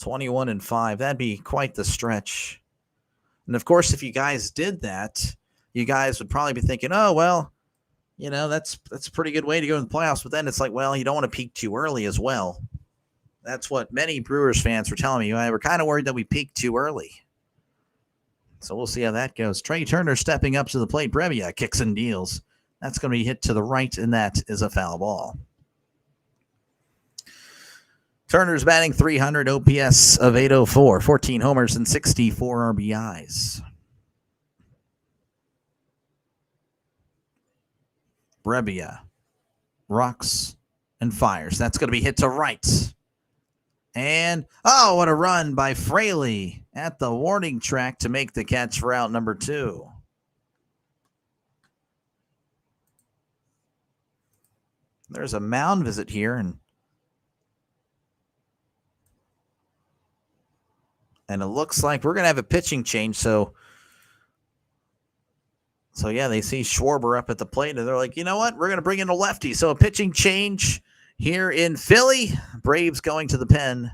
21-5. That'd be quite the stretch. And of course, if you guys did that, you guys would probably be thinking, oh, well, that's a pretty good way to go in the playoffs. But then it's like, well, you don't want to peak too early as well. That's what many Brewers fans were telling me. We're kind of worried that we peaked too early. So we'll see how that goes. Trey Turner stepping up to the plate. Brebbia kicks and deals. That's going to be hit to the right, and that is a foul ball. Turner's batting .300, OPS of .804, 14 homers and 64 RBIs. Brebbia rocks and fires. That's going to be hit to right. And, oh, what a run by Fraley at the warning track to make the catch for out number 2. There's a mound visit here, and it looks like we're going to have a pitching change. So yeah, they see Schwarber up at the plate, and they're like, you know what? We're going to bring in a lefty. So a pitching change here in Philly. Braves going to the pen.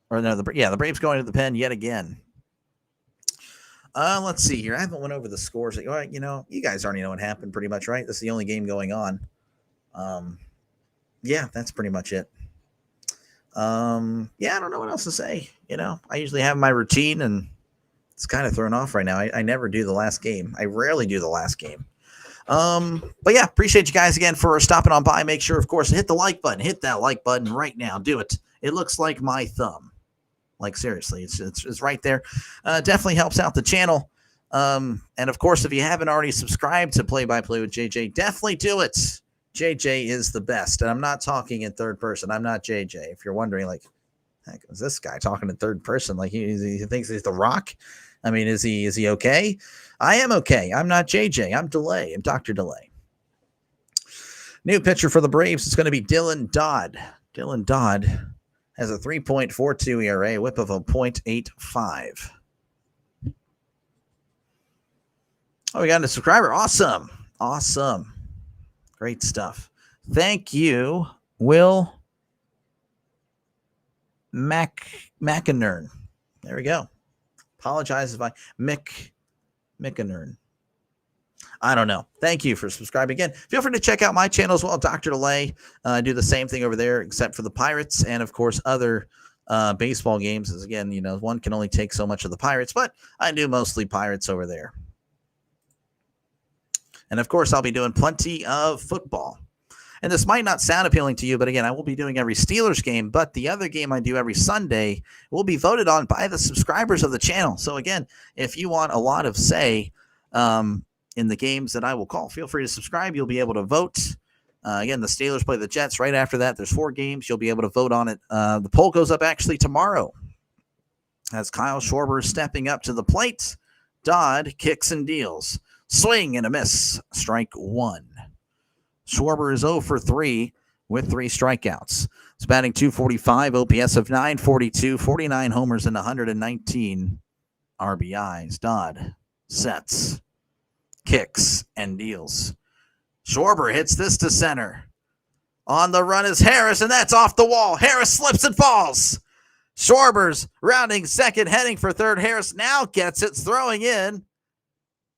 The Braves going to the pen yet again. Let's see here. I haven't went over the scores. You guys already know what happened pretty much, right? This is the only game going on. Yeah, that's pretty much it. I don't know what else to say. I usually have my routine, and it's kind of thrown off right now. I never do the last game. I rarely do the last game. But yeah, appreciate you guys again for stopping on by. Make sure, of course, to hit the like button. Hit that like button right now. Do it. It looks like my thumb. Like, seriously, it's right there. Definitely helps out the channel. And of course, if you haven't already subscribed to Play by Play with JJ, definitely do it. JJ is the best. And I'm not talking in third person. I'm not JJ. If you're wondering, like, heck, is this guy talking in third person? Like he thinks he's the Rock. I mean, is he okay? I am okay. I'm not JJ. I'm Delay. I'm Dr. Delay. New pitcher for the Braves is going to be Dylan Dodd. Dylan Dodd has a 3.42 ERA, whip of a .85. Oh, we got a subscriber. Awesome. Great stuff. Thank you, Will McInerney. There we go. Apologize if I McInerney. I don't know. Thank you for subscribing again. Feel free to check out my channel as well, Dr. Delay. I do the same thing over there, except for the Pirates and, of course, other baseball games. As again, one can only take so much of the Pirates, but I do mostly Pirates over there. And of course, I'll be doing plenty of football. And this might not sound appealing to you, but again, I will be doing every Steelers game. But the other game I do every Sunday will be voted on by the subscribers of the channel. So again, if you want a lot of say in the games that I will call, feel free to subscribe. You'll be able to vote. Again, the Steelers play the Jets right after that. There's 4 games. You'll be able to vote on it. The poll goes up actually tomorrow as Kyle Schwarber is stepping up to the plate. Dodd kicks and deals. Swing and a miss. Strike 1. Schwarber is 0 for 3 with 3 strikeouts. He's batting .245, OPS of .942, 49 homers and 119 RBIs. Dodd sets, kicks, and deals. Schwarber hits this to center. On the run is Harris, and that's off the wall. Harris slips and falls. Schwarber's rounding second, heading for third. Harris now gets it, throwing in.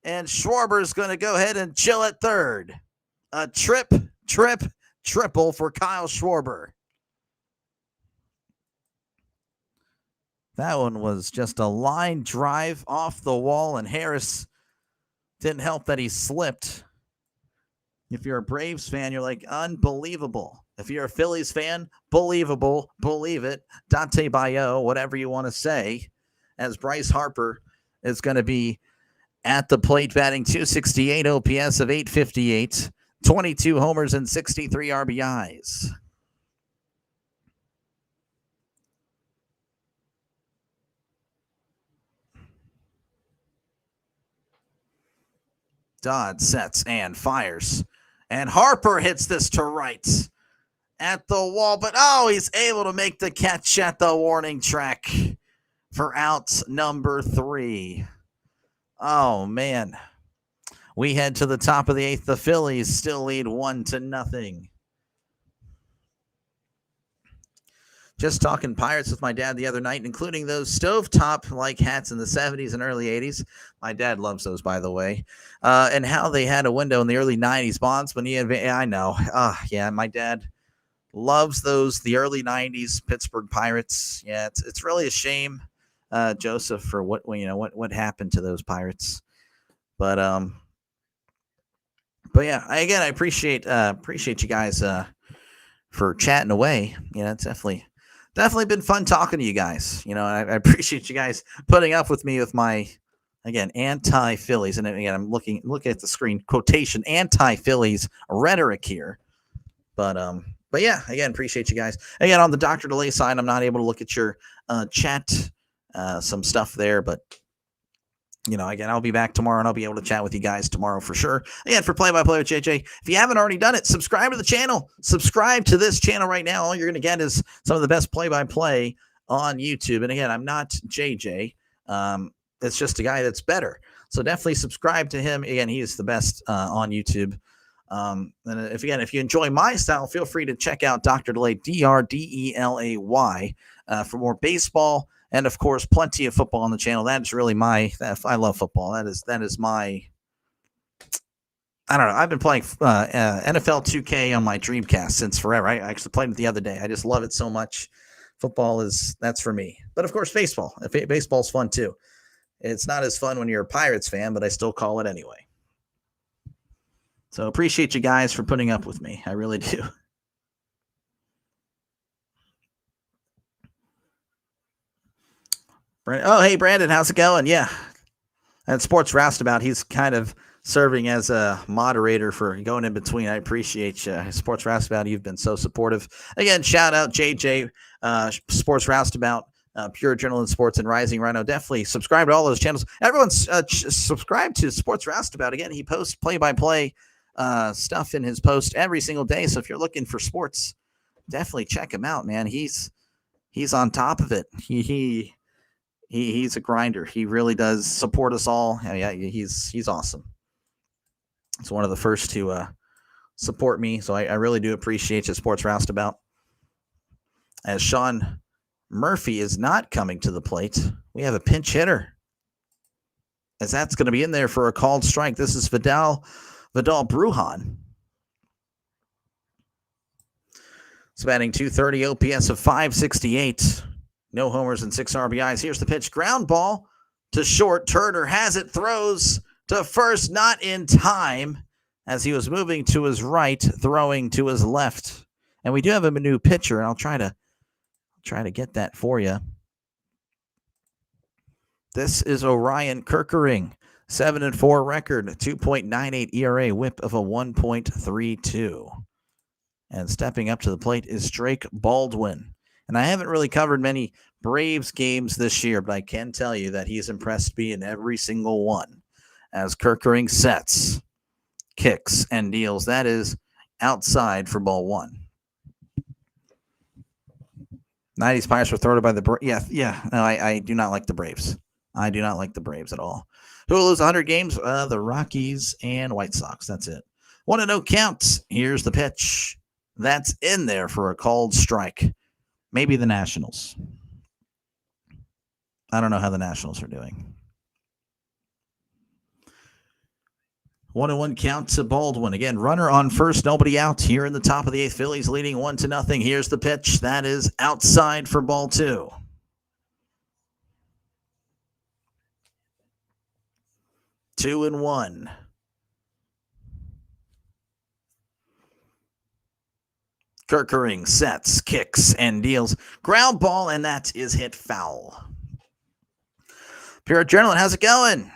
And Schwarber's going to go ahead and chill at third. A triple for Kyle Schwarber. That one was just a line drive off the wall, and Harris didn't help that he slipped. If you're a Braves fan, you're like, unbelievable. If you're a Phillies fan, believable, believe it. Dante Bayo, whatever you want to say, as Bryce Harper is going to be at the plate batting .268, OPS of .858. 22 homers and 63 RBIs. Dodd sets and fires. And Harper hits this to right at the wall. But, he's able to make the catch at the warning track for out number 3. Oh, man. We head to the top of the 8th. The Phillies still lead 1-0. Just talking Pirates with my dad the other night, including those stovetop-like hats in the 70s and early 80s. My dad loves those, by the way. And how they had a window in the early 90s. Bondsman, I know. Yeah, my dad loves those, the early 90s Pittsburgh Pirates. Yeah, it's really a shame, Joseph, for what happened to those Pirates. But yeah, I appreciate you guys for chatting away. It's definitely been fun talking to you guys. I appreciate you guys putting up with me with my, again, anti-Phillies. And again, I'm looking at the screen, quotation, anti-Phillies rhetoric here. But yeah, again, appreciate you guys. Again, on the Dr. Delay side, I'm not able to look at your chat, some stuff there, but again, I'll be back tomorrow and I'll be able to chat with you guys tomorrow for sure. Again, for Play-by-Play with JJ, if you haven't already done it, subscribe to the channel. Subscribe to this channel right now. All you're going to get is some of the best play-by-play on YouTube. And again, I'm not JJ. It's just a guy that's better. So definitely subscribe to him. Again, he is the best on YouTube. And if you enjoy my style, feel free to check out Dr. Delay, DRDELAY, for more baseball. And of course, plenty of football on the channel. That is really I love football. That is my, I don't know. I've been playing NFL 2K on my Dreamcast since forever. I actually played it the other day. I just love it so much. Football that's for me. But of course, baseball. Baseball's fun too. It's not as fun when you're a Pirates fan, but I still call it anyway. So appreciate you guys for putting up with me. I really do. Oh, hey, Brandon, how's it going? Yeah. And Sports Roustabout, he's kind of serving as a moderator for going in between. I appreciate you. Sports Roustabout, you've been so supportive. Again, shout out JJ, Sports Roustabout, Pure Journalism Sports, and Rising Rhino. Definitely subscribe to all those channels. Everyone subscribe to Sports Roustabout. Again, he posts play-by-play stuff in his post every single day. So if you're looking for sports, definitely check him out, man. He's on top of it. He's a grinder. He really does support us all. Yeah, he's awesome. It's one of the first to support me, so I really do appreciate you, Sports Roustabout. As Sean Murphy is not coming to the plate, we have a pinch hitter, as that's going to be in there for a called strike. This is Vidal Brujan. It's batting .230, OPS of .568. No homers and 6 RBIs. Here's the pitch. Ground ball to short. Turner has it, throws to first, not in time, as he was moving to his right, throwing to his left. And we do have a new pitcher, and I'll try to get that for you. This is Orion Kerkering, 7-4 record, 2.98 ERA, whip of a 1.32. And stepping up to the plate is Drake Baldwin. And I haven't really covered many Braves games this year, but I can tell you that he's impressed me in every single one. As Kerkering sets, kicks, and deals. That is outside for ball 1. 90s Pirates were thrown by the Braves. No, I do not like the Braves. I do not like the Braves at all. Who will lose 100 games? The Rockies and White Sox. That's it. 1-0 count. Here's the pitch. That's in there for a called strike. Maybe the Nationals. I don't know how the Nationals are doing. 1-1 count to Baldwin. Again, runner on first, nobody out here in the top of the 8th. Phillies leading 1-0. Here's the pitch. That is outside for ball 2. 2-1. Kerkering sets, kicks, and deals. Ground ball, and that is hit foul. Pure Adrenaline, how's it going?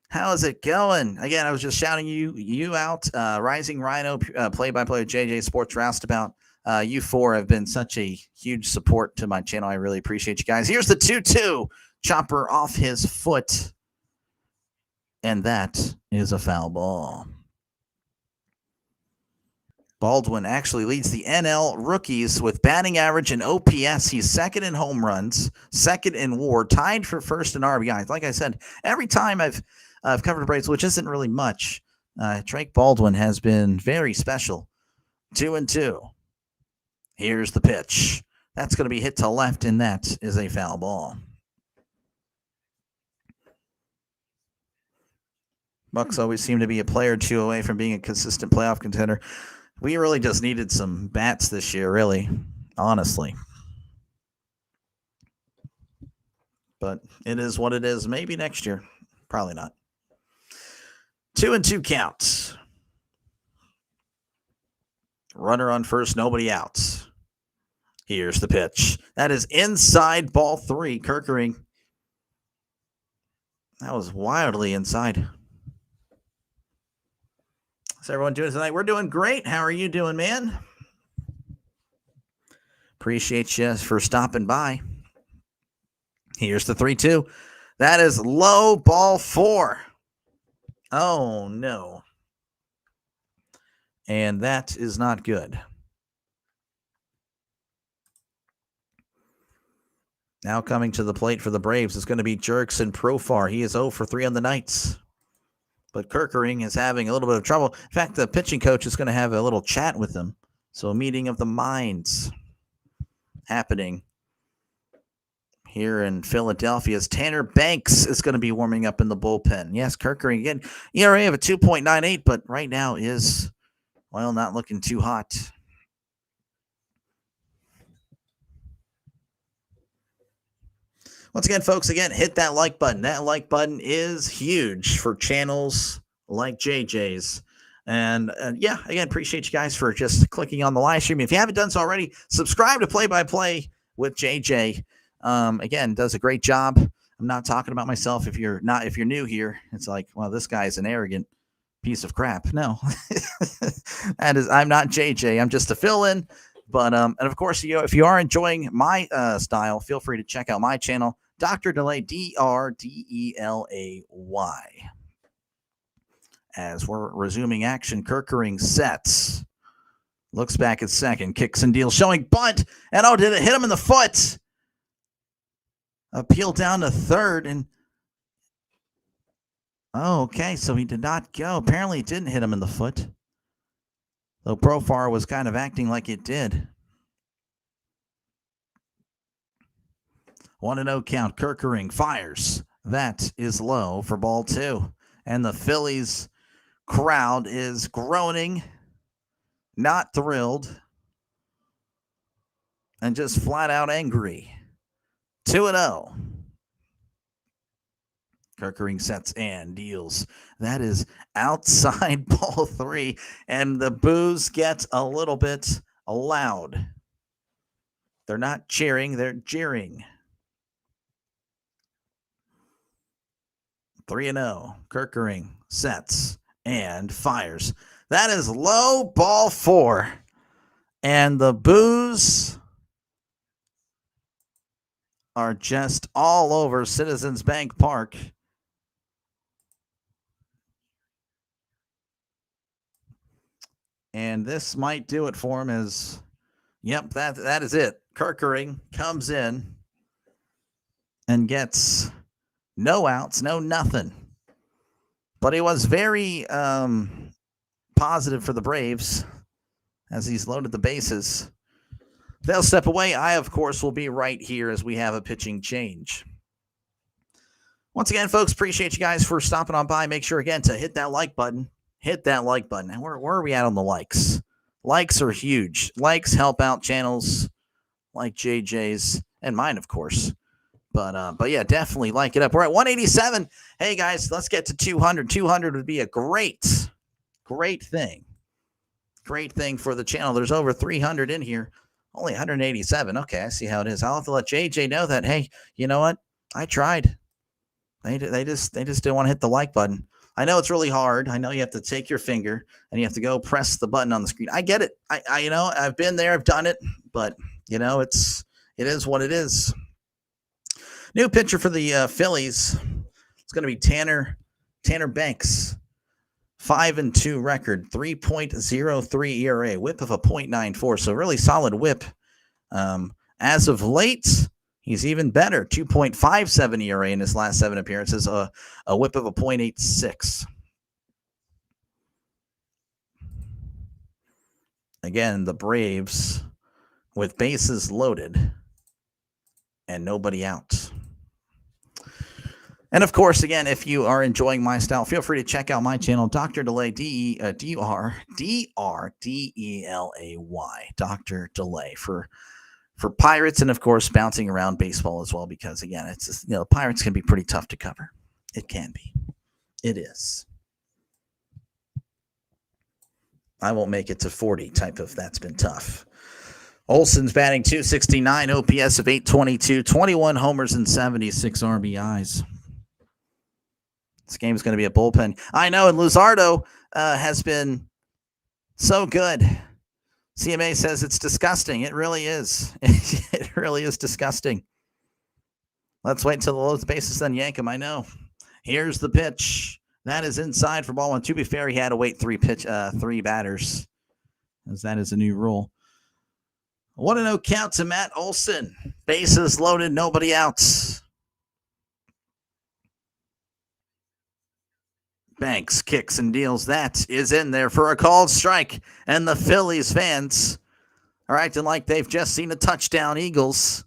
How is it going? Again, I was just shouting you out. Rising Rhino, play-by-play with JJ Sports Roustabout. You four have been such a huge support to my channel. I really appreciate you guys. Here's the 2-2. Chopper off his foot. And that is a foul ball. Baldwin actually leads the NL rookies with batting average and OPS. He's second in home runs, second in WAR, tied for first in RBIs. Like I said, every time I've covered the Braves, which isn't really much, Drake Baldwin has been very special. 2-2. Here's the pitch. That's going to be hit to left, and that is a foul ball. Bucks always seem to be a player or two away from being a consistent playoff contender. We really just needed some bats this year, really, honestly. But it is what it is. Maybe next year. Probably not. 2-2 counts. Runner on first, nobody out. Here's the pitch. That is inside ball 3. Kerkering. That was wildly inside. How's everyone doing tonight? We're doing great. How are you doing, man? Appreciate you for stopping by. Here's the 3-2. That is low, ball 4. Oh, no. And that is not good. Now coming to the plate for the Braves is going to be Jurickson Profar. He is 0 for 3 on the night. But Kerkering is having a little bit of trouble. In fact, the pitching coach is going to have a little chat with him. So a meeting of the minds happening here in Philadelphia's Tanner Banks is going to be warming up in the bullpen. Yes, Kerkering again. ERA of a 2.98, but right now is, well, not looking too hot. Once again, folks, hit that like button. That like button is huge for channels like JJ's. And again, appreciate you guys for just clicking on the live stream. If you haven't done so already, subscribe to Play by Play with JJ. Again, does a great job. I'm not talking about myself. If you're new here, it's like, well, this guy's an arrogant piece of crap. No, I'm not JJ. I'm just a fill-in. But, and of course, if you are enjoying my style, feel free to check out my channel, Dr. Delay, DRDELAY. As we're resuming action, Kerkering sets. Looks back at second, kicks and deals, showing bunt. And did it hit him in the foot? Appeal down to third. And okay, so he did not go. Apparently, it didn't hit him in the foot. Though Profar was kind of acting like it did. 1-0 count. Kerkering fires. That is low for ball 2. And the Phillies crowd is groaning, not thrilled, and just flat out angry. 2-0. Kirkering sets and deals. That is outside ball 3, and the boos get a little bit loud. They're not cheering, they're jeering. 3-0. Kirkering sets and fires. That is low, ball 4. And the boos are just all over Citizens Bank Park. And this might do it for him as, yep, that is it. Kirkering comes in and gets no outs, no nothing. But he was very positive for the Braves as he's loaded the bases. They'll step away. I, of course, will be right here as we have a pitching change. Once again, folks, appreciate you guys for stopping on by. Make sure, again, to hit that like button. Hit that like button. And where are we at on the likes? Likes are huge. Likes help out channels like JJ's and mine, of course. But yeah, definitely like it up. We're at 187. Hey, guys, let's get to 200. 200 would be a great thing. Great thing for the channel. There's over 300 in here. Only 187. Okay, I see how it is. I'll have to let JJ know that, hey, you know what? I tried. They just didn't want to hit the like button. I know it's really hard. I know you have to take your finger and you have to go press the button on the screen. I get it. I you know, I've been there, I've done it, but you know, it is what it is. New pitcher for the Phillies. It's going to be Tanner Banks. 5-2 record, 3.03 ERA, whip of a 0.94. So really solid whip. As of late, he's even better, 2.57 ERA in his last 7 appearances, a whip of a 0.86. Again, the Braves with bases loaded and nobody out. And of course, again, if you are enjoying my style, feel free to check out my channel, Dr. Delay, D-R-D-R-D-E-L-A-Y, Dr. Delay for Pirates, and of course, bouncing around baseball as well, because again, it's just, you know, Pirates can be pretty tough to cover. It can be. It is. I won't make it to 40 type of that's been tough. Olson's batting .269, OPS of 822, 21 homers and 76 RBIs. This game is going to be a bullpen. I know, and Luzardo has been so good. CMA says it's disgusting. It really is. It really is disgusting. Let's wait until the loads bases, then yank him. I know. Here's the pitch. That is inside for ball 1. To be fair, he had to wait 3 batters, as that is a new rule. 1-0 count to Matt Olson. Bases loaded, nobody out. Banks kicks and deals. That is in there for a called strike. And the Phillies fans are acting like they've just seen a touchdown. Eagles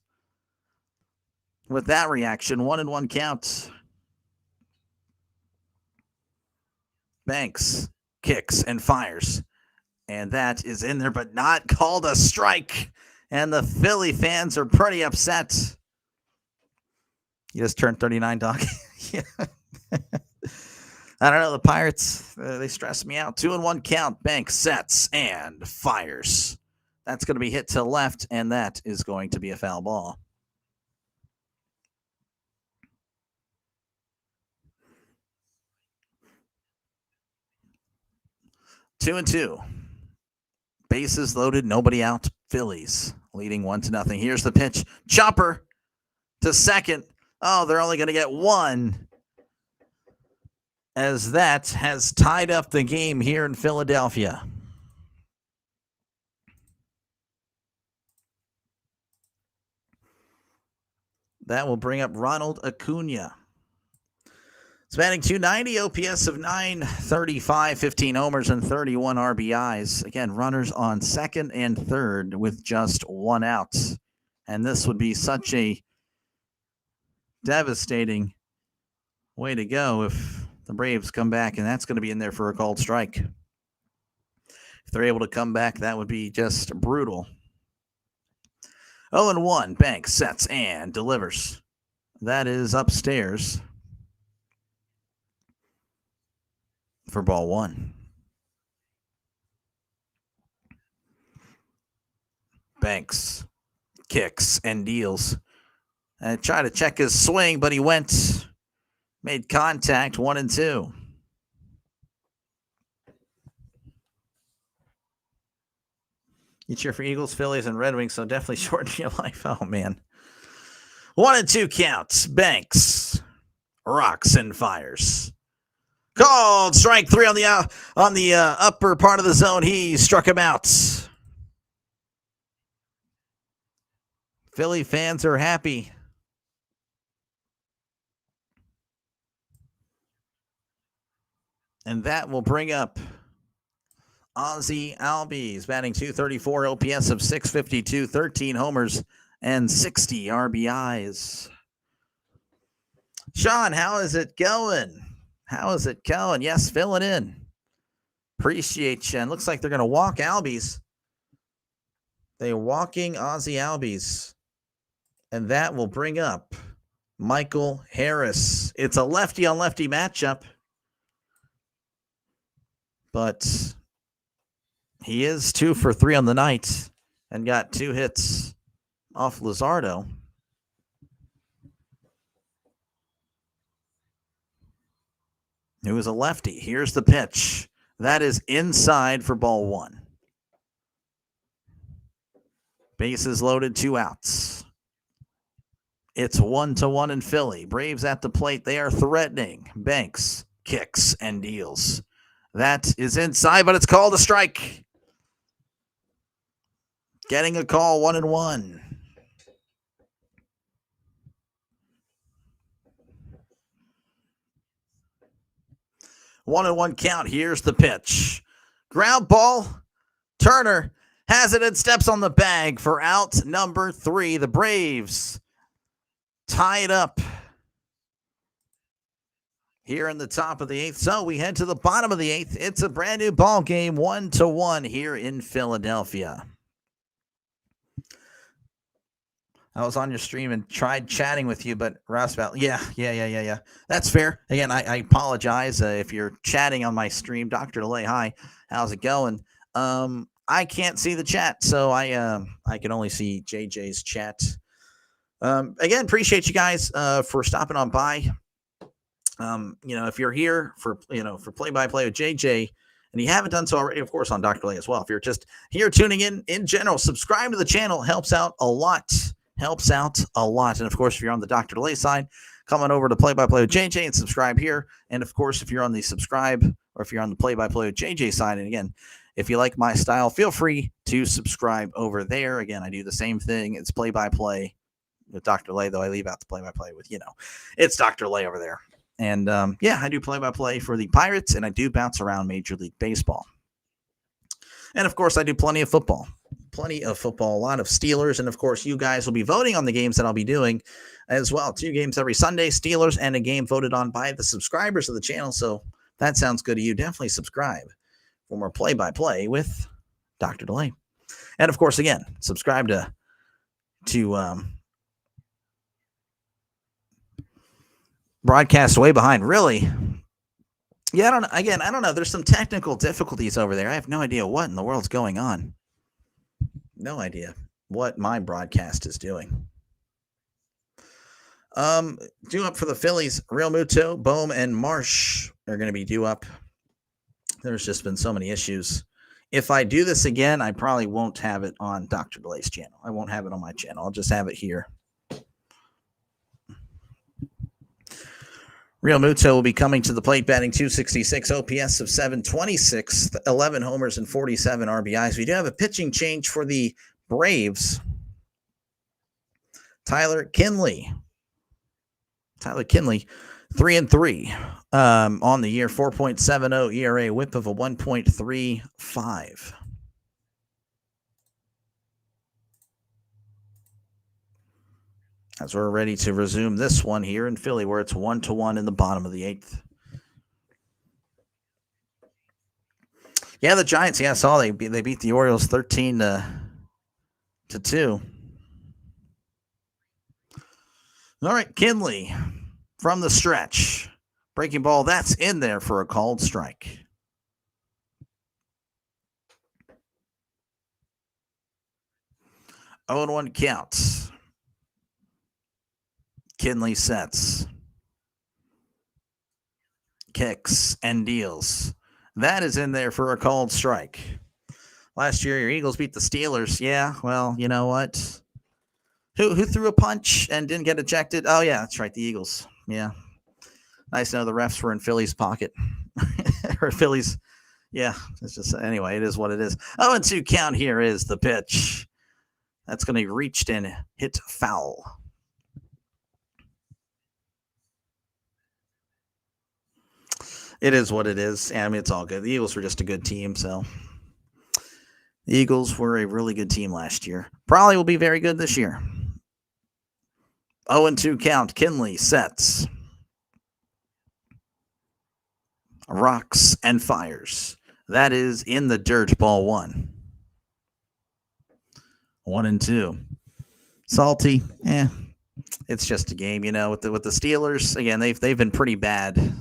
with that reaction. 1-1 count. Banks kicks and fires. And that is in there, but not called a strike. And the Philly fans are pretty upset. You just turned 39, Doc. Yeah. I don't know. The Pirates, they stress me out. 2-1 count. Banks sets and fires. That's going to be hit to left, and that is going to be a foul ball. Two and two. Bases loaded, nobody out. Phillies leading 1-0. Here's the pitch. Chopper to second. Oh, they're only going to get 1. As that has tied up the game here in Philadelphia. That will bring up Ronald Acuna. It's batting .290, OPS of 935, 15 homers and 31 RBIs. Again, runners on second and third with just 1 out. And this would be such a devastating way to go if the Braves come back, and that's going to be in there for a called strike. If they're able to come back, that would be just brutal. 0-1. Banks sets and delivers. That is upstairs for ball one. Banks kicks and deals. And tried to check his swing, but he made contact. 1-2. You cheer for Eagles, Phillies, and Red Wings, so definitely shorten your life. Oh, man. 1-2 counts. Banks rocks and fires. Called strike three on the upper part of the zone. He struck him out. Philly fans are happy. And that will bring up Ozzie Albies, batting .234, OPS of .652, 13 homers, and 60 RBIs. Sean, how is it going? Yes, fill it in. Appreciate you. And looks like they're going to walk Albies. They're walking Ozzie Albies. And that will bring up Michael Harris. It's a lefty-on-lefty matchup. But he is 2 for 3 on the night and got 2 hits off Luzardo. Who is a lefty. Here's the pitch. That is inside for ball one. Bases loaded, 2 outs. It's 1-1 in Philly. Braves at the plate. They are threatening. Banks kicks and deals. That is inside, but it's called a strike. Getting a call, 1-1. One and one count. Here's the pitch. Ground ball. Turner has it and steps on the bag for out number 3. The Braves tie it up here in the top of the 8th. So we head to the bottom of the 8th. It's a brand new ball game, 1-1 here in Philadelphia. I was on your stream and tried chatting with you, but Roosevelt, yeah. That's fair. Again, I apologize if you're chatting on my stream. Dr. DeLay, hi. How's it going? I can't see the chat, so I can only see JJ's chat. Again, appreciate you guys for stopping on by. If you're here for play-by-play with JJ, and you haven't done so already, of course, on Dr. DeLay as well. If you're just here tuning in general, subscribe to the channel. Helps out a lot. And of course, if you're on the Dr. DeLay side, come on over to play-by-play with JJ and subscribe here. And of course, if you're on the subscribe or if you're on the play-by-play with JJ side, and again, if you like my style, feel free to subscribe over there. Again, I do the same thing. It's play-by-play with Dr. DeLay, though I leave out the play-by-play with, it's Dr. DeLay over there. And I do play-by-play for the Pirates, and I do bounce around Major League Baseball. And of course, I do plenty of football, a lot of Steelers. And of course, you guys will be voting on the games that I'll be doing as well. 2 games every Sunday, Steelers, and a game voted on by the subscribers of the channel. So if that sounds good to you, definitely subscribe for more play-by-play with Dr. DeLay. And of course, again, subscribe to broadcast way behind. Really? Yeah, I don't know. There's some technical difficulties over there. I have no idea what in the world's going on. No idea what my broadcast is doing. Due up for the Phillies, Real Muto, Bohm, and Marsh are going to be due up. There's just been so many issues. If I do this again, I probably won't have it on Dr. DeLay's channel. I won't have it on my channel. I'll just have it here. Real Muto will be coming to the plate, batting .266, OPS of .726, 11 homers and 47 RBIs. We do have a pitching change for the Braves. Tyler Kinley, 3-3 on the year, 4.70 ERA, whip of a 1.35. As we're ready to resume this one here in Philly, where it's 1-1 in the bottom of the 8th. Yeah, the Giants. Yeah, I saw they beat the Orioles 13-2. All right, Kinley from the stretch. Breaking ball, that's in there for a called strike. Oh, and 1 count. Kinley sets. Kicks and deals. That is in there for a called strike. Last year, your Eagles beat the Steelers. Yeah, well, you know what? Who threw a punch and didn't get ejected? Oh, yeah, that's right, the Eagles. Yeah. Nice to know the refs were in Philly's pocket. Or Philly's. Yeah, it's just, anyway, it is what it is. 0-2 count. Here is the pitch. That's going to be reached and hit foul. It is what it is. I mean, it's all good. The Eagles were just a good team, so. The Eagles were a really good team last year. Probably will be very good this year. 0-2 count. Kinley sets. Rocks and fires. That is in the dirt. Ball 1. 1-2. Salty. It's just a game, you know. With the Steelers, again, they've been pretty bad,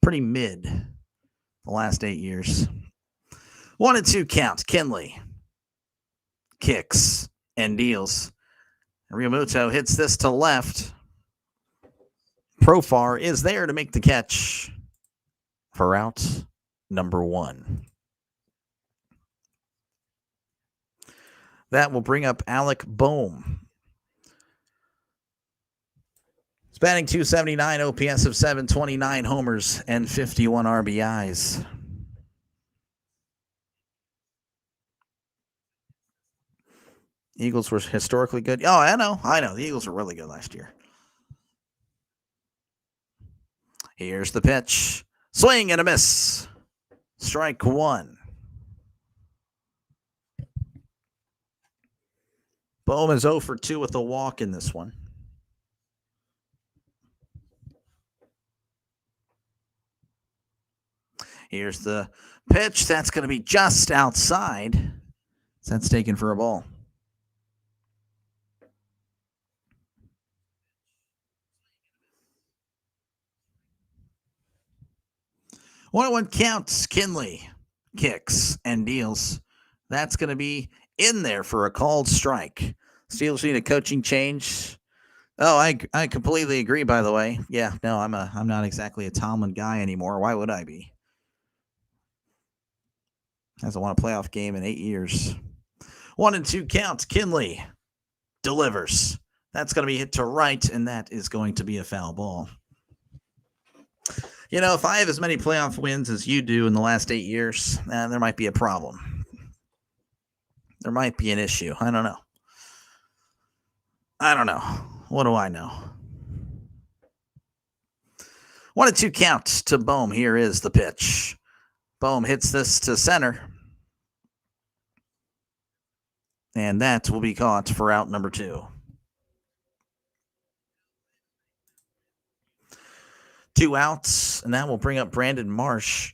pretty mid the last 8 years. 1-2 count. Kinley kicks and deals. Realmuto hits this to left. Profar is there to make the catch for out number 1. That will bring up Alec Bohm. He's batting .279, OPS of 729, homers, and 51 RBIs. Eagles were historically good. Oh, I know. The Eagles were really good last year. Here's the pitch. Swing and a miss. Strike 1. Bohm is 0 for 2 with a walk in this one. Here's the pitch. That's going to be just outside. That's taken for a ball. One counts. Kinley kicks and deals. That's going to be in there for a called strike. Steelers need a coaching change. Oh, I completely agree, by the way. Yeah, no, I'm not exactly a Tomlin guy anymore. Why would I be? Hasn't won a playoff game in 8 years. 1-2 counts. Kinley delivers. That's going to be hit to right, and that is going to be a foul ball. You know, if I have as many playoff wins as you do in the last 8 years, there might be a problem. There might be an issue. I don't know. What do I know? 1-2 count to Bohm. Here is the pitch. Bohm hits this to center. And that will be caught for out number 2. 2 outs, and that will bring up Brandon Marsh.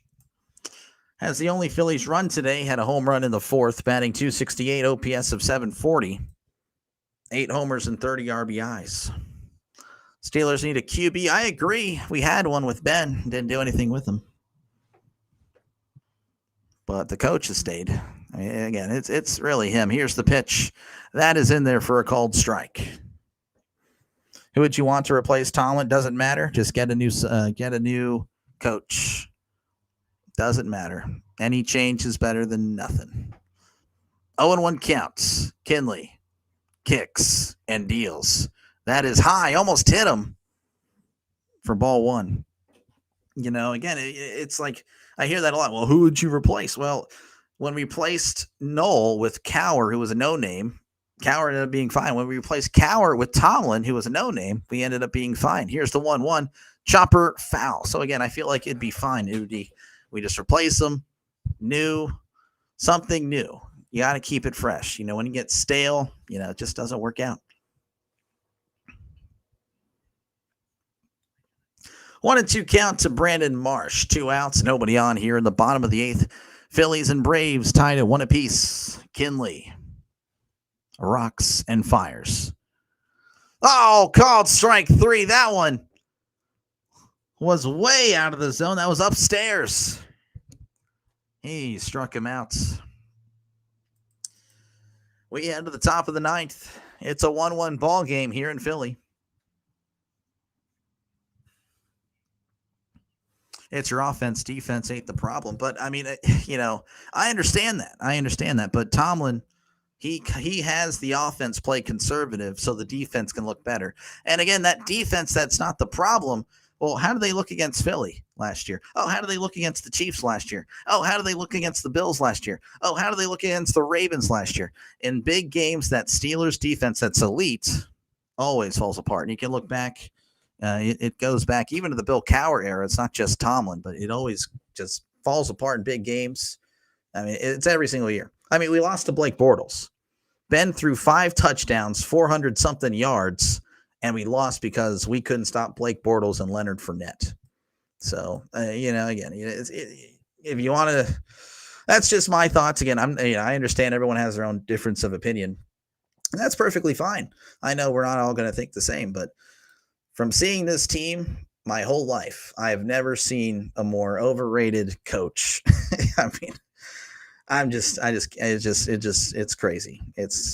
Has the only Phillies run today, had a home run in the 4th, batting .268, OPS of 740. 8 homers and 30 RBIs. Steelers need a QB. I agree. We had one with Ben. Didn't do anything with him. But the coach has stayed. I mean, again, it's really him. Here's the pitch. That is in there for a called strike. Who would you want to replace Tomlin? Doesn't matter. Just get a new coach. Doesn't matter. Any change is better than nothing. 0-1 counts. Kinley kicks and deals. That is high. Almost hit him for ball 1. You know, again, it's like I hear that a lot. Well, who would you replace? Well, when we replaced Knoll with Cowher, who was a no-name, Cowher ended up being fine. When we replaced Cowher with Tomlin, who was a no-name, we ended up being fine. Here's the 1-1. Chopper foul. So, again, I feel like it'd be fine. It would be, we just replace them. New, something new. You got to keep it fresh. You know, when you get stale, you know, it just doesn't work out. 1-2 count to Brandon Marsh. 2 outs, nobody on here in the bottom of the 8th. Phillies and Braves tied at 1 apiece. Kinley rocks and fires. Oh, called strike 3. That one was way out of the zone. That was upstairs. He struck him out. We head to the top of the 9th. It's a 1-1 ball game here in Philly. It's your offense. Defense ain't the problem. But, I mean, I understand that. But Tomlin, he has the offense play conservative so the defense can look better. And, again, that defense, that's not the problem. Well, how do they look against Philly last year? Oh, how do they look against the Chiefs last year? Oh, how do they look against the Bills last year? Oh, how do they look against the Ravens last year? In big games, that Steelers defense that's elite always falls apart. And you can look back. It goes back even to the Bill Cowher era. It's not just Tomlin, but it always just falls apart in big games. I mean, it's every single year. I mean, we lost to Blake Bortles. Ben threw 5 touchdowns, 400-something yards, and we lost because we couldn't stop Blake Bortles and Leonard Fournette. So, again, if you want to, that's just my thoughts. Again, I understand everyone has their own difference of opinion, and that's perfectly fine. I know we're not all going to think the same, but from seeing this team my whole life, I have never seen a more overrated coach. I mean, it's crazy.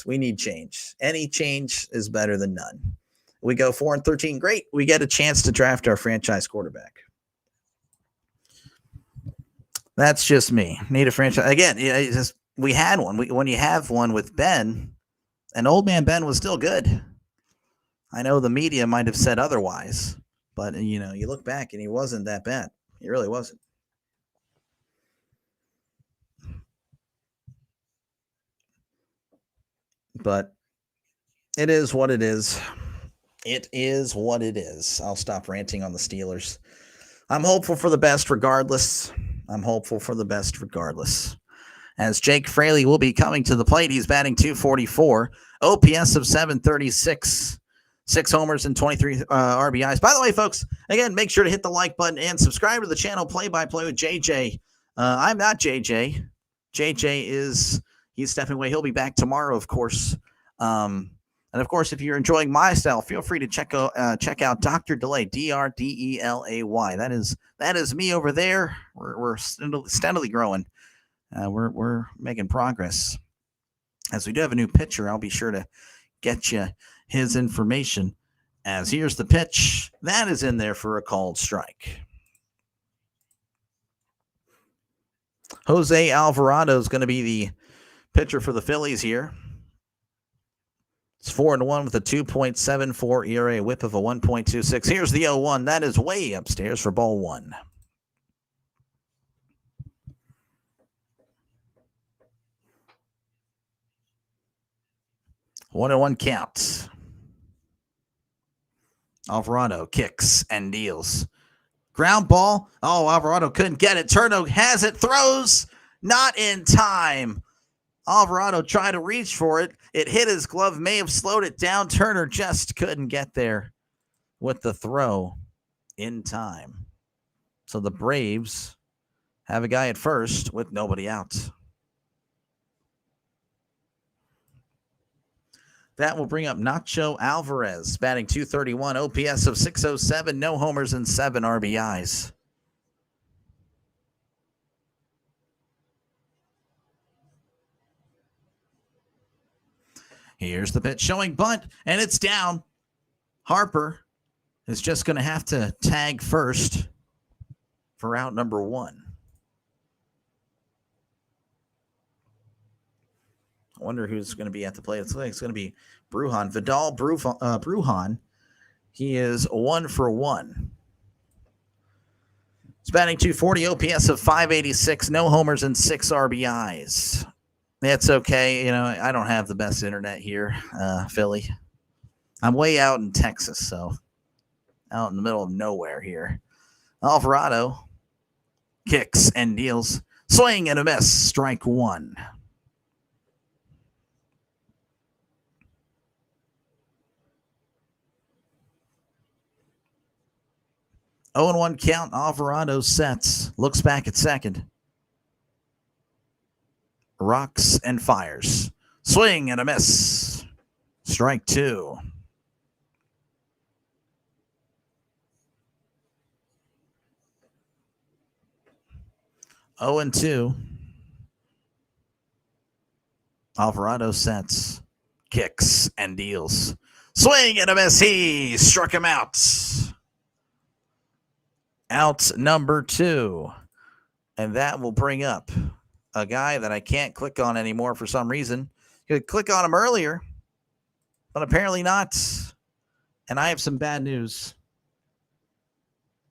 We need change. Any change is better than none. We go 4-13. Great. We get a chance to draft our franchise quarterback. That's just me. Need a franchise. Again, we had one. When you have one with Ben, and old man Ben was still good. I know the media might have said otherwise, but, you look back and he wasn't that bad. He really wasn't. But it is what it is. It is what it is. I'll stop ranting on the Steelers. I'm hopeful for the best regardless. As Jake Fraley will be coming to the plate. He's batting .244, OPS of .736, 6 homers and 23 RBIs. By the way, folks, again, make sure to hit the like button and subscribe to the channel Play-by-Play with JJ. I'm not JJ. JJ he's stepping away. He'll be back tomorrow, of course. And of course, if you're enjoying my style, feel free to check out Dr. Delay, DRDELAY. That is me over there. We're steadily growing. We're making progress. As we do have a new pitcher, I'll be sure to get you his information. As here's the pitch that is in there for a called strike. Jose Alvarado is going to be the pitcher for the Phillies here. It's 4-1 with a 2.74 ERA, whip of a 1.26. Here's the 0-1. That is way upstairs for ball 1. One and 1 count. Alvarado kicks and deals. Ground ball. Oh, Alvarado couldn't get it. Turno has it. Throws. Not in time. Alvarado tried to reach for it. It hit his glove, may have slowed it down. Turner just couldn't get there with the throw in time. So the Braves have a guy at first with nobody out. That will bring up Nacho Alvarez, batting .231, OPS of .607, no homers and 7 RBIs. Here's the pitch showing bunt, and it's down. Harper is just going to have to tag first for out number 1. I wonder who's going to be at the plate. It's going to be Brujan. Vidal Brujan. He is 1 for 1. He's batting .240, OPS of .586, no homers and 6 RBIs. That's okay. I don't have the best internet here, Philly. I'm way out in Texas, so out in the middle of nowhere here. Alvarado kicks and deals. Swing and a miss. Strike 1. Oh and 1 count. Alvarado sets. Looks back at second. Rocks and fires. Swing and a miss. Strike 2. 0-2. Alvarado sets, kicks, and deals. Swing and a miss. He struck him out. Out number 2. And that will bring up a guy that I can't click on anymore for some reason. You could click on him earlier, but apparently not. And I have some bad news.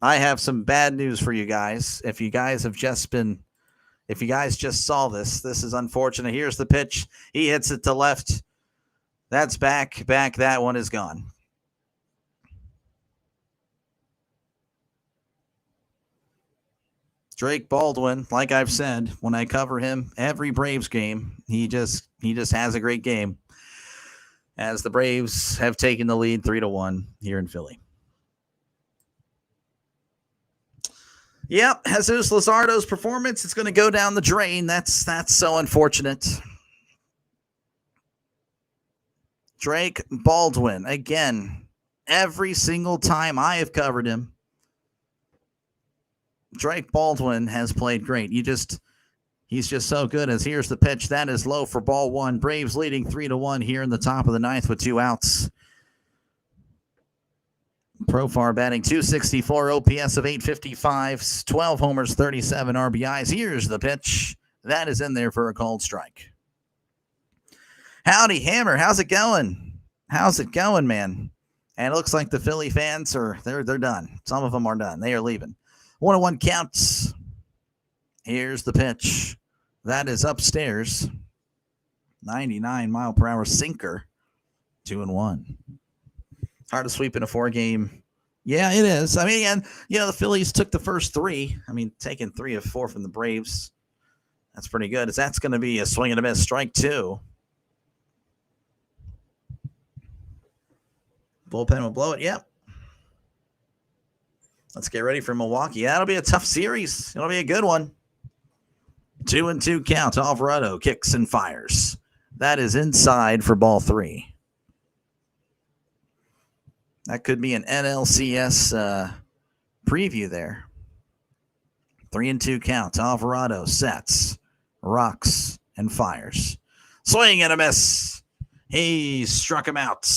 I have some bad news for you guys. If you guys just saw this, this is unfortunate. Here's the pitch. He hits it to left. That's back. That one is gone. Drake Baldwin, like I've said, when I cover him every Braves game, he just has a great game. As the Braves have taken the lead 3-1 here in Philly. Yep, Jesus Luzardo's performance is going to go down the drain. That's so unfortunate. Drake Baldwin, again, every single time I have covered him, Drake Baldwin has played great. He's just so good. As here's the pitch. That is low for ball 1. Braves leading 3-1 here in the top of the 9th with 2 outs. Profar batting .264, OPS of .855, 12 homers, 37 RBIs. Here's the pitch. That is in there for a called strike. Howdy, Hammer. How's it going? How's it going, man? And it looks like the Philly fans they're done. Some of them are done. They are leaving. 1-1 counts. Here's the pitch. That is upstairs. 99-mile-per-hour sinker. 2-1. Hard to sweep in a 4-game. Yeah, it is. I mean, and the Phillies took the first 3. I mean, taking 3 of 4 from the Braves. That's pretty good. That's going to be a swing and a miss, strike 2. Bullpen will blow it. Yep. Let's get ready for Milwaukee. That'll be a tough series. It'll be a good one. 2-2 count. Alvarado kicks and fires. That is inside for ball 3. That could be an NLCS preview there. 3-2 count. Alvarado sets, rocks, and fires. Swing and a miss. He struck him out.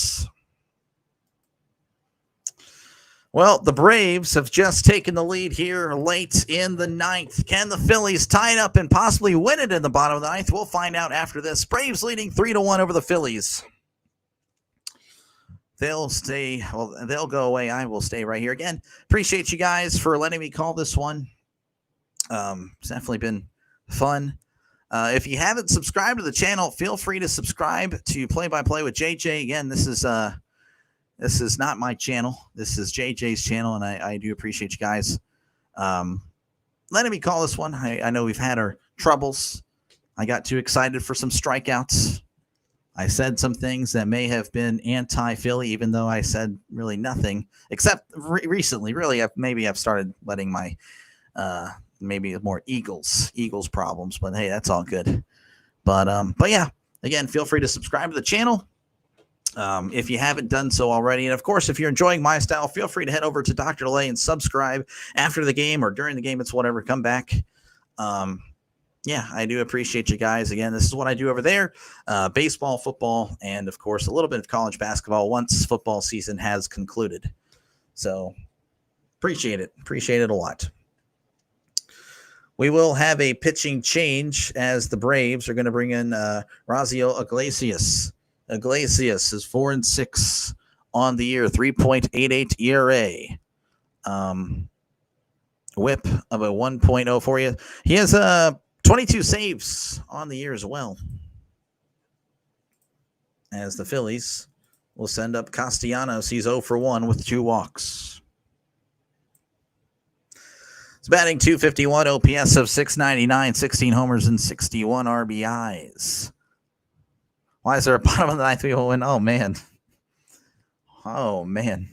Well, the Braves have just taken the lead here late in the 9th. Can the Phillies tie it up and possibly win it in the bottom of the 9th? We'll find out after this. Braves leading 3-1 over the Phillies. They'll go away. I will stay right here. Again, appreciate you guys for letting me call this one. It's definitely been fun. If you haven't subscribed to the channel, feel free to subscribe to Play by Play with JJ. Again, this is not my channel. This is JJ's channel, and I do appreciate you guys letting me call this one. I know we've had our troubles. I got too excited for some strikeouts. I said some things that may have been anti-Philly, even though I said really nothing, except recently. Really, I've started letting my maybe more Eagles problems. But hey, that's all good. But yeah, again, feel free to subscribe to the channel. If you haven't done so already. And of course, if you're enjoying my style, feel free to head over to Dr. Delay and subscribe after the game or during the game. It's whatever. Come back. Yeah, I do appreciate you guys. Again, this is what I do over there. Baseball, football, and of course, a little bit of college basketball once football season has concluded. So appreciate it. Appreciate it a lot. We will have a pitching change as the Braves are going to bring in Raisel Iglesias. Iglesias is 4-6 on the year, 3.88 ERA. Whip of a 1.04. He has 22 saves on the year as well. As the Phillies will send up Castellanos. He's 0 for 1 with 2 walks. He's batting .251, OPS of .699, 16 homers and 61 RBIs. Why is there a bottom of the 9th we will win? Oh, man. Oh, man.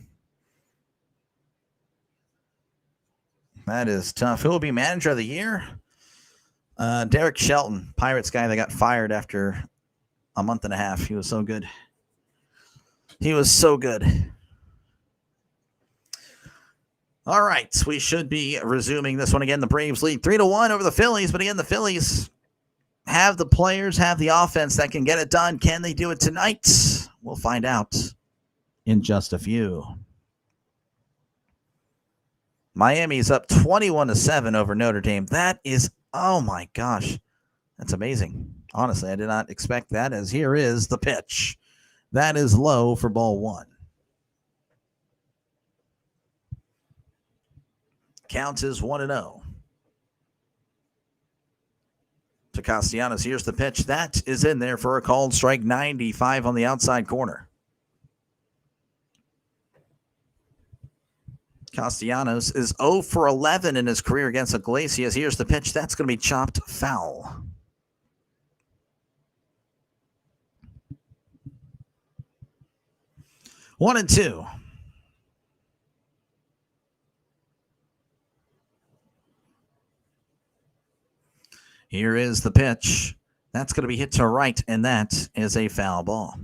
That is tough. Who will be manager of the year? Derek Shelton, Pirates guy that got fired after a month and a half. He was so good. He was so good. All right, we should be resuming this one again. The Braves lead 3-1 over the Phillies, but again, the Phillies have the players, have the offense that can get it done. Can they do it tonight? We'll find out in just a few. Miami's up 21-7 over Notre Dame. That is, oh my gosh, that's amazing. Honestly, I did not expect that, as here is the pitch. That is low for ball one. Count is 1-0. To Castellanos, here's the pitch. That is in there for a called strike. 95 on the outside corner. Castellanos is 0 for 11 in his career against Iglesias. Here's the pitch. That's going to be chopped foul. One and two. Here is the pitch. That's going to be hit to right, and that is a foul ball.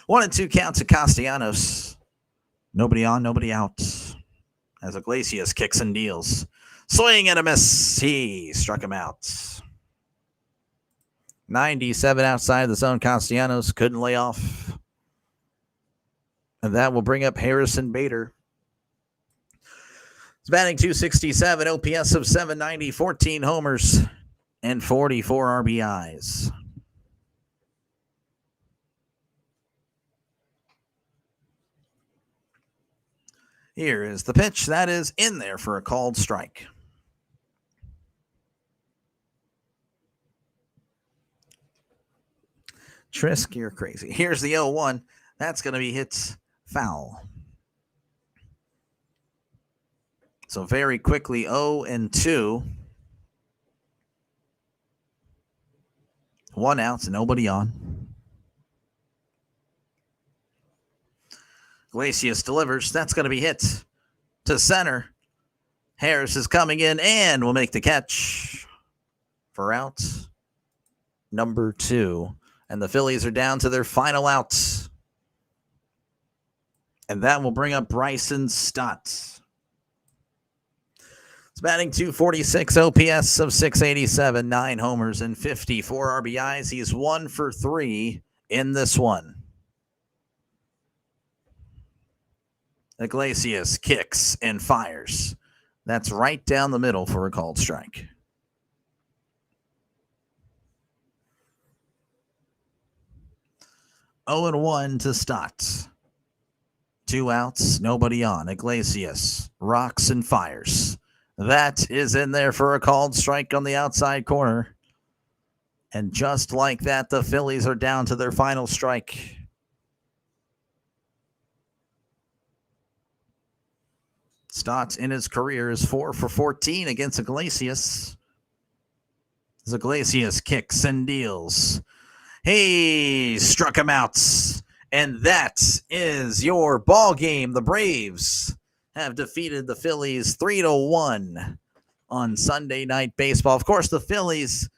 One and two count to Castellanos. Nobody on, nobody out. As Iglesias kicks and deals. Swing and a miss. He struck him out. 97 outside the zone. Castellanos couldn't lay off. And that will bring up Harrison Bader. He's batting .267, OPS of .790, 14 homers, and 44 RBIs. Here is the pitch. That is in there for a called strike. Trisk, you're crazy. Here's the 0-1. That's going to be hit foul. So very quickly, 0-2. 1 out, nobody on. Iglesias delivers. That's going to be hit to center. Harris is coming in and will make the catch for out number 2. And the Phillies are down to their final out. And that will bring up Bryson Stott. He's batting .246, OPS of .687, 9 homers and 54 RBIs. He's 1 for 3 in this one. Iglesias kicks and fires. That's right down the middle for a called strike. Oh and 1 to Stott. 2 outs, nobody on. Iglesias rocks and fires. That is in there for a called strike on the outside corner. And just like that, the Phillies are down to their final strike. Stott in his career is 4 for 14 against Iglesias. As Iglesias kicks and deals. He struck him out. And that is your ball game. The Braves have defeated the Phillies 3-1 on Sunday Night Baseball. Of course, the Phillies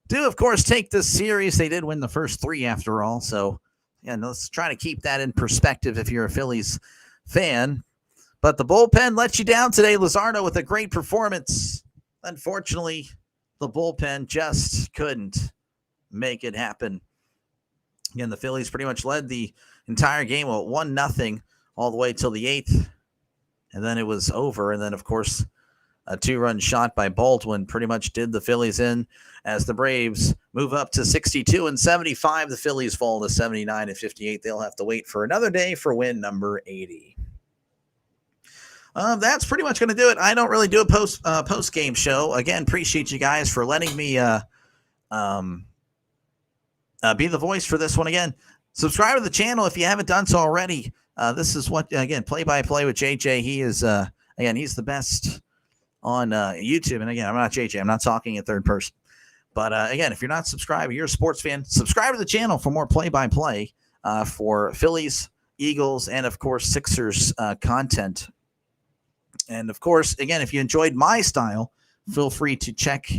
do, of course, take this series. They did win the first 3 after all. So, yeah, let's try to keep that in perspective if you're a Phillies fan. But the bullpen let you down today. Luzardo with a great performance. Unfortunately, the bullpen just couldn't make it happen. Again, the Phillies pretty much led the entire game at 1-0 all the way till the 8th. And then it was over. And then, of course, a 2-run shot by Baldwin pretty much did the Phillies in as the Braves move up to 62-75. The Phillies fall to 79-58. They'll have to wait for another day for win number 80. That's pretty much going to do it. I don't really do a post-game show. Again, appreciate you guys for letting me be the voice for this one again. Subscribe to the channel if you haven't done so already. This is what, again, play-by-play with JJ. He is, again, he's the best on YouTube. And again, I'm not JJ. I'm not talking in third person. But again, if you're not subscribed, you're a sports fan, subscribe to the channel for more play-by-play for Phillies, Eagles, and, of course, Sixers content. And, of course, again, if you enjoyed my style, feel free to check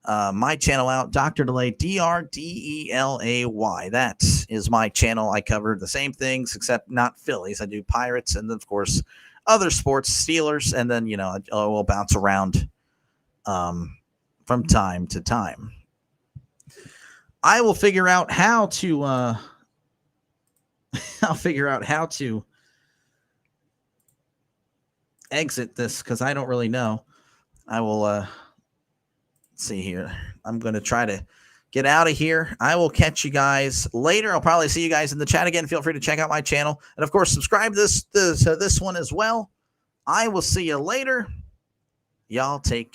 my channel out, Dr. Delay, DRDELAY. That is my channel. I cover the same things, except not Phillies. I do Pirates and, of course, other sports, Steelers, and then, I will bounce around from time to time. I will figure out how to exit this because I don't really know. I will see here. I'm going to try to get out of here. I will catch you guys later. I'll probably see you guys in the chat again. Feel free to check out my channel. And, of course, subscribe to this one as well. I will see you later. Y'all take care.